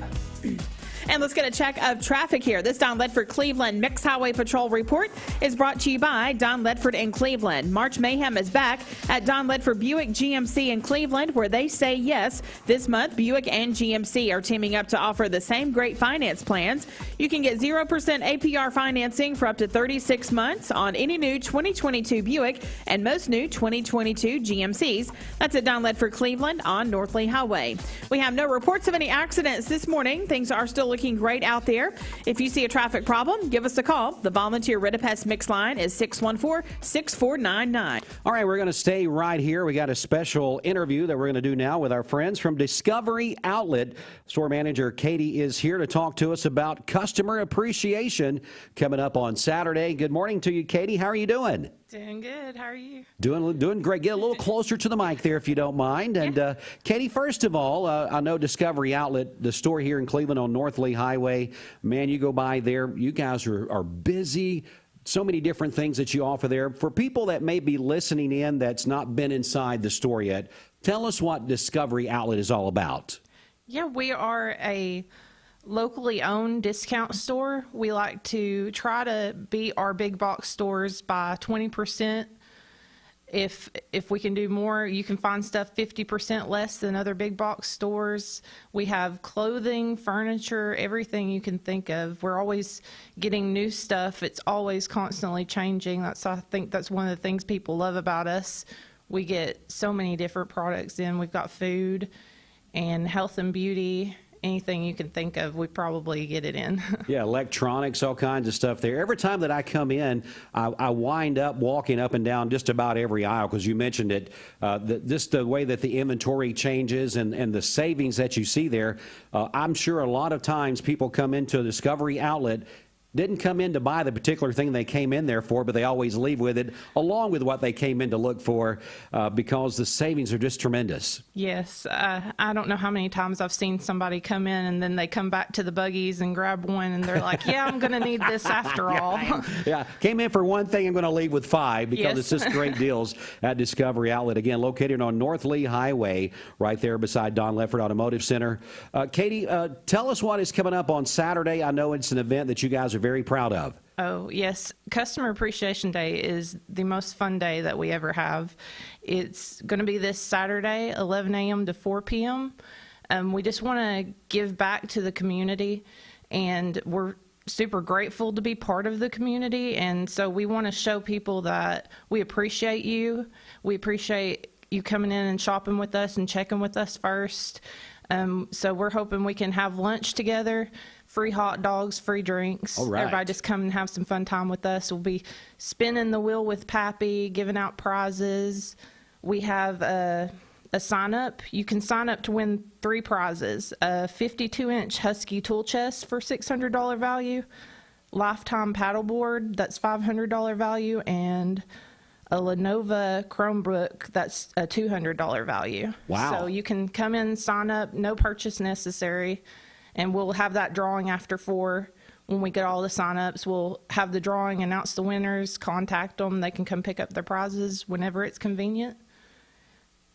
And let's get a check of traffic here. This Don Ledford Cleveland Mix Highway Patrol report is brought to you by Don Ledford in Cleveland. March Mayhem is back at Don Ledford Buick GMC in Cleveland, where they say yes. This month, Buick and GMC are teaming up to offer the same great finance plans. You can get 0% APR financing for up to 36 months on any new 2022 Buick and most new 2022 GMCs. That's at Don Ledford Cleveland on North Lee Highway. We have no reports of any accidents this morning. Things are still looking great out there. If you see a traffic problem, give us a call. The Volunteer Ritapest Mix line is 614-6499. All right, we're going to stay right here. We got a special interview that we're going to do now with our friends from Discovery Outlet. Store manager Katie is here to talk to us about customer appreciation coming up on Saturday. Good morning to you, Katie. How are you doing? Doing good. How are you? Doing great. Get a little closer to the mic there if you don't mind. And Katie, first of all, I know Discovery Outlet, the store here in Cleveland on North Lee Highway. Man, you go by there, you guys are busy. So many different things that you offer there. For people that may be listening in that's not been inside the store yet, tell us what Discovery Outlet is all about. Yeah, we are a locally owned discount store. We like to try to beat our big box stores by 20%. If we can do more, you can find stuff 50% less than other big box stores. We have clothing, furniture, everything you can think of. We're always getting new stuff. It's always constantly changing. I think that's one of the things people love about us. We get so many different products in. We've got food and health and beauty. Anything you can think of, we probably get it in. Yeah, electronics, all kinds of stuff there. Every time that I come in, I wind up walking up and down just about every aisle because you mentioned it. Just the way that the inventory changes and the savings that you see there. I'm sure a lot of times people come into a Discovery Outlet didn't come in to buy the particular thing they came in there for, but they always leave with it, along with what they came in to look for, because the savings are just tremendous. Yes. I don't know how many times I've seen somebody come in and then they come back to the buggies and grab one and they're like, yeah, I'm going to need this after all. Yeah, came in for one thing, I'm going to leave with 5 because Yes. it's just great deals at Discovery Outlet. Again, located on North Lee Highway, right there beside Don Leffert Automotive Center. Katie, tell us what is coming up on Saturday. I know it's an event that you guys are very proud of. Oh, yes. Customer Appreciation Day is the most fun day that we ever have. It's going to be this Saturday, 11 a.m. to 4 p.m. We just want to give back to the community, and we're super grateful to be part of the community. And so we want to show people that we appreciate you. We appreciate you coming in and shopping with us and checking with us first. So we're hoping we can have lunch together, free hot dogs, free drinks. All right. Everybody just come and have some fun time with us. We'll be spinning the wheel with Pappy, giving out prizes. We have a sign up. You can sign up to win 3 prizes: a 52-inch Husky tool chest for $600 value, Lifetime paddleboard that's $500 value, and a Lenovo Chromebook that's a $200 value. Wow. So you can come in, sign up, no purchase necessary, and we'll have that drawing after 4. When we get all the sign-ups, we'll have the drawing, announce the winners, contact them. They can come pick up their prizes whenever it's convenient.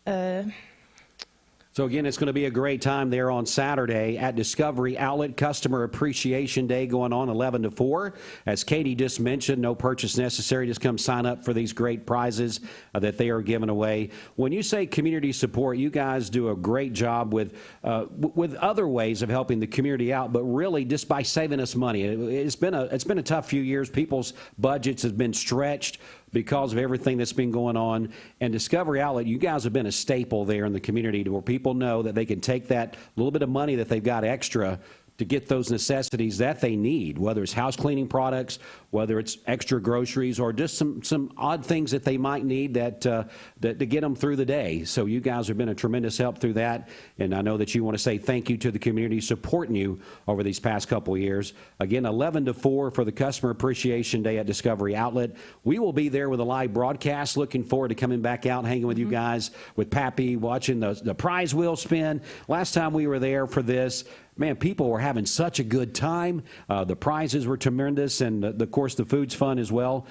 So, again, it's going to be a great time there on Saturday at Discovery Outlet. Customer Appreciation Day going on 11 to 4. As Katie just mentioned, no purchase necessary. Just come sign up for these great prizes that they are giving away. When you say community support, you guys do a great job with other ways of helping the community out, but really just by saving us money. It's been a tough few years. People's budgets have been stretched because of everything that's been going on. And Discovery Outlet, you guys have been a staple there in the community to where people know that they can take that little bit of money that they've got extra to get those necessities that they need, whether it's house cleaning products, whether it's extra groceries, or just some odd things that they might need that to get them through the day. So you guys have been a tremendous help through that, and I know that you want to say thank you to the community supporting you over these past couple of years. Again, 11 to 4 for the Customer Appreciation Day at Discovery Outlet. We will be there with a live broadcast. Looking forward to coming back out and hanging with you guys, with Pappy, watching the prize wheel spin. Last time we were there for this, man, people were having such a good time. The prizes were tremendous, and of course, the food's fun as well.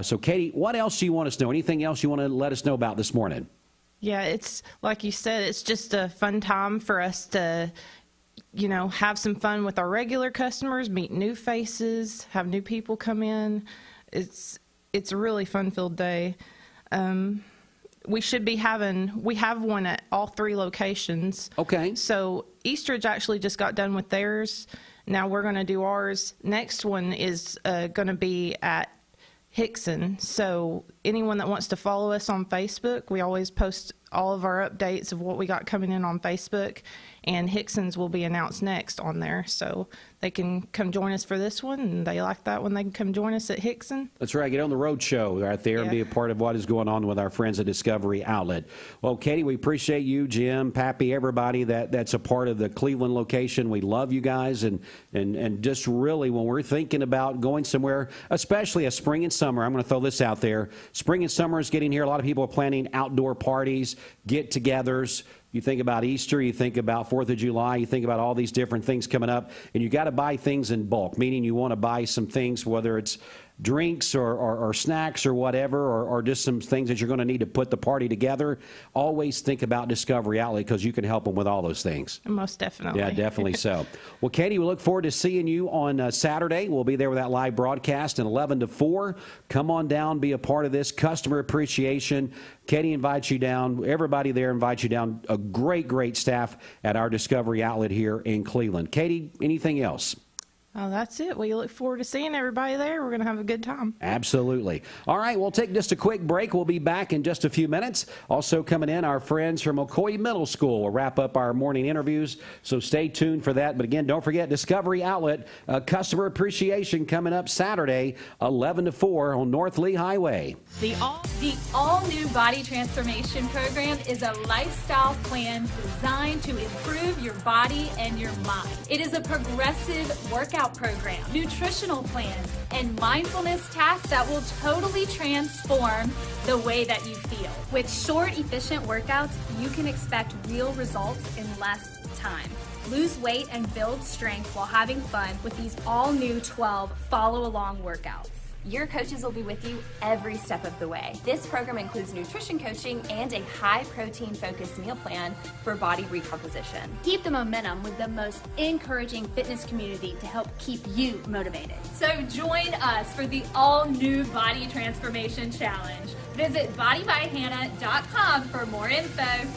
So, Katie, what else do you want us to know? Anything else you want to let us know about this morning? Yeah, it's like you said, it's just a fun time for us to, have some fun with our regular customers, meet new faces, have new people come in. It's a really fun-filled day. We have one at all 3 locations. Okay. So Eastridge actually just got done with theirs. Now we're going to do ours. Next one is going to be at Hickson. So anyone that wants to follow us on Facebook, we always post all of our updates of what we got coming in on Facebook, and Hickson's will be announced next on there. So they can come join us for this one, and they like that when they can come join us at Hickson. That's right. Get on the road show right there and be a part of what is going on with our friends at Discovery Outlet. Well, Katie, we appreciate you, Jim, Pappy, everybody that's a part of the Cleveland location. We love you guys, and just really when we're thinking about going somewhere, especially a spring and summer, I'm going to throw this out there. Spring and summer is getting here. A lot of people are planning outdoor parties, get-togethers. You think about Easter, you think about 4th of July, you think about all these different things coming up, and you got to buy things in bulk, meaning you want to buy some things, whether it's drinks or snacks or whatever, or just some things that you're going to need to put the party together. Always think about Discovery Outlet, because you can help them with all those things. Most definitely. Yeah, definitely so. Well, Katie, we look forward to seeing you on Saturday. We'll be there with that live broadcast at 11 to 4. Come on down, be a part of this Customer Appreciation. Katie invites you down. Everybody there invites you down. A great staff at our Discovery Outlet here in Cleveland. Katie, anything else? Oh, that's it. We look forward to seeing everybody there. We're going to have a good time. Absolutely. All right, we'll take just a quick break. We'll be back in just a few minutes. Also coming in, our friends from Ocoee Middle School will wrap up our morning interviews, so stay tuned for that. But again, don't forget Discovery Outlet, Customer Appreciation coming up Saturday, 11 to 4 on North Lee Highway. The all-new Body Transformation Program is a lifestyle plan designed to improve your body and your mind. It is a progressive workout workout program, nutritional plans, and mindfulness tasks that will totally transform the way that you feel. With short, efficient workouts, you can expect real results in less time. Lose weight and build strength while having fun with these all-new 12 follow-along workouts. Your coaches will be with you every step of the way. This program includes nutrition coaching and a high-protein focused meal plan for body recomposition. Keep the momentum with the most encouraging fitness community to help keep you motivated. So join us for the all-new Body Transformation Challenge. Visit bodybyhannah.com for more info.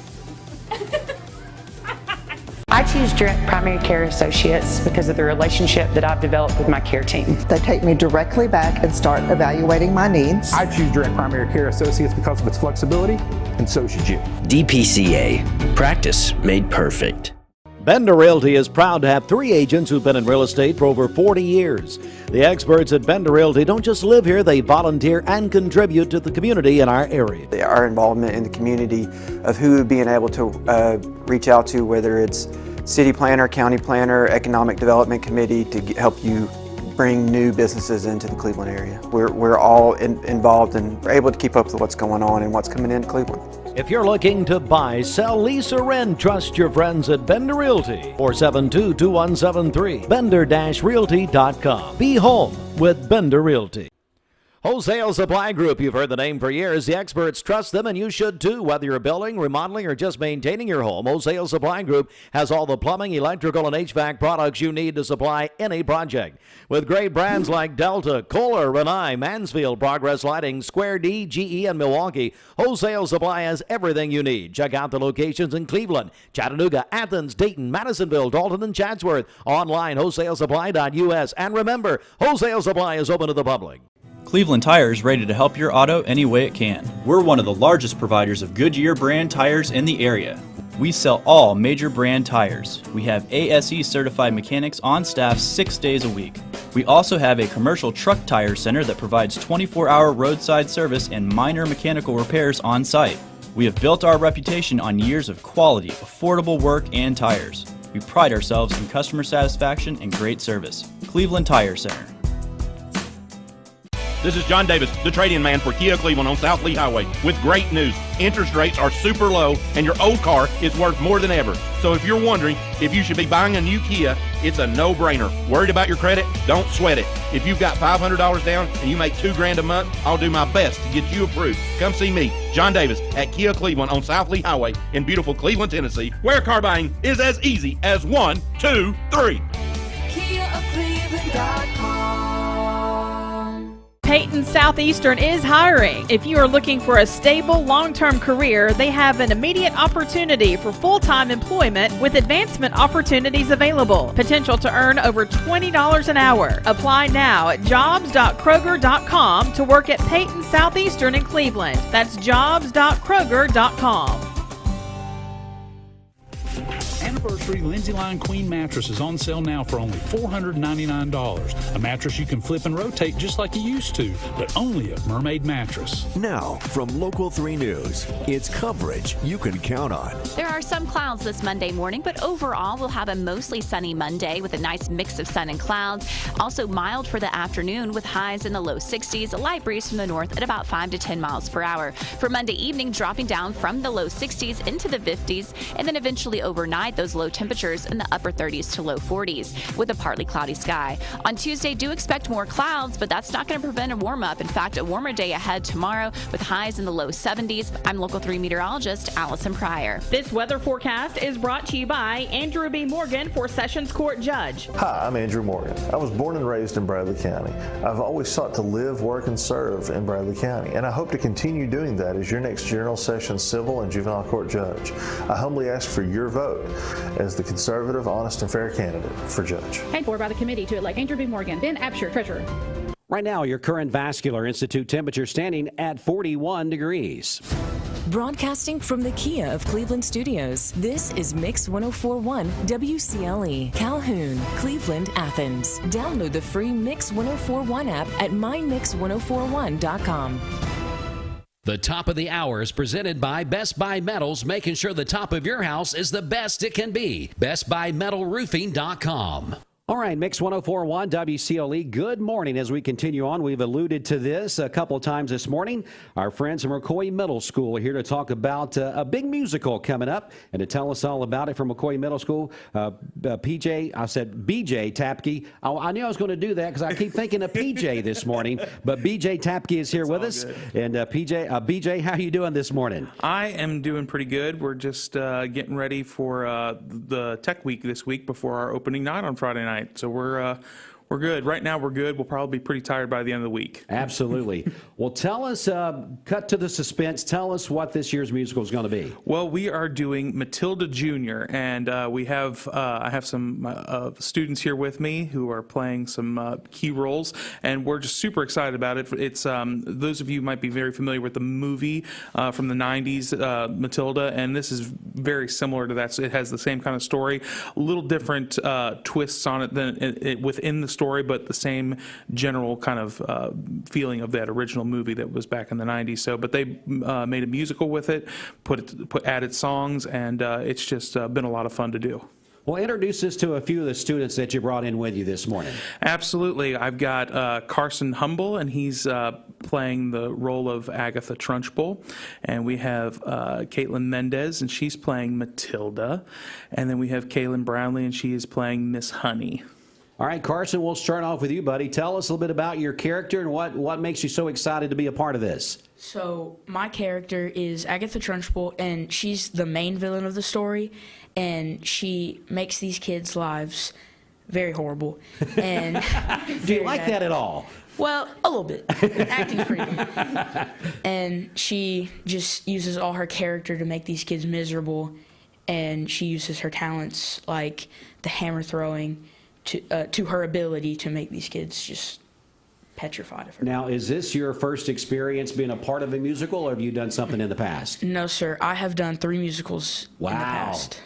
I choose Direct Primary Care Associates because of the relationship that I've developed with my care team. They take me directly back and start evaluating my needs. I choose Direct Primary Care Associates because of its flexibility, and so should you. DPCA. Practice made perfect. Bender Realty is proud to have 3 agents who've been in real estate for over 40 years. The experts at Bender Realty don't just live here, they volunteer and contribute to the community in our area. Our involvement in the community of who being able to reach out to, whether it's city planner, county planner, economic development committee, to help you bring new businesses into the Cleveland area. We're all involved and we're able to keep up with what's going on and what's coming into Cleveland. If you're looking to buy, sell, lease, or rent, trust your friends at Bender Realty. 472-2173. Bender-Realty.com. Be home with Bender Realty. Wholesale Supply Group, you've heard the name for years. The experts trust them, and you should too. Whether you're building, remodeling, or just maintaining your home, Wholesale Supply Group has all the plumbing, electrical, and HVAC products you need to supply any project. With great brands like Delta, Kohler, Rinnai, Mansfield, Progress Lighting, Square D, GE, and Milwaukee, Wholesale Supply has everything you need. Check out the locations in Cleveland, Chattanooga, Athens, Dayton, Madisonville, Dalton, and Chatsworth. Online, wholesalesupply.us. And remember, Wholesale Supply is open to the public. Cleveland Tire is ready to help your auto any way it can. We're one of the largest providers of Goodyear brand tires in the area. We sell all major brand tires. We have ASE certified mechanics on staff 6 days a week. We also have a commercial truck tire center that provides 24-hour roadside service and minor mechanical repairs on site. We have built our reputation on years of quality, affordable work and tires. We pride ourselves in customer satisfaction and great service. Cleveland Tire Center. This is John Davis, the trade-in man for Kia Cleveland on South Lee Highway, with great news. Interest rates are super low, and your old car is worth more than ever. So if you're wondering if you should be buying a new Kia, it's a no-brainer. Worried about your credit? Don't sweat it. If you've got $500 down and you make $2,000 a month, I'll do my best to get you approved. Come see me, John Davis, at Kia Cleveland on South Lee Highway in beautiful Cleveland, Tennessee, where car buying is as easy as 1, 2, 3. KiaofCleveland.com. Peyton Southeastern is hiring. If you are looking for a stable, long-term career, they have an immediate opportunity for full-time employment with advancement opportunities available. Potential to earn over $20 an hour. Apply now at jobs.kroger.com to work at Peyton Southeastern in Cleveland. That's jobs.kroger.com. Anniversary Lindsay Line Queen mattress is on sale now for only $499. A mattress you can flip and rotate just like you used to, but only at Mermaid Mattress. Now, from Local 3 News, it's coverage you can count on. There are some clouds this Monday morning, but overall we'll have a mostly sunny Monday with a nice mix of sun and clouds. Also mild for the afternoon with highs in the low 60s, a light breeze from the north at about 5 to 10 miles per hour. For Monday evening, dropping down from the low 60s into the 50s, and then eventually overnight, those low temperatures in the upper 30s to low 40s with a partly cloudy sky. On Tuesday, do expect more clouds, but that's not going to prevent a warm up. In fact, a warmer day ahead tomorrow with highs in the low 70s. I'm Local 3 meteorologist Allison Pryor. This weather forecast is brought to you by Andrew B. Morgan for Sessions Court Judge. Hi, I'm Andrew Morgan. I was born and raised in Bradley County. I've always sought to live, work, and serve in Bradley County, and I hope to continue doing that as your next General Sessions Civil and Juvenile Court Judge. I humbly ask for your vote as the conservative, honest, and fair candidate for judge. Paid for by the committee to elect Andrew B. Morgan. Ben Absher, Treasurer. Right now, your current Vascular Institute temperature standing at 41 degrees. Broadcasting from the Kia of Cleveland studios, this is Mix 1041 WCLE, Calhoun, Cleveland, Athens. Download the free Mix 1041 app at mymix1041.com. The top of the hour is presented by Best Buy Metals, making sure the top of your house is the best it can be. BestBuyMetalRoofing.com. All right, Mix 104.1 WCLE. Good morning. As we continue on, we've alluded to this a couple of times this morning. Our friends from McCoy Middle School are here to talk about a big musical coming up. And to tell us all about it from McCoy Middle School, BJ Tapke. I knew I was going to do that because I keep thinking of PJ this morning. But BJ Tapke is here with us. Good. And BJ, how are you doing this morning? I am doing pretty good. We're just getting ready for the Tech Week this week before our opening night on Friday night. So we're good. Right now we're good. We'll probably be pretty tired by the end of the week. Absolutely. Well, tell us, cut to the suspense. Tell us what this year's musical is going to be. Well, we are doing Matilda Jr., and I have some students here with me who are playing some key roles, and we're just super excited about it. It's those of you might be very familiar with the movie from the 90s, Matilda, and this is very similar to that. So it has the same kind of story, a little different twists on it than within the story, but the same general kind of feeling of that original movie that was back in the 90s. So, but they made a musical with it, added songs, and it's just been a lot of fun to do. Well, introduce us to a few of the students that you brought in with you this morning. Absolutely. I've got Carson Humble, and he's playing the role of Agatha Trunchbull. And we have Caitlin Mendez, and she's playing Matilda. And then we have Kaylin Brownlee, and she is playing Miss Honey. All right, Carson, we'll start off with you, buddy. Tell us a little bit about your character and what makes you so excited to be a part of this. So my character is Agatha Trunchbull, and she's the main villain of the story, and she makes these kids' lives very horrible. And do you like that at all? Well, a little bit. Acting's pretty good. And she just uses all her character to make these kids miserable, and she uses her talents like the hammer throwing to her ability to make these kids just petrified of her. Now, is this your first experience being a part of a musical, or have you done something in the past? No, sir. I have done 3 musicals in the past.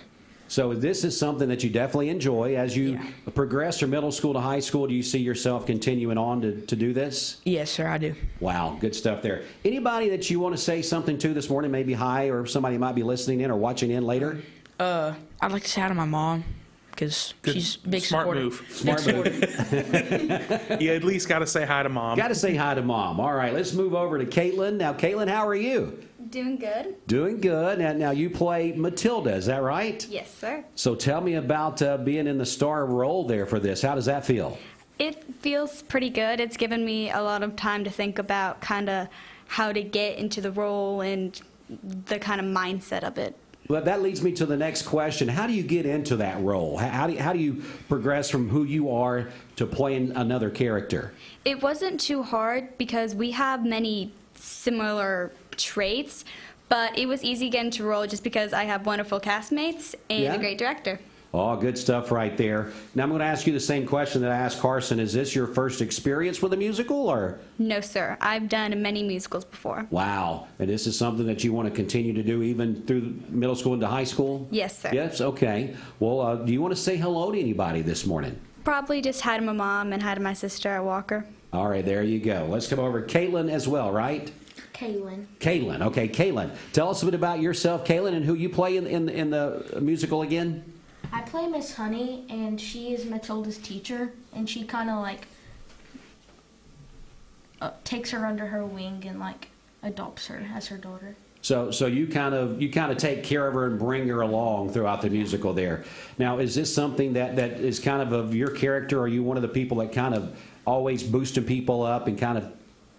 So this is something that you definitely enjoy. As you progress from middle school to high school, do you see yourself continuing on to do this? Yes, sir, I do. Wow, good stuff there. Anybody that you want to say something to this morning, maybe hi, or somebody might be listening in or watching in later? I'd like to say hi to my mom, because she's big Smart supporter. move. Smart move. You at least got to say hi to Mom. Got to say hi to Mom. All right, let's move over to Caitlin. Now, Caitlin, how are you? Doing good. Doing good. Now you play Matilda, is that right? Yes, sir. So tell me about being in the star role there for this. How does that feel? It feels pretty good. It's given me a lot of time to think about kind of how to get into the role and the kind of mindset of it. Well, that leads me to the next question. How do you get into that role? How do you progress from who you are to playing another character? It wasn't too hard because we have many similar traits, but it was easy getting to role just because I have wonderful castmates and a great director. Oh, good stuff right there. Now I'm going to ask you the same question that I asked Carson. Is this your first experience with a musical, or? No, sir. I've done many musicals before. Wow. And this is something that you want to continue to do even through middle school into high school? Yes, sir. Yes, okay. Well, do you want to say hello to anybody this morning? Probably just hi to my mom and hi to my sister at Walker. All right, there you go. Let's come over to Caitlin as well, right? Kaylin. Kaylin. Okay, Kaylin. Tell us a bit about yourself, Kaylin, and who you play in the musical again. I play Miss Honey, and she is Matilda's teacher, and she kind of like takes her under her wing and like adopts her as her daughter. So you kind of take care of her and bring her along throughout the musical there. Now, is this something that is kind of your character? Are you one of the people that kind of always boosting people up and kind of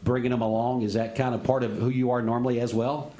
bringing them along? Is that kind of part of who you are normally as well?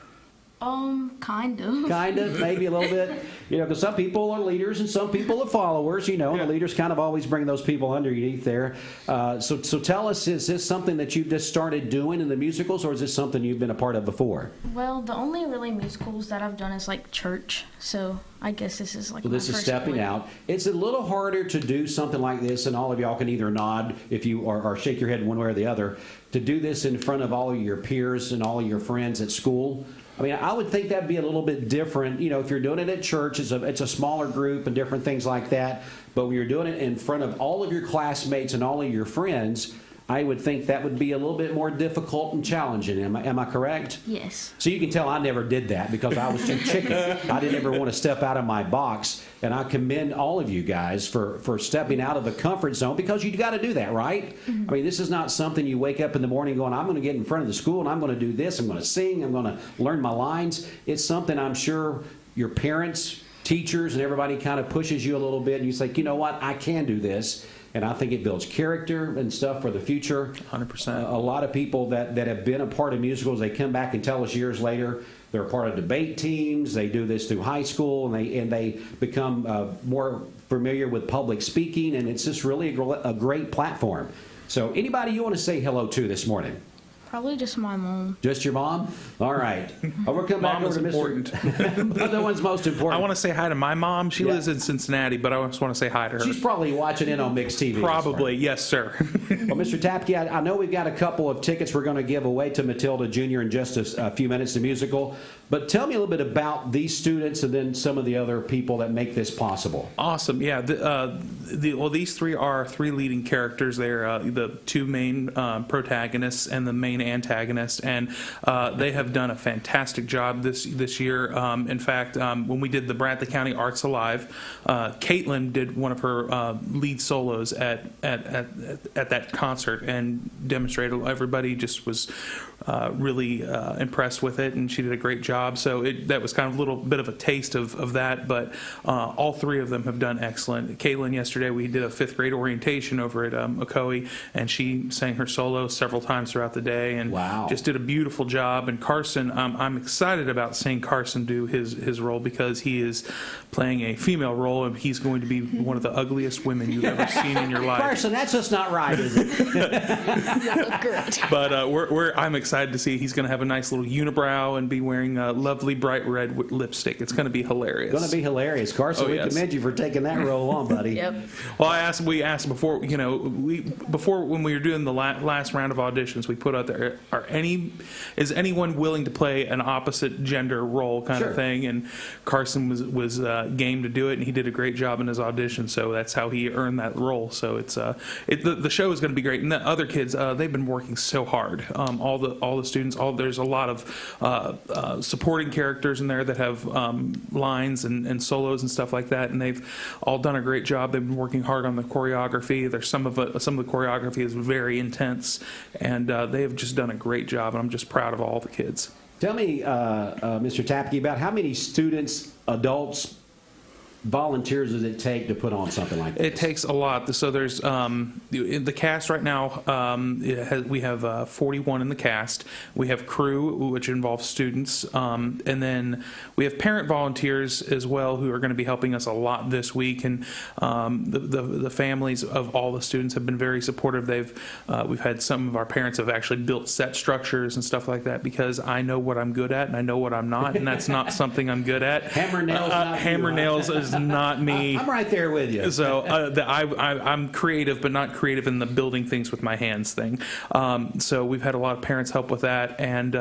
Kind of. Kind of, maybe a little bit. You know, because some people are leaders and some people are followers, you know, and the leaders kind of always bring those people underneath there. So tell us, is this something that you've just started doing in the musicals, or is this something you've been a part of before? Well, the only really musicals that I've done is like church, so I guess this is like my this is first stepping one. out. It's a little harder to do something like this, and all of y'all can either nod if you or shake your head one way or the other, to do this in front of all of your peers and all of your friends at school. I mean, I would think that'd be a little bit different. You know, if you're doing it at church, it's a smaller group and different things like that. But when you're doing it in front of all of your classmates and all of your friends, I would think that would be a little bit more difficult and challenging. Am I correct? Yes. So you can tell I never did that because I was too chicken. I didn't ever want to step out of my box. And I commend all of you guys for stepping out of the comfort zone, because you got to do that, right? I mean, this is not something you wake up in the morning going, I'm going to get in front of the school and I'm going to do this. I'm going to sing. I'm going to learn my lines. It's something I'm sure your parents, teachers, and everybody kind of pushes you a little bit. And you say, you know what? I can do this. And I think it builds character and stuff for the future. 100%. A lot of people that have been a part of musicals, they come back and tell us years later they're a part of debate teams. They do this through high school, and they become more familiar with public speaking, and it's just really a great platform. So anybody you want to say hello to this morning? Probably just my mom. Just your mom? All right. We'll come back over to important. Mr. The one's most important. I want to say hi to my mom. She lives in Cincinnati, but I just want to say hi to her. She's probably watching in on Mix TV. Probably, yes, sir. Well, Mr. Tapke, I know we've got a couple of tickets we're going to give away to Matilda Jr. in just a few minutes, the musical. But tell me a little bit about these students and then some of the other people that make this possible. Awesome. Yeah. Well, these three are three leading characters. They're the two main protagonists and the main antagonist, and they have done a fantastic job this year. In fact, when we did the Bradley County Arts Alive, Caitlin did one of her lead solos at that concert and demonstrated. Everybody just was really impressed with it, and she did a great job. So that was kind of a little bit of a taste of that, but all three of them have done excellent. Caitlin, yesterday we did a 5th grade orientation over at Ocoee, and she sang her solo several times throughout the day, and just did a beautiful job. And Carson, I'm excited about seeing Carson do his role, because he is playing a female role, and he's going to be one of the ugliest women you've ever seen in your life. Carson, that's just not right, is it? But I'm excited to see he's going to have a nice little unibrow and be wearing lovely bright red lipstick. It's going to be hilarious. It's going to be hilarious. Carson, we commend you for taking that role on, buddy. Yep. Well, we asked before, before when we were doing the last round of auditions, we put out there, is anyone willing to play an opposite gender role kind of thing? And Carson was game to do it, and he did a great job in his audition. So that's how he earned that role. So it's the show is going to be great. And the other kids, they've been working so hard. All the students, there's a lot of supporting characters in there that have lines and solos and stuff like that, and they've all done a great job. They've been working hard on the choreography. There's some of the choreography is very intense, and they have just done a great job, and I'm just proud of all the kids. Tell me, Mr. Tapke, about how many students, adults, volunteers does it take to put on something like this? It takes a lot. So there's in the cast right now. We have 41 in the cast. We have crew, which involves students, and then we have parent volunteers as well, who are going to be helping us a lot this week. And the families of all the students have been very supportive. We've had some of our parents have actually built set structures and stuff like that, because I know what I'm good at and I know what I'm not, and that's not something I'm good at. Hammer nails is not me. I'm right there with you. So I'm creative, but not creative in the building things with my hands thing. So we've had a lot of parents help with that, and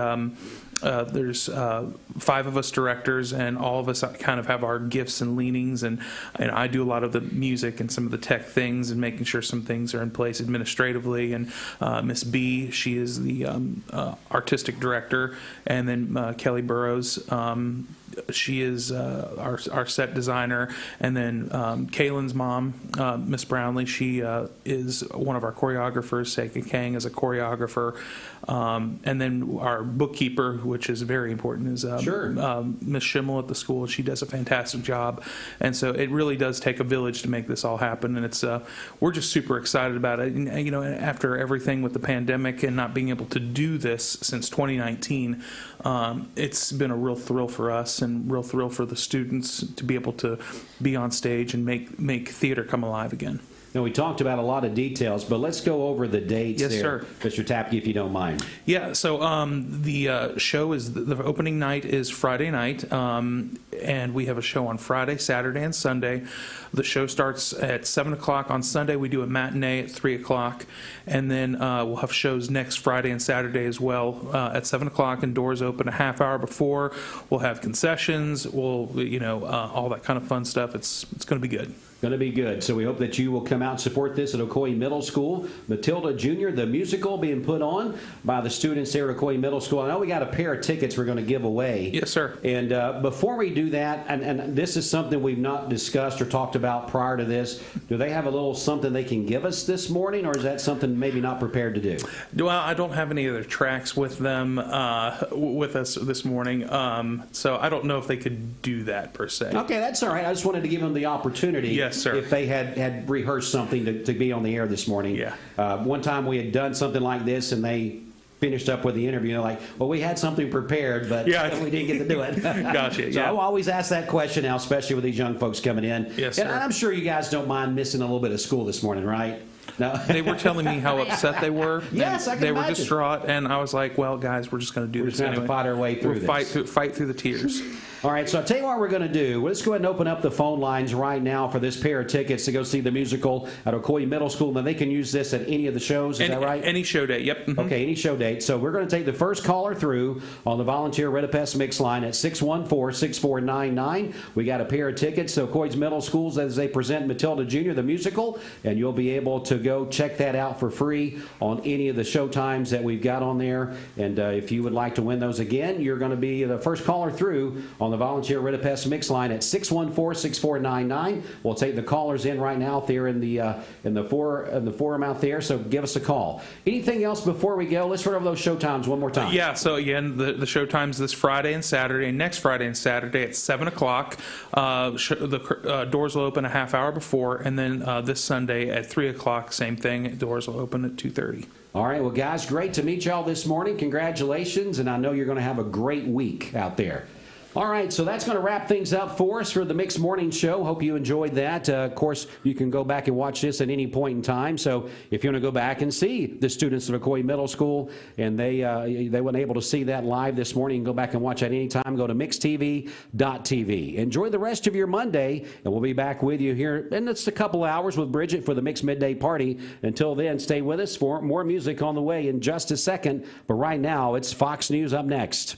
there's 5 of us directors, and all of us kind of have our gifts and leanings, and I do a lot of the music and some of the tech things and making sure some things are in place administratively. And Miss B, she is the artistic director, and then Kelly Burrows, she is our set designer, and then Kaylin's mom, Miss Brownlee, she is one of our choreographers. Seika Kang is a choreographer, and then our bookkeeper, which is very important, is Miss Schimmel at the school. She does a fantastic job, and so it really does take a village to make this all happen. And it's we're just super excited about it. And, after everything with the pandemic and not being able to do this since 2019, it's been a real thrill for us and real thrill for the students to be able to be on stage and make theater come alive again. Now, we talked about a lot of details, but let's go over the dates yes, there, sir. Mr. Tapke, if you don't mind. Yeah, so the show is, the opening night is Friday night, and we have a show on Friday, Saturday, and Sunday. The show starts at 7 o'clock on Sunday. We do a matinee at 3 o'clock, and then we'll have shows next Friday and Saturday as well at 7 o'clock, and doors open a half hour before. We'll have concessions, all that kind of fun stuff. It's going to be good. Going to be good. So we hope that you will come out and support this at Ocoee Middle School. Matilda Jr., the musical being put on by the students there at Ocoee Middle School. I know we got a pair of tickets we're going to give away. Yes, sir. And before we do that, and this is something we've not discussed or talked about prior to this, do they have a little something they can give us this morning, or is that something maybe not prepared to do? Well, I don't have any other tracks with them, with us this morning, so I don't know if they could do that per se. Okay, that's all right. I just wanted to give them the opportunity. Yes, sir. If they had rehearsed something to be on the air this morning. Yeah. One time we had done something like this, and they finished up with the interview. They're like, well, we had something prepared, but we didn't get to do it. Gotcha. So yeah. I always ask that question now, especially with these young folks coming in. Yes, and sir. I'm sure you guys don't mind missing a little bit of school this morning, right? No. They were telling me how upset they were. Yes, I can They were imagine. distraught, and I was like, well, guys, we're just going to do We're this just going to anyway. have to fight our way through this. Fight through the tears. All right, so I'll tell you what we're going to do. Let's go ahead and open up the phone lines right now for this pair of tickets to go see the musical at Ocoee Middle School. Now, they can use this at any of the shows, is that right? Any show date, yep. Mhm. Okay, any show date. So we're going to take the first caller through on the Volunteer Redipest Mix line at 614-6499. We got a pair of tickets to Ocoee Middle Schools as they present Matilda Jr., the musical, and you'll be able to go check that out for free on any of the show times that we've got on there. And if you would like to win those again, you're going to be the first caller through on the Volunteer Redipest Mix line at 614-6499. We'll take the callers in right now out there in the forum out there. So give us a call. Anything else before we go? Let's run over those show times one more time. Yeah, so again, the show times this Friday and Saturday, and next Friday and Saturday at 7 o'clock. The doors will open a half hour before, and then this Sunday at 3 o'clock, same thing. Doors will open at 2:30. All right, well, guys, great to meet y'all this morning. Congratulations, and I know you're going to have a great week out there. All right, so that's going to wrap things up for us for the Mixed Morning Show. Hope you enjoyed that. Of course, you can go back and watch this at any point in time. So if you want to go back and see the students of Ocoee Middle School, and they weren't able to see that live this morning, you can go back and watch that anytime. Go to mixtv.tv. Enjoy the rest of your Monday, and we'll be back with you here in just a couple hours with Bridget for the Mixed Midday Party. Until then, stay with us for more music on the way in just a second. But right now, it's Fox News up next.